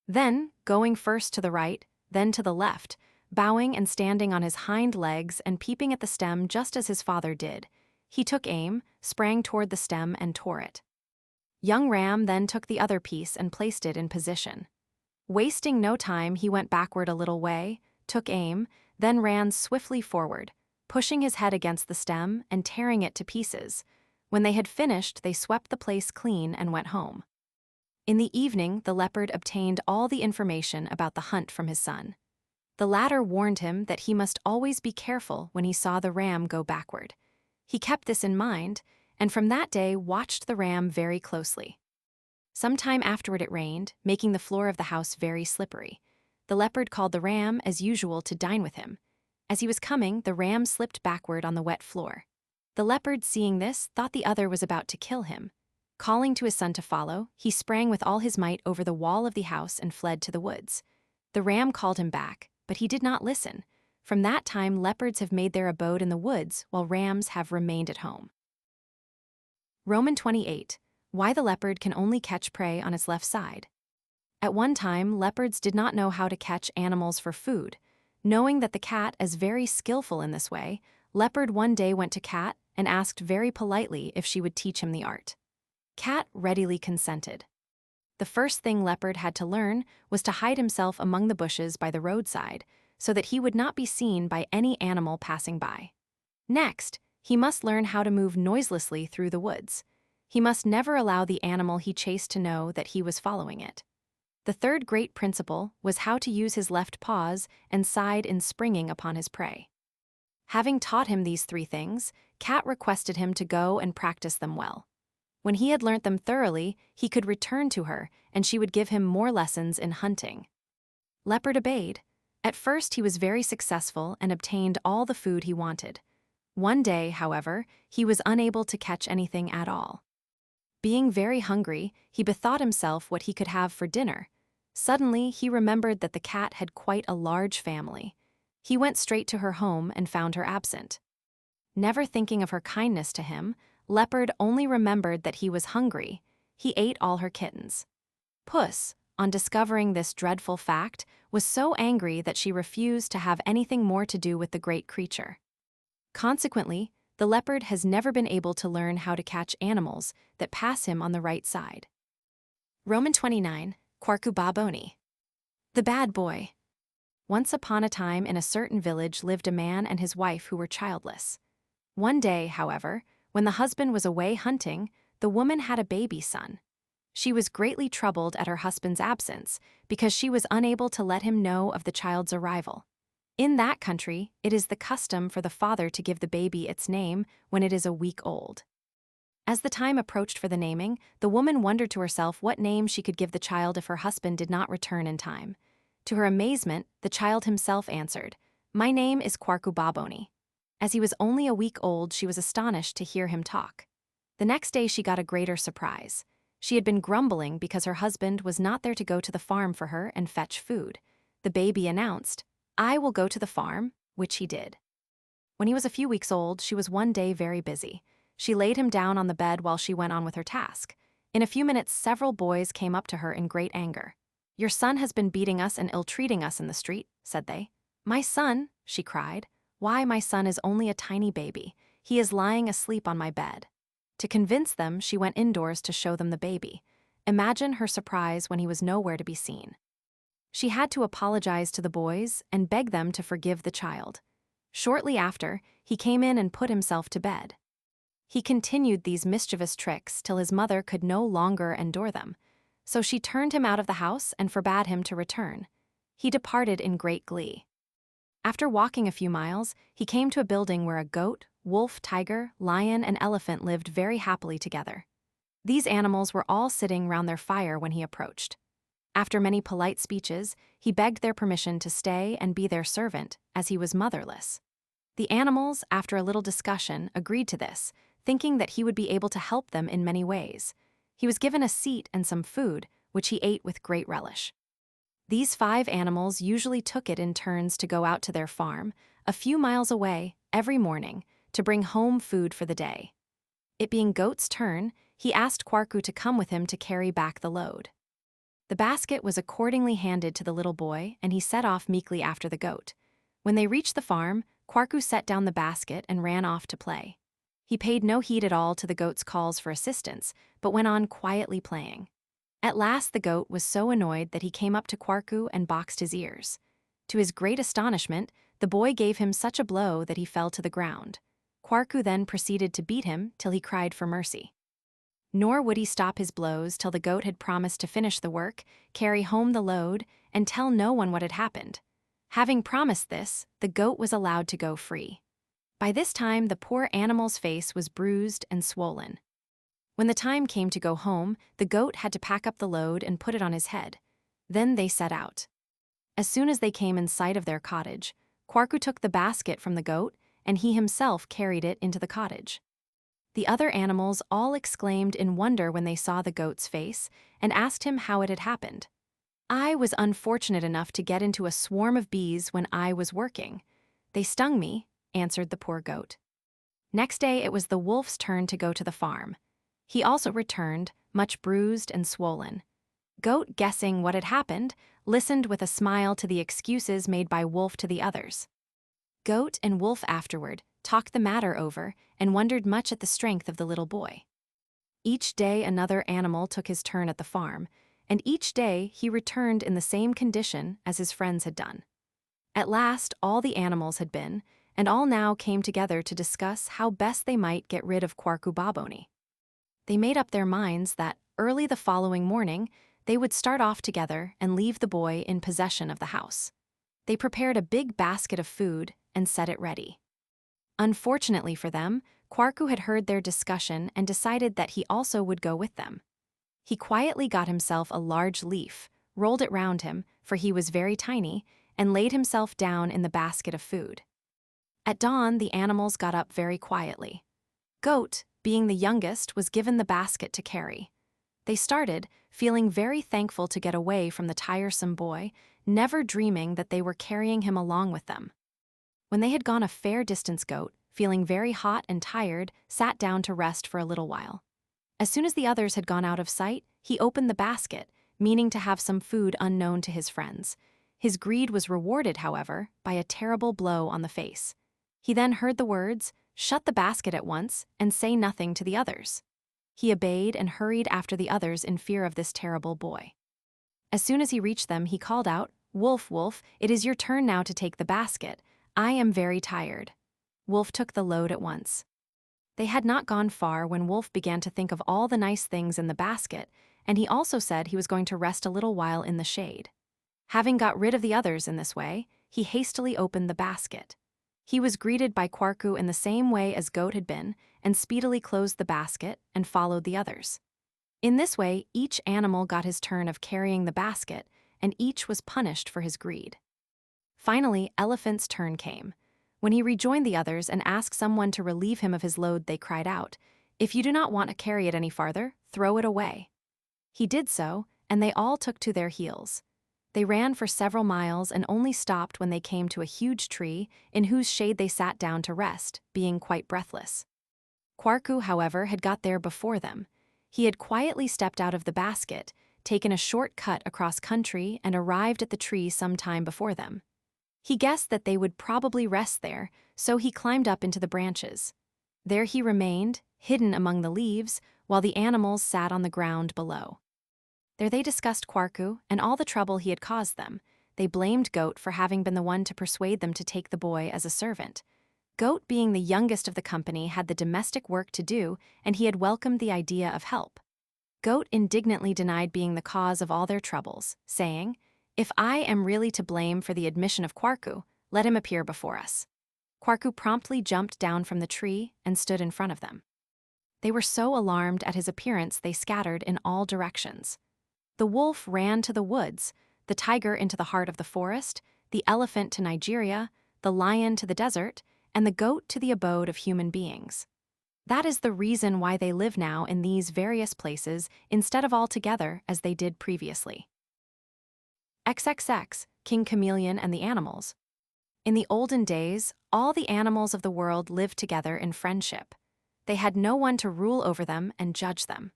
Then, going first to the right, then to the left, bowing and standing on his hind legs and peeping at the stem just as his father did, he took aim, sprang toward the stem and tore it. Young Ram then took the other piece and placed it in position. Wasting no time, he went backward a little way, took aim, then ran swiftly forward, pushing his head against the stem and tearing it to pieces. When they had finished, they swept the place clean and went home. In the evening, the leopard obtained all the information about the hunt from his son. The latter warned him that he must always be careful when he saw the ram go backward. He kept this in mind, and from that day watched the ram very closely. Some time afterward it rained, making the floor of the house very slippery. The leopard called the ram, as usual, to dine with him. As he was coming, the ram slipped backward on the wet floor. The leopard, seeing this, thought the other was about to kill him. Calling to his son to follow, he sprang with all his might over the wall of the house and fled to the woods. The ram called him back, but he did not listen. From that time, leopards have made their abode in the woods, while rams have remained at home. Roman 28. Why the leopard can only catch prey on its left side. At one time, leopards did not know how to catch animals for food. Knowing that the cat is very skillful in this way, Leopard one day went to Cat and asked very politely if she would teach him the art. Cat readily consented. The first thing Leopard had to learn was to hide himself among the bushes by the roadside, so that he would not be seen by any animal passing by. Next, he must learn how to move noiselessly through the woods. He must never allow the animal he chased to know that he was following it. The third great principle was how to use his left paws and side in springing upon his prey. Having taught him these 3 things, Cat requested him to go and practice them well. When he had learnt them thoroughly, he could return to her, and she would give him more lessons in hunting. Leopard obeyed. At first he was very successful and obtained all the food he wanted. One day, however, he was unable to catch anything at all. Being very hungry, he bethought himself what he could have for dinner. Suddenly, he remembered that the cat had quite a large family. He went straight to her home and found her absent. Never thinking of her kindness to him, Leopard only remembered that he was hungry. He ate all her kittens. Puss, on discovering this dreadful fact, was so angry that she refused to have anything more to do with the great creature. Consequently, the leopard has never been able to learn how to catch animals that pass him on the right side. Roman 29. Bah-Boni. The bad boy. Once upon a time in a certain village lived a man and his wife who were childless. One day, however, when the husband was away hunting, the woman had a baby son. She was greatly troubled at her husband's absence because she was unable to let him know of the child's arrival. In that country, it is the custom for the father to give the baby its name when it is a week old. As the time approached for the naming, the woman wondered to herself what name she could give the child if her husband did not return in time. To her amazement, the child himself answered, "My name is Bah-Boni." As he was only a week old, she was astonished to hear him talk. The next day she got a greater surprise. She had been grumbling because her husband was not there to go to the farm for her and fetch food. The baby announced, "I will go to the farm," which he did. When he was a few weeks old, she was one day very busy. She laid him down on the bed while she went on with her task. In a few minutes, several boys came up to her in great anger. "Your son has been beating us and ill-treating us in the street," said they. "My son," she cried. "Why, my son is only a tiny baby. He is lying asleep on my bed." To convince them, she went indoors to show them the baby. Imagine her surprise when he was nowhere to be seen. She had to apologize to the boys and beg them to forgive the child. Shortly after, he came in and put himself to bed. He continued these mischievous tricks till his mother could no longer endure them. So she turned him out of the house and forbade him to return. He departed in great glee. After walking a few miles, he came to a building where a goat, wolf, tiger, lion, and elephant lived very happily together. These animals were all sitting round their fire when he approached. After many polite speeches, he begged their permission to stay and be their servant, as he was motherless. The animals, after a little discussion, agreed to this, thinking that he would be able to help them in many ways. He was given a seat and some food, which he ate with great relish. These 5 animals usually took it in turns to go out to their farm, a few miles away, every morning, to bring home food for the day. It being Goat's turn, he asked Quarku to come with him to carry back the load. The basket was accordingly handed to the little boy, and he set off meekly after the goat. When they reached the farm, Quarku set down the basket and ran off to play. He paid no heed at all to the goat's calls for assistance, but went on quietly playing. At last the goat was so annoyed that he came up to Quarku and boxed his ears. To his great astonishment, the boy gave him such a blow that he fell to the ground. Quarku then proceeded to beat him till he cried for mercy. Nor would he stop his blows till the goat had promised to finish the work, carry home the load, and tell no one what had happened. Having promised this, the goat was allowed to go free. By this time, the poor animal's face was bruised and swollen. When the time came to go home, the goat had to pack up the load and put it on his head. Then they set out. As soon as they came in sight of their cottage, Quarku took the basket from the goat, and he himself carried it into the cottage. The other animals all exclaimed in wonder when they saw the goat's face, and asked him how it had happened. "I was unfortunate enough to get into a swarm of bees when I was working. They stung me," answered the poor goat. Next day it was the wolf's turn to go to the farm. He also returned, much bruised and swollen. Goat, guessing what had happened, listened with a smile to the excuses made by Wolf to the others. Goat and Wolf afterward talked the matter over and wondered much at the strength of the little boy. Each day another animal took his turn at the farm, and each day he returned in the same condition as his friends had done. At last all the animals had been, and all now came together to discuss how best they might get rid of Quarku Bah-Boni. They made up their minds that, early the following morning, they would start off together and leave the boy in possession of the house. They prepared a big basket of food and set it ready. Unfortunately for them, Quarku had heard their discussion and decided that he also would go with them. He quietly got himself a large leaf, rolled it round him, for he was very tiny, and laid himself down in the basket of food. At dawn, the animals got up very quietly. Goat, being the youngest, was given the basket to carry. They started, feeling very thankful to get away from the tiresome boy, never dreaming that they were carrying him along with them. When they had gone a fair distance, Goat, feeling very hot and tired, sat down to rest for a little while. As soon as the others had gone out of sight, he opened the basket, meaning to have some food unknown to his friends. His greed was rewarded, however, by a terrible blow on the face. He then heard the words, "Shut the basket at once, and say nothing to the others." He obeyed and hurried after the others in fear of this terrible boy. As soon as he reached them, he called out, "Wolf, Wolf, it is your turn now to take the basket. I am very tired." Wolf took the load at once. They had not gone far when Wolf began to think of all the nice things in the basket, and he also said he was going to rest a little while in the shade. Having got rid of the others in this way, he hastily opened the basket. He was greeted by Quarku in the same way as Goat had been, and speedily closed the basket and followed the others. In this way, each animal got his turn of carrying the basket, and each was punished for his greed. Finally, Elephant's turn came. When he rejoined the others and asked someone to relieve him of his load, they cried out, "If you do not want to carry it any farther, throw it away." He did so, and they all took to their heels. They ran for several miles and only stopped when they came to a huge tree, in whose shade they sat down to rest, being quite breathless. Quarku, however, had got there before them. He had quietly stepped out of the basket, taken a short cut across country, and arrived at the tree some time before them. He guessed that they would probably rest there, so he climbed up into the branches. There he remained, hidden among the leaves, while the animals sat on the ground below. There they discussed Quarku and all the trouble he had caused them. They blamed Goat for having been the one to persuade them to take the boy as a servant. Goat, being the youngest of the company, had the domestic work to do, and he had welcomed the idea of help. Goat indignantly denied being the cause of all their troubles, saying, "If I am really to blame for the admission of Quarku, let him appear before us." Quarku promptly jumped down from the tree and stood in front of them. They were so alarmed at his appearance they scattered in all directions. The wolf ran to the woods, the tiger into the heart of the forest, the elephant to Nigeria, the lion to the desert, and the goat to the abode of human beings. That is the reason why they live now in these various places instead of all together as they did previously. XXX, King Chameleon and the Animals. In the olden days, all the animals of the world lived together in friendship. They had no one to rule over them and judge them.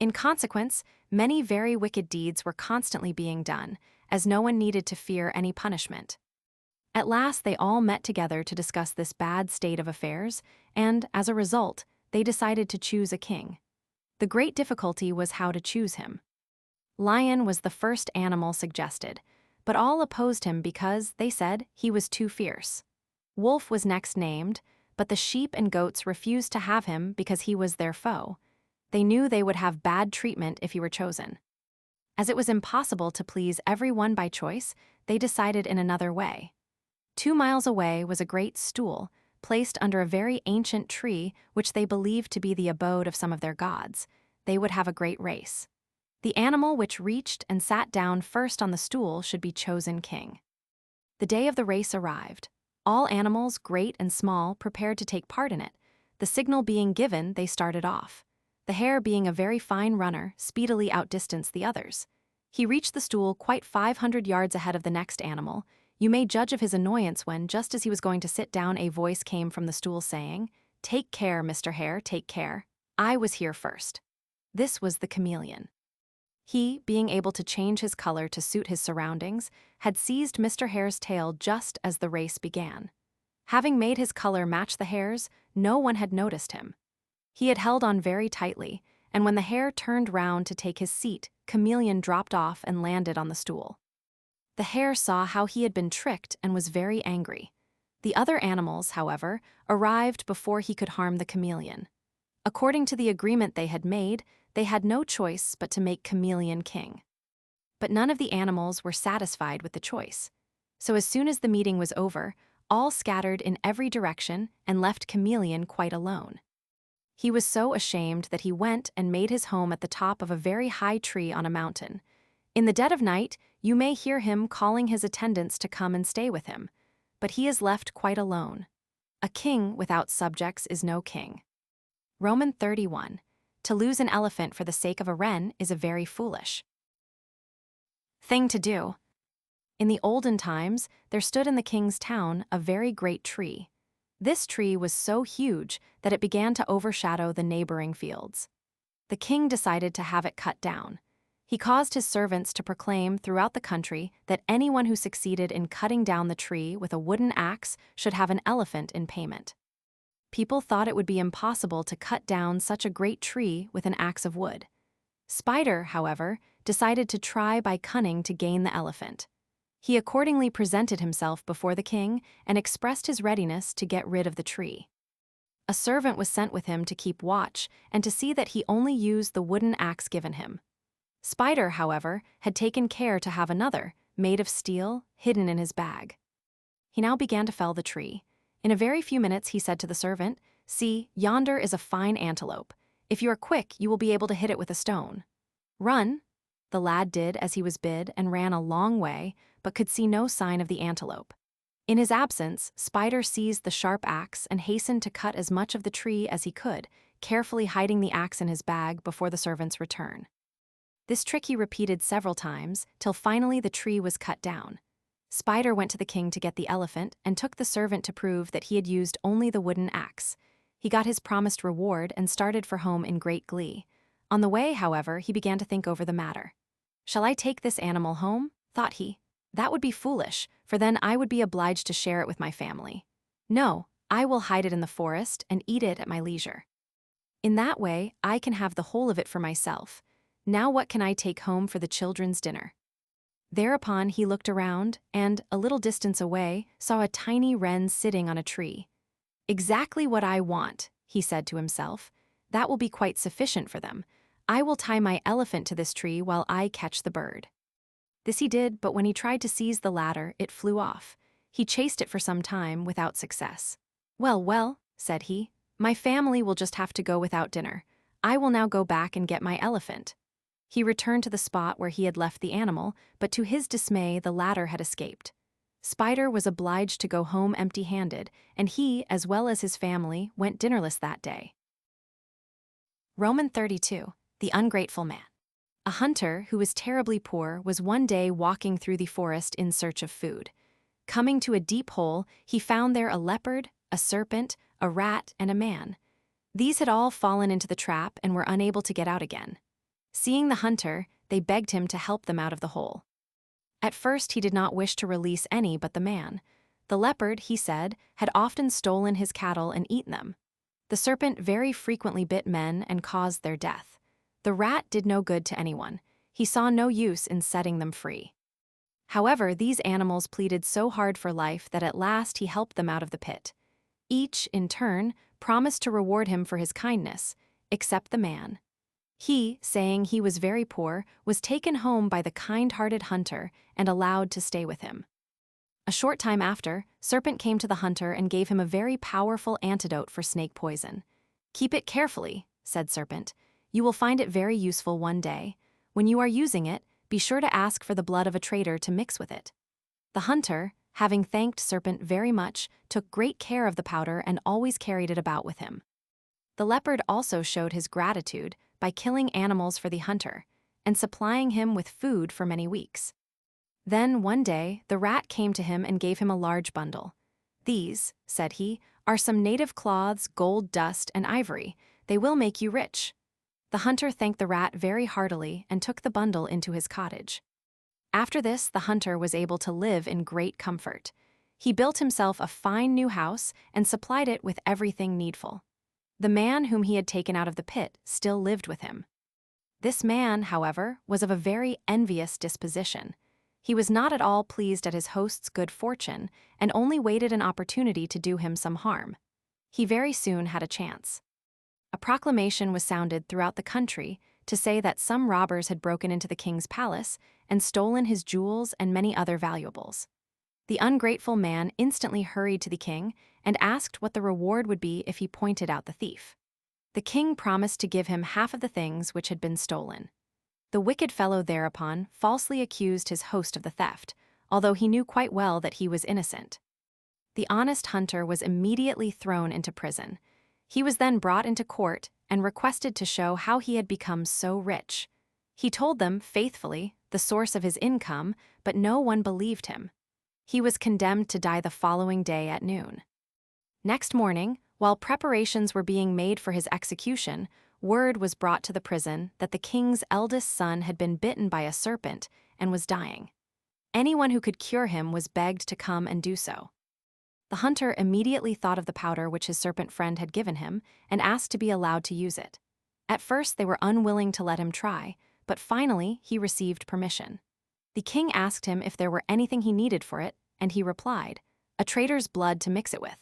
In consequence, many very wicked deeds were constantly being done, as no one needed to fear any punishment. At last they all met together to discuss this bad state of affairs, and, as a result, they decided to choose a king. The great difficulty was how to choose him. Lion was the first animal suggested, but all opposed him because, they said, he was too fierce. Wolf was next named, but the sheep and goats refused to have him because he was their foe. They knew they would have bad treatment if he were chosen. As it was impossible to please everyone by choice, they decided in another way. 2 miles away was a great stool, placed under a very ancient tree which they believed to be the abode of some of their gods. They would have a great race. The animal which reached and sat down first on the stool should be chosen king. The day of the race arrived. All animals, great and small, prepared to take part in it. The signal being given, they started off. The hare, being a very fine runner, speedily outdistanced the others. He reached the stool quite 500 yards ahead of the next animal. You may judge of his annoyance when, just as he was going to sit down, a voice came from the stool saying, "Take care, Mr. Hare, take care. I was here first." This was the chameleon. He, being able to change his color to suit his surroundings, had seized Mr. Hare's tail just as the race began. Having made his color match the hare's, no one had noticed him. He had held on very tightly, and when the hare turned round to take his seat, Chameleon dropped off and landed on the stool. The hare saw how he had been tricked and was very angry. The other animals, however, arrived before he could harm the chameleon. According to the agreement they had made, they had no choice but to make Chameleon king. But none of the animals were satisfied with the choice. So as soon as the meeting was over, all scattered in every direction and left Chameleon quite alone. He was so ashamed that he went and made his home at the top of a very high tree on a mountain. In the dead of night, you may hear him calling his attendants to come and stay with him, but he is left quite alone. A king without subjects is no king. Roman 31. To lose an elephant for the sake of a wren is a very foolish thing to do. In the olden times, there stood in the king's town a very great tree. This tree was so huge that it began to overshadow the neighboring fields. The king decided to have it cut down. He caused his servants to proclaim throughout the country that anyone who succeeded in cutting down the tree with a wooden axe should have an elephant in payment. People thought it would be impossible to cut down such a great tree with an axe of wood. Spider, however, decided to try by cunning to gain the elephant. He accordingly presented himself before the king and expressed his readiness to get rid of the tree. A servant was sent with him to keep watch and to see that he only used the wooden axe given him. Spider, however, had taken care to have another, made of steel, hidden in his bag. He now began to fell the tree. In a very few minutes he said to the servant, "See, yonder is a fine antelope. If you are quick, you will be able to hit it with a stone. Run." The lad did as he was bid and ran a long way, but could see no sign of the antelope. In his absence, Spider seized the sharp axe and hastened to cut as much of the tree as he could, carefully hiding the axe in his bag before the servant's return. This trick he repeated several times, till finally the tree was cut down. Spider went to the king to get the elephant and took the servant to prove that he had used only the wooden axe. He got his promised reward and started for home in great glee. On the way, however, he began to think over the matter. "Shall I take this animal home?" thought he. "That would be foolish, for then I would be obliged to share it with my family. No, I will hide it in the forest and eat it at my leisure. In that way, I can have the whole of it for myself. Now what can I take home for the children's dinner?" Thereupon he looked around and, a little distance away, saw a tiny wren sitting on a tree. "Exactly what I want," he said to himself. "That will be quite sufficient for them. I will tie my elephant to this tree while I catch the bird." This he did, but when he tried to seize the ladder, it flew off. He chased it for some time without success. "Well, well," said he, "my family will just have to go without dinner. I will now go back and get my elephant." He returned to the spot where he had left the animal, but to his dismay, the ladder had escaped. Spider was obliged to go home empty-handed, and he, as well as his family, went dinnerless that day. Roman 32, the ungrateful man. A hunter who was terribly poor was one day walking through the forest in search of food. Coming to a deep hole, he found there a leopard, a serpent, a rat, and a man. These had all fallen into the trap and were unable to get out again. Seeing the hunter, they begged him to help them out of the hole. At first he did not wish to release any but the man. The leopard, he said, had often stolen his cattle and eaten them. The serpent very frequently bit men and caused their death. The rat did no good to anyone. He saw no use in setting them free. However, these animals pleaded so hard for life that at last he helped them out of the pit. Each, in turn, promised to reward him for his kindness, except the man. He, saying he was very poor, was taken home by the kind-hearted hunter and allowed to stay with him. A short time after, Serpent came to the hunter and gave him a very powerful antidote for snake poison. "Keep it carefully," said Serpent. "You will find it very useful one day. When you are using it, be sure to ask for the blood of a traitor to mix with it." The hunter, having thanked Serpent very much, took great care of the powder and always carried it about with him. The leopard also showed his gratitude by killing animals for the hunter and supplying him with food for many weeks. Then, one day, the rat came to him and gave him a large bundle. "These," said he, "are some native cloths, gold dust, and ivory. They will make you rich." The hunter thanked the rat very heartily and took the bundle into his cottage. After this, the hunter was able to live in great comfort. He built himself a fine new house and supplied it with everything needful. The man whom he had taken out of the pit still lived with him. This man, however, was of a very envious disposition. He was not at all pleased at his host's good fortune and only waited an opportunity to do him some harm. He very soon had a chance. A proclamation was sounded throughout the country to say that some robbers had broken into the king's palace and stolen his jewels and many other valuables. The ungrateful man instantly hurried to the king and asked what the reward would be if he pointed out the thief. The king promised to give him half of the things which had been stolen. The wicked fellow thereupon falsely accused his host of the theft, although he knew quite well that he was innocent. The honest hunter was immediately thrown into prison. He was then brought into court and requested to show how he had become so rich. He told them, faithfully, the source of his income, but no one believed him. He was condemned to die the following day at noon. Next morning, while preparations were being made for his execution, word was brought to the prison that the king's eldest son had been bitten by a serpent and was dying. Anyone who could cure him was begged to come and do so. The hunter immediately thought of the powder which his serpent friend had given him and asked to be allowed to use it. At first they were unwilling to let him try, but finally he received permission. The king asked him if there were anything he needed for it, and he replied, "A traitor's blood to mix it with."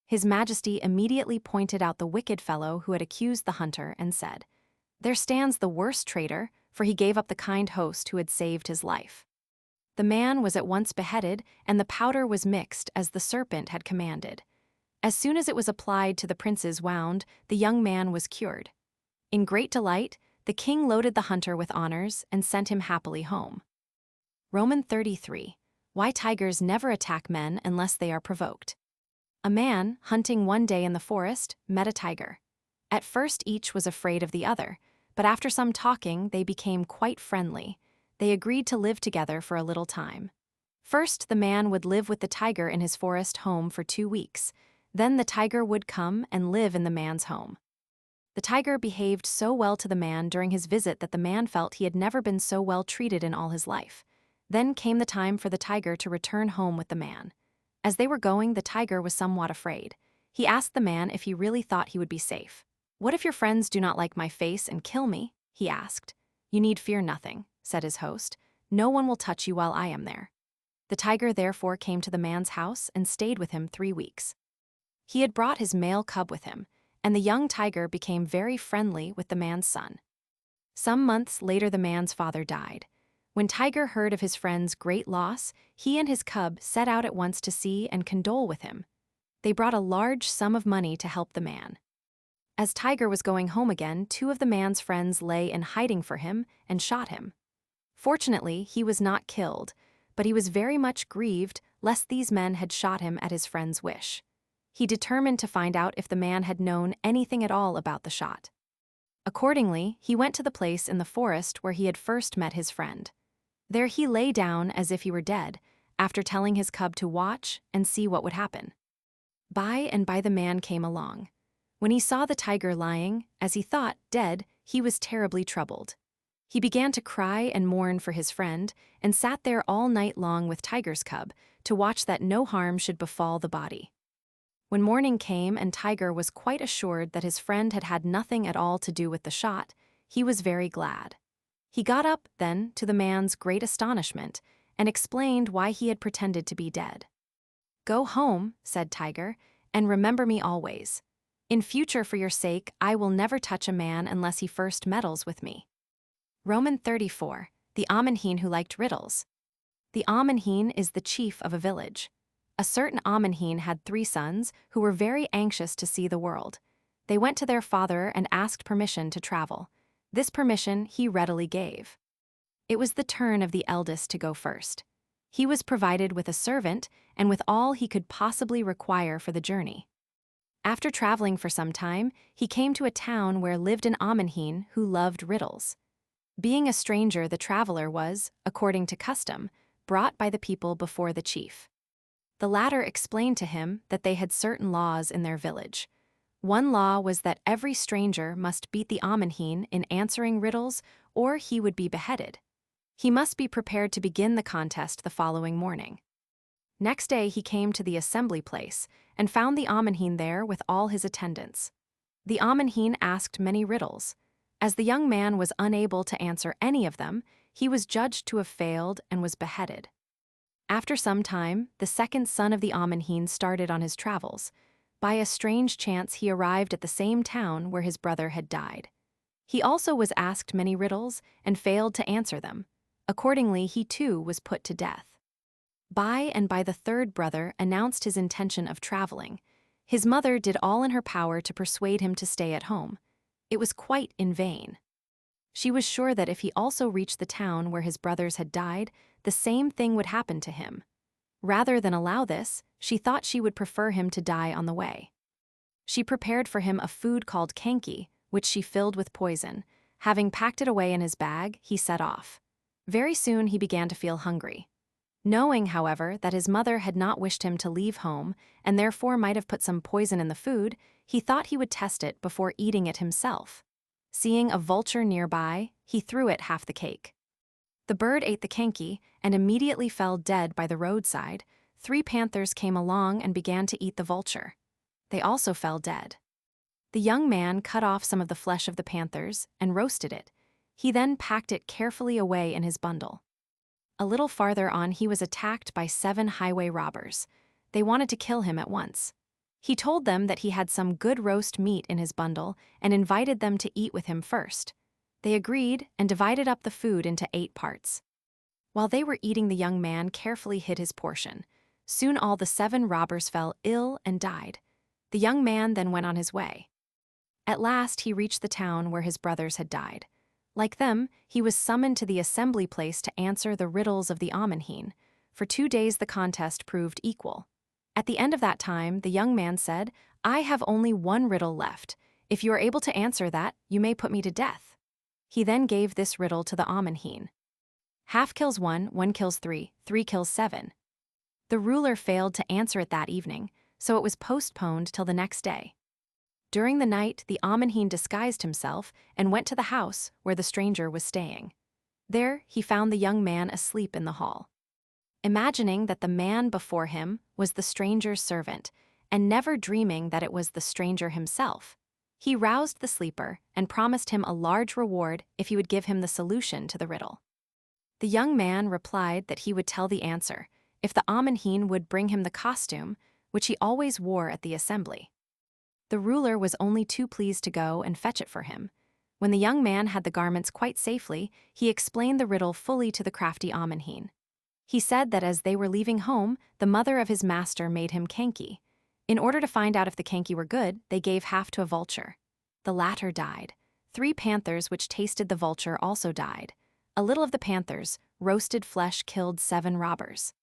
His Majesty immediately pointed out the wicked fellow who had accused the hunter and said, "There stands the worst traitor, for he gave up the kind host who had saved his life." The man was at once beheaded, and the powder was mixed as the serpent had commanded. As soon as it was applied to the prince's wound, the young man was cured. In great delight, the king loaded the hunter with honors and sent him happily home. Roman 33. Why tigers never attack men unless they are provoked. A man, hunting one day in the forest, met a tiger. At first each was afraid of the other, but after some talking they became quite friendly. They agreed to live together for a little time. First, the man would live with the tiger in his forest home for 2 weeks. Then the tiger would come and live in the man's home. The tiger behaved so well to the man during his visit that the man felt he had never been so well treated in all his life. Then came the time for the tiger to return home with the man. As they were going, the tiger was somewhat afraid. He asked the man if he really thought he would be safe. "What if your friends do not like my face and kill me?" he asked. "You need fear nothing," said his host. "No one will touch you while I am there." The tiger therefore came to the man's house and stayed with him 3 weeks. He had brought his male cub with him, and the young tiger became very friendly with the man's son. Some months later, the man's father died. When Tiger heard of his friend's great loss, he and his cub set out at once to see and condole with him. They brought a large sum of money to help the man. As Tiger was going home again, two of the man's friends lay in hiding for him and shot him. Fortunately, he was not killed, but he was very much grieved lest these men had shot him at his friend's wish. He determined to find out if the man had known anything at all about the shot. Accordingly, he went to the place in the forest where he had first met his friend. There he lay down as if he were dead, after telling his cub to watch and see what would happen. By and by the man came along. When he saw the tiger lying, as he thought, dead, he was terribly troubled. He began to cry and mourn for his friend, and sat there all night long with Tiger's cub, to watch that no harm should befall the body. When morning came and Tiger was quite assured that his friend had had nothing at all to do with the shot, he was very glad. He got up, then, to the man's great astonishment, and explained why he had pretended to be dead. "Go home," said Tiger, "and remember me always. In future, for your sake, I will never touch a man unless he first meddles with me." Roman 34. The Amenhine who liked riddles. The Amenhine is the chief of a village. A certain Amenhine had 3 sons who were very anxious to see the world. They went to their father and asked permission to travel. This permission he readily gave. It was the turn of the eldest to go first. He was provided with a servant and with all he could possibly require for the journey. After traveling for some time, he came to a town where lived an Amenhine who loved riddles. Being a stranger, the traveler was, according to custom, brought by the people before the chief. The latter explained to him that they had certain laws in their village. One law was that every stranger must beat the Amenhine in answering riddles, or he would be beheaded. He must be prepared to begin the contest the following morning. Next day he came to the assembly place, and found the Amenhine there with all his attendants. The Amenhine asked many riddles. As the young man was unable to answer any of them, he was judged to have failed and was beheaded. After some time, the second son of the Amenhine started on his travels. By a strange chance he arrived at the same town where his brother had died. He also was asked many riddles and failed to answer them. Accordingly, he too was put to death. By and by the third brother announced his intention of traveling. His mother did all in her power to persuade him to stay at home. It was quite in vain. She was sure that if he also reached the town where his brothers had died, the same thing would happen to him. Rather than allow this, she thought she would prefer him to die on the way. She prepared for him a food called kanki, which she filled with poison. Having packed it away in his bag, he set off. Very soon he began to feel hungry. Knowing, however, that his mother had not wished him to leave home and therefore might have put some poison in the food, he thought he would test it before eating it himself. Seeing a vulture nearby, he threw it half the cake. The bird ate the kanki and immediately fell dead by the roadside. 3 panthers came along and began to eat the vulture. They also fell dead. The young man cut off some of the flesh of the panthers and roasted it. He then packed it carefully away in his bundle. A little farther on, he was attacked by 7 highway robbers. They wanted to kill him at once. He told them that he had some good roast meat in his bundle and invited them to eat with him first. They agreed and divided up the food into 8 parts. While they were eating, the young man carefully hid his portion. Soon all the 7 robbers fell ill and died. The young man then went on his way. At last he reached the town where his brothers had died. Like them, he was summoned to the assembly place to answer the riddles of the Amenhine. For 2 days the contest proved equal. At the end of that time, the young man said, "I have only 1 riddle left. If you are able to answer that, you may put me to death." He then gave this riddle to the Amenhine. Half kills 1, 1 kills 3, 3 kills 7. The ruler failed to answer it that evening, so it was postponed till the next day. During the night, the Amenhine disguised himself and went to the house where the stranger was staying. There, he found the young man asleep in the hall. Imagining that the man before him was the stranger's servant, and never dreaming that it was the stranger himself, he roused the sleeper and promised him a large reward if he would give him the solution to the riddle. The young man replied that he would tell the answer if the Amenhine would bring him the costume, which he always wore at the assembly. The ruler was only too pleased to go and fetch it for him. When the young man had the garments quite safely, he explained the riddle fully to the crafty Amenhine. He said that as they were leaving home, the mother of his master made him kanki. In order to find out if the kanki were good, they gave half to a vulture. The latter died. 3 panthers which tasted the vulture also died. A little of the panthers, roasted flesh killed 7 robbers.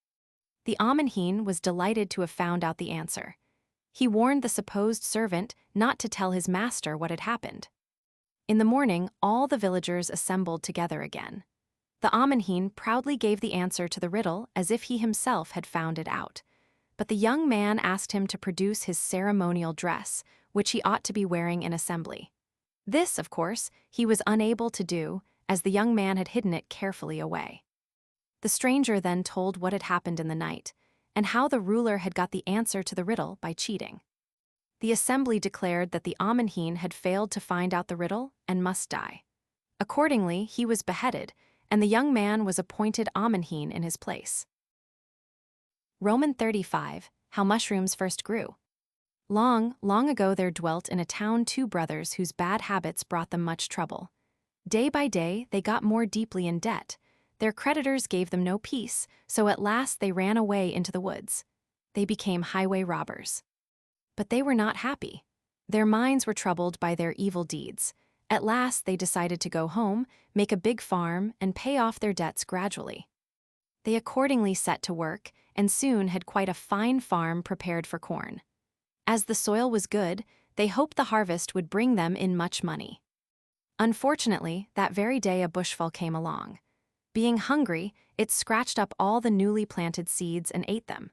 The Amenhine was delighted to have found out the answer. He warned the supposed servant not to tell his master what had happened. In the morning, all the villagers assembled together again. The Amenhine proudly gave the answer to the riddle as if he himself had found it out. But the young man asked him to produce his ceremonial dress, which he ought to be wearing in assembly. This, of course, he was unable to do, as the young man had hidden it carefully away. The stranger then told what had happened in the night, and how the ruler had got the answer to the riddle by cheating. The assembly declared that the Amenhine had failed to find out the riddle and must die. Accordingly, he was beheaded, and the young man was appointed Amenhine in his place. Roman 35. How mushrooms first grew. Long, long ago there dwelt in a town 2 brothers whose bad habits brought them much trouble. Day by day they got more deeply in debt. Their creditors gave them no peace, so at last they ran away into the woods. They became highway robbers. But they were not happy. Their minds were troubled by their evil deeds. At last they decided to go home, make a big farm, and pay off their debts gradually. They accordingly set to work, and soon had quite a fine farm prepared for corn. As the soil was good, they hoped the harvest would bring them in much money. Unfortunately, that very day a bushfall came along. Being hungry, it scratched up all the newly planted seeds and ate them.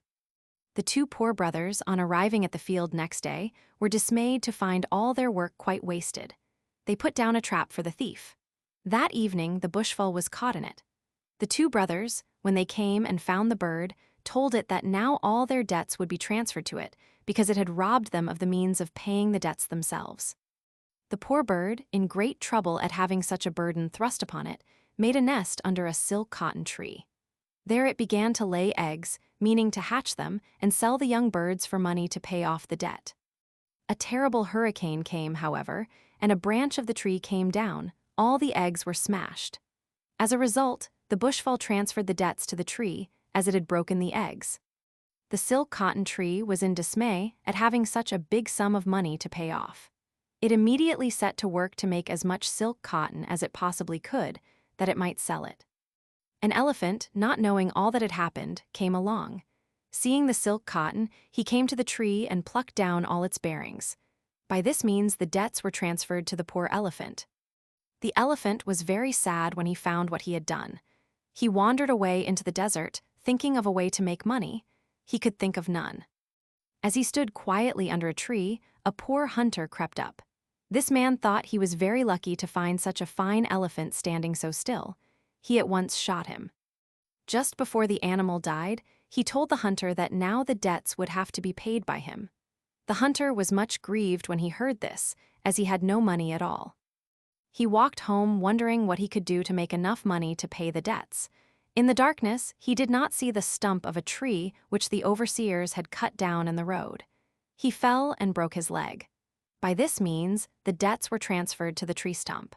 The 2 poor brothers, on arriving at the field next day, were dismayed to find all their work quite wasted. They put down a trap for the thief. That evening the bushfall was caught in it. The 2 brothers, when they came and found the bird, told it that now all their debts would be transferred to it, because it had robbed them of the means of paying the debts themselves. The poor bird, in great trouble at having such a burden thrust upon it, made a nest under a silk cotton tree. There it began to lay eggs, meaning to hatch them and sell the young birds for money to pay off the debt. A terrible hurricane came, however, and a branch of the tree came down. All the eggs were smashed. As a result, the bushfall transferred the debts to the tree, as it had broken the eggs. The silk cotton tree was in dismay at having such a big sum of money to pay off. It immediately set to work to make as much silk cotton as it possibly could, that it might sell it. An elephant, not knowing all that had happened, came along. Seeing the silk cotton, he came to the tree and plucked down all its bearings. By this means the debts were transferred to the poor elephant. The elephant was very sad when he found what he had done. He wandered away into the desert, thinking of a way to make money. He could think of none. As he stood quietly under a tree, a poor hunter crept up. This man thought he was very lucky to find such a fine elephant standing so still. He at once shot him. Just before the animal died, he told the hunter that now the debts would have to be paid by him. The hunter was much grieved when he heard this, as he had no money at all. He walked home wondering what he could do to make enough money to pay the debts. In the darkness, he did not see the stump of a tree which the overseers had cut down in the road. He fell and broke his leg. By this means, the debts were transferred to the tree stump.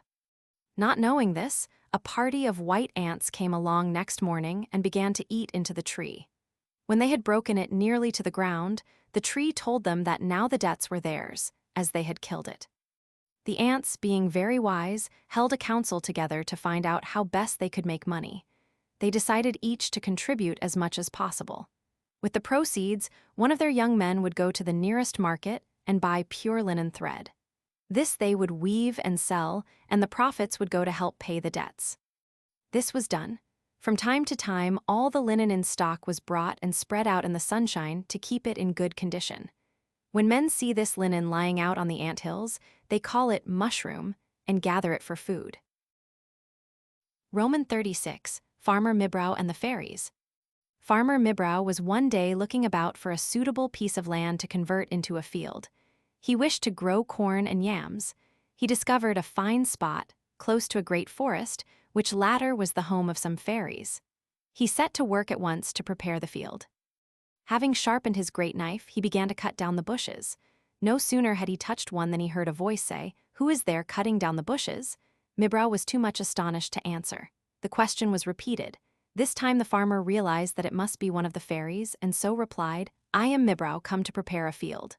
Not knowing this, a party of white ants came along next morning and began to eat into the tree. When they had broken it nearly to the ground, the tree told them that now the debts were theirs, as they had killed it. The ants, being very wise, held a council together to find out how best they could make money. They decided each to contribute as much as possible. With the proceeds, one of their young men would go to the nearest market and buy pure linen thread. This they would weave and sell, and the profits would go to help pay the debts. This was done. From time to time, all the linen in stock was brought and spread out in the sunshine to keep it in good condition. When men see this linen lying out on the anthills, they call it mushroom and gather it for food. Roman 36. Farmer Mibrow and the Fairies. Farmer Mibrow was one day looking about for a suitable piece of land to convert into a field. He wished to grow corn and yams. He discovered a fine spot, close to a great forest, which latter was the home of some fairies. He set to work at once to prepare the field. Having sharpened his great knife, he began to cut down the bushes. No sooner had he touched one than he heard a voice say, "Who is there cutting down the bushes?" Mibrow was too much astonished to answer. The question was repeated. This time the farmer realized that it must be one of the fairies, and so replied, "I am Mibrow, come to prepare a field."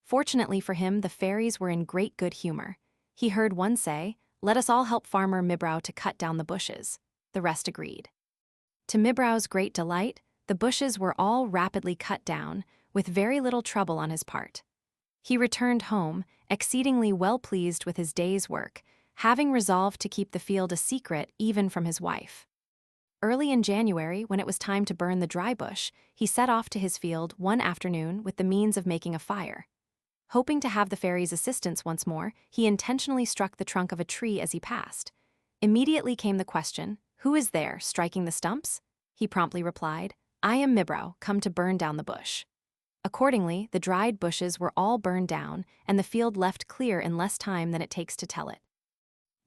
Fortunately for him, the fairies were in great good humor. He heard one say, "Let us all help Farmer Mibrow to cut down the bushes." The rest agreed. To Mibrow's great delight, the bushes were all rapidly cut down, with very little trouble on his part. He returned home, exceedingly well pleased with his day's work, having resolved to keep the field a secret even from his wife. Early in January, when it was time to burn the dry bush, he set off to his field one afternoon with the means of making a fire. Hoping to have the fairy's assistance once more, he intentionally struck the trunk of a tree as he passed. Immediately came the question, "Who is there, striking the stumps?" He promptly replied, "I am Mibrow, come to burn down the bush." Accordingly, the dried bushes were all burned down, and the field left clear in less time than it takes to tell it.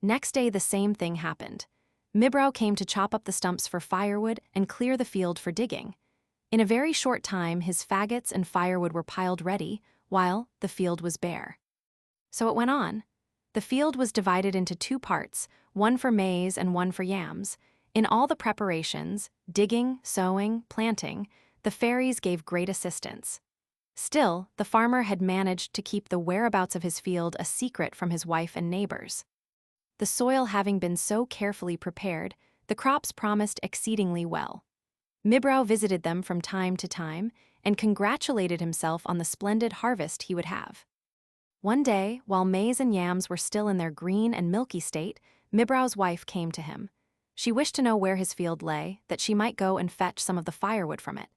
Next day the same thing happened. Mibrow came to chop up the stumps for firewood and clear the field for digging. In a very short time his faggots and firewood were piled ready, while the field was bare. So it went on. The field was divided into two parts, one for maize and one for yams. In all the preparations, digging, sowing, planting, the fairies gave great assistance. Still, the farmer had managed to keep the whereabouts of his field a secret from his wife and neighbors. The soil having been so carefully prepared, the crops promised exceedingly well. Mibrow visited them from time to time and congratulated himself on the splendid harvest he would have. One day, while maize and yams were still in their green and milky state, Mibrow's wife came to him. She wished to know where his field lay, that she might go and fetch some of the firewood from it.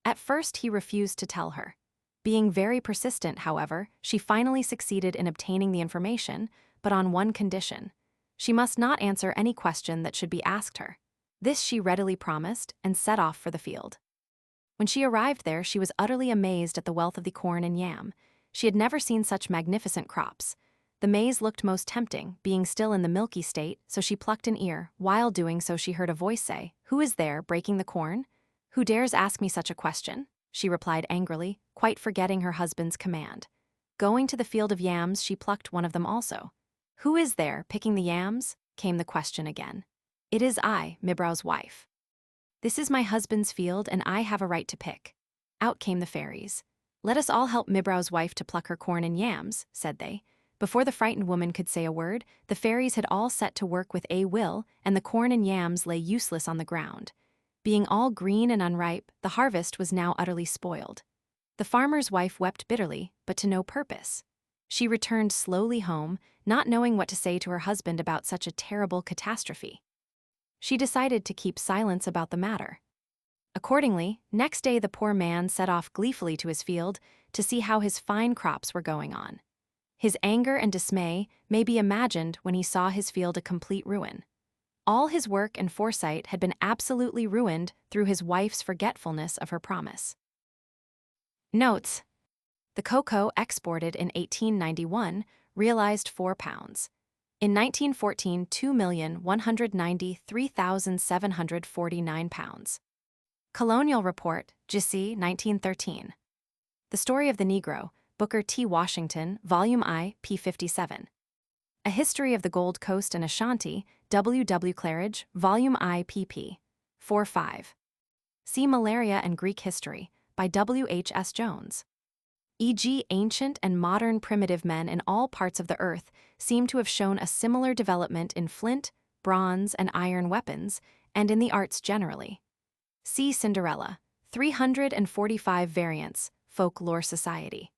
At first he refused to tell her. Being very persistent, however, she finally succeeded in obtaining the information, but on one condition. She must not answer any question that should be asked her. This she readily promised and set off for the field. When she arrived there, she was utterly amazed at the wealth of the corn and yam. She had never seen such magnificent crops. The maize looked most tempting, being still in the milky state, so she plucked an ear. While doing so, she heard a voice say, "Who is there, breaking the corn?" "Who dares ask me such a question?" she replied angrily, quite forgetting her husband's command. Going to the field of yams, she plucked one of them also. "Who is there, picking the yams?" came the question again. "It is I, Mibrow's wife." "This is my husband's field, and I have a right to pick." Out came the fairies. "Let us all help Mibrow's wife to pluck her corn and yams," said they. Before the frightened woman could say a word, the fairies had all set to work with a will, and the corn and yams lay useless on the ground. Being all green and unripe, the harvest was now utterly spoiled. The farmer's wife wept bitterly, but to no purpose. She returned slowly home, not knowing what to say to her husband about such a terrible catastrophe. She decided to keep silence about the matter. Accordingly, next day the poor man set off gleefully to his field to see how his fine crops were going on. His anger and dismay may be imagined when he saw his field a complete ruin. All his work and foresight had been absolutely ruined through his wife's forgetfulness of her promise. Notes: the cocoa exported in 1891 realized £4. In 1914, £2,193,749. Colonial Report, XIII, 1913. The Story of the Negro, Booker T. Washington, Volume I, p. 57. A History of the Gold Coast and Ashanti, W. W. Claridge, Volume I, pp. 4-5. See Malaria and Greek History, by W. H. S. Jones. E.g., ancient and modern primitive men in all parts of the earth seem to have shown a similar development in flint, bronze, and iron weapons, and in the arts generally. See Cinderella, 345 Variants, Folklore Society.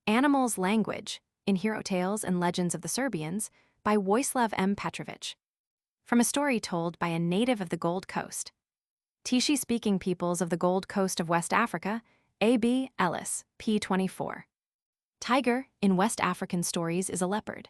Animals' Language, in Hero Tales and Legends of the Serbians, by Vojislav M. Petrovich. From a story told by a native of the Gold Coast. Tishi-speaking peoples of the Gold Coast of West Africa, A.B. Ellis, p. 24. Tiger, in West African stories, is a leopard.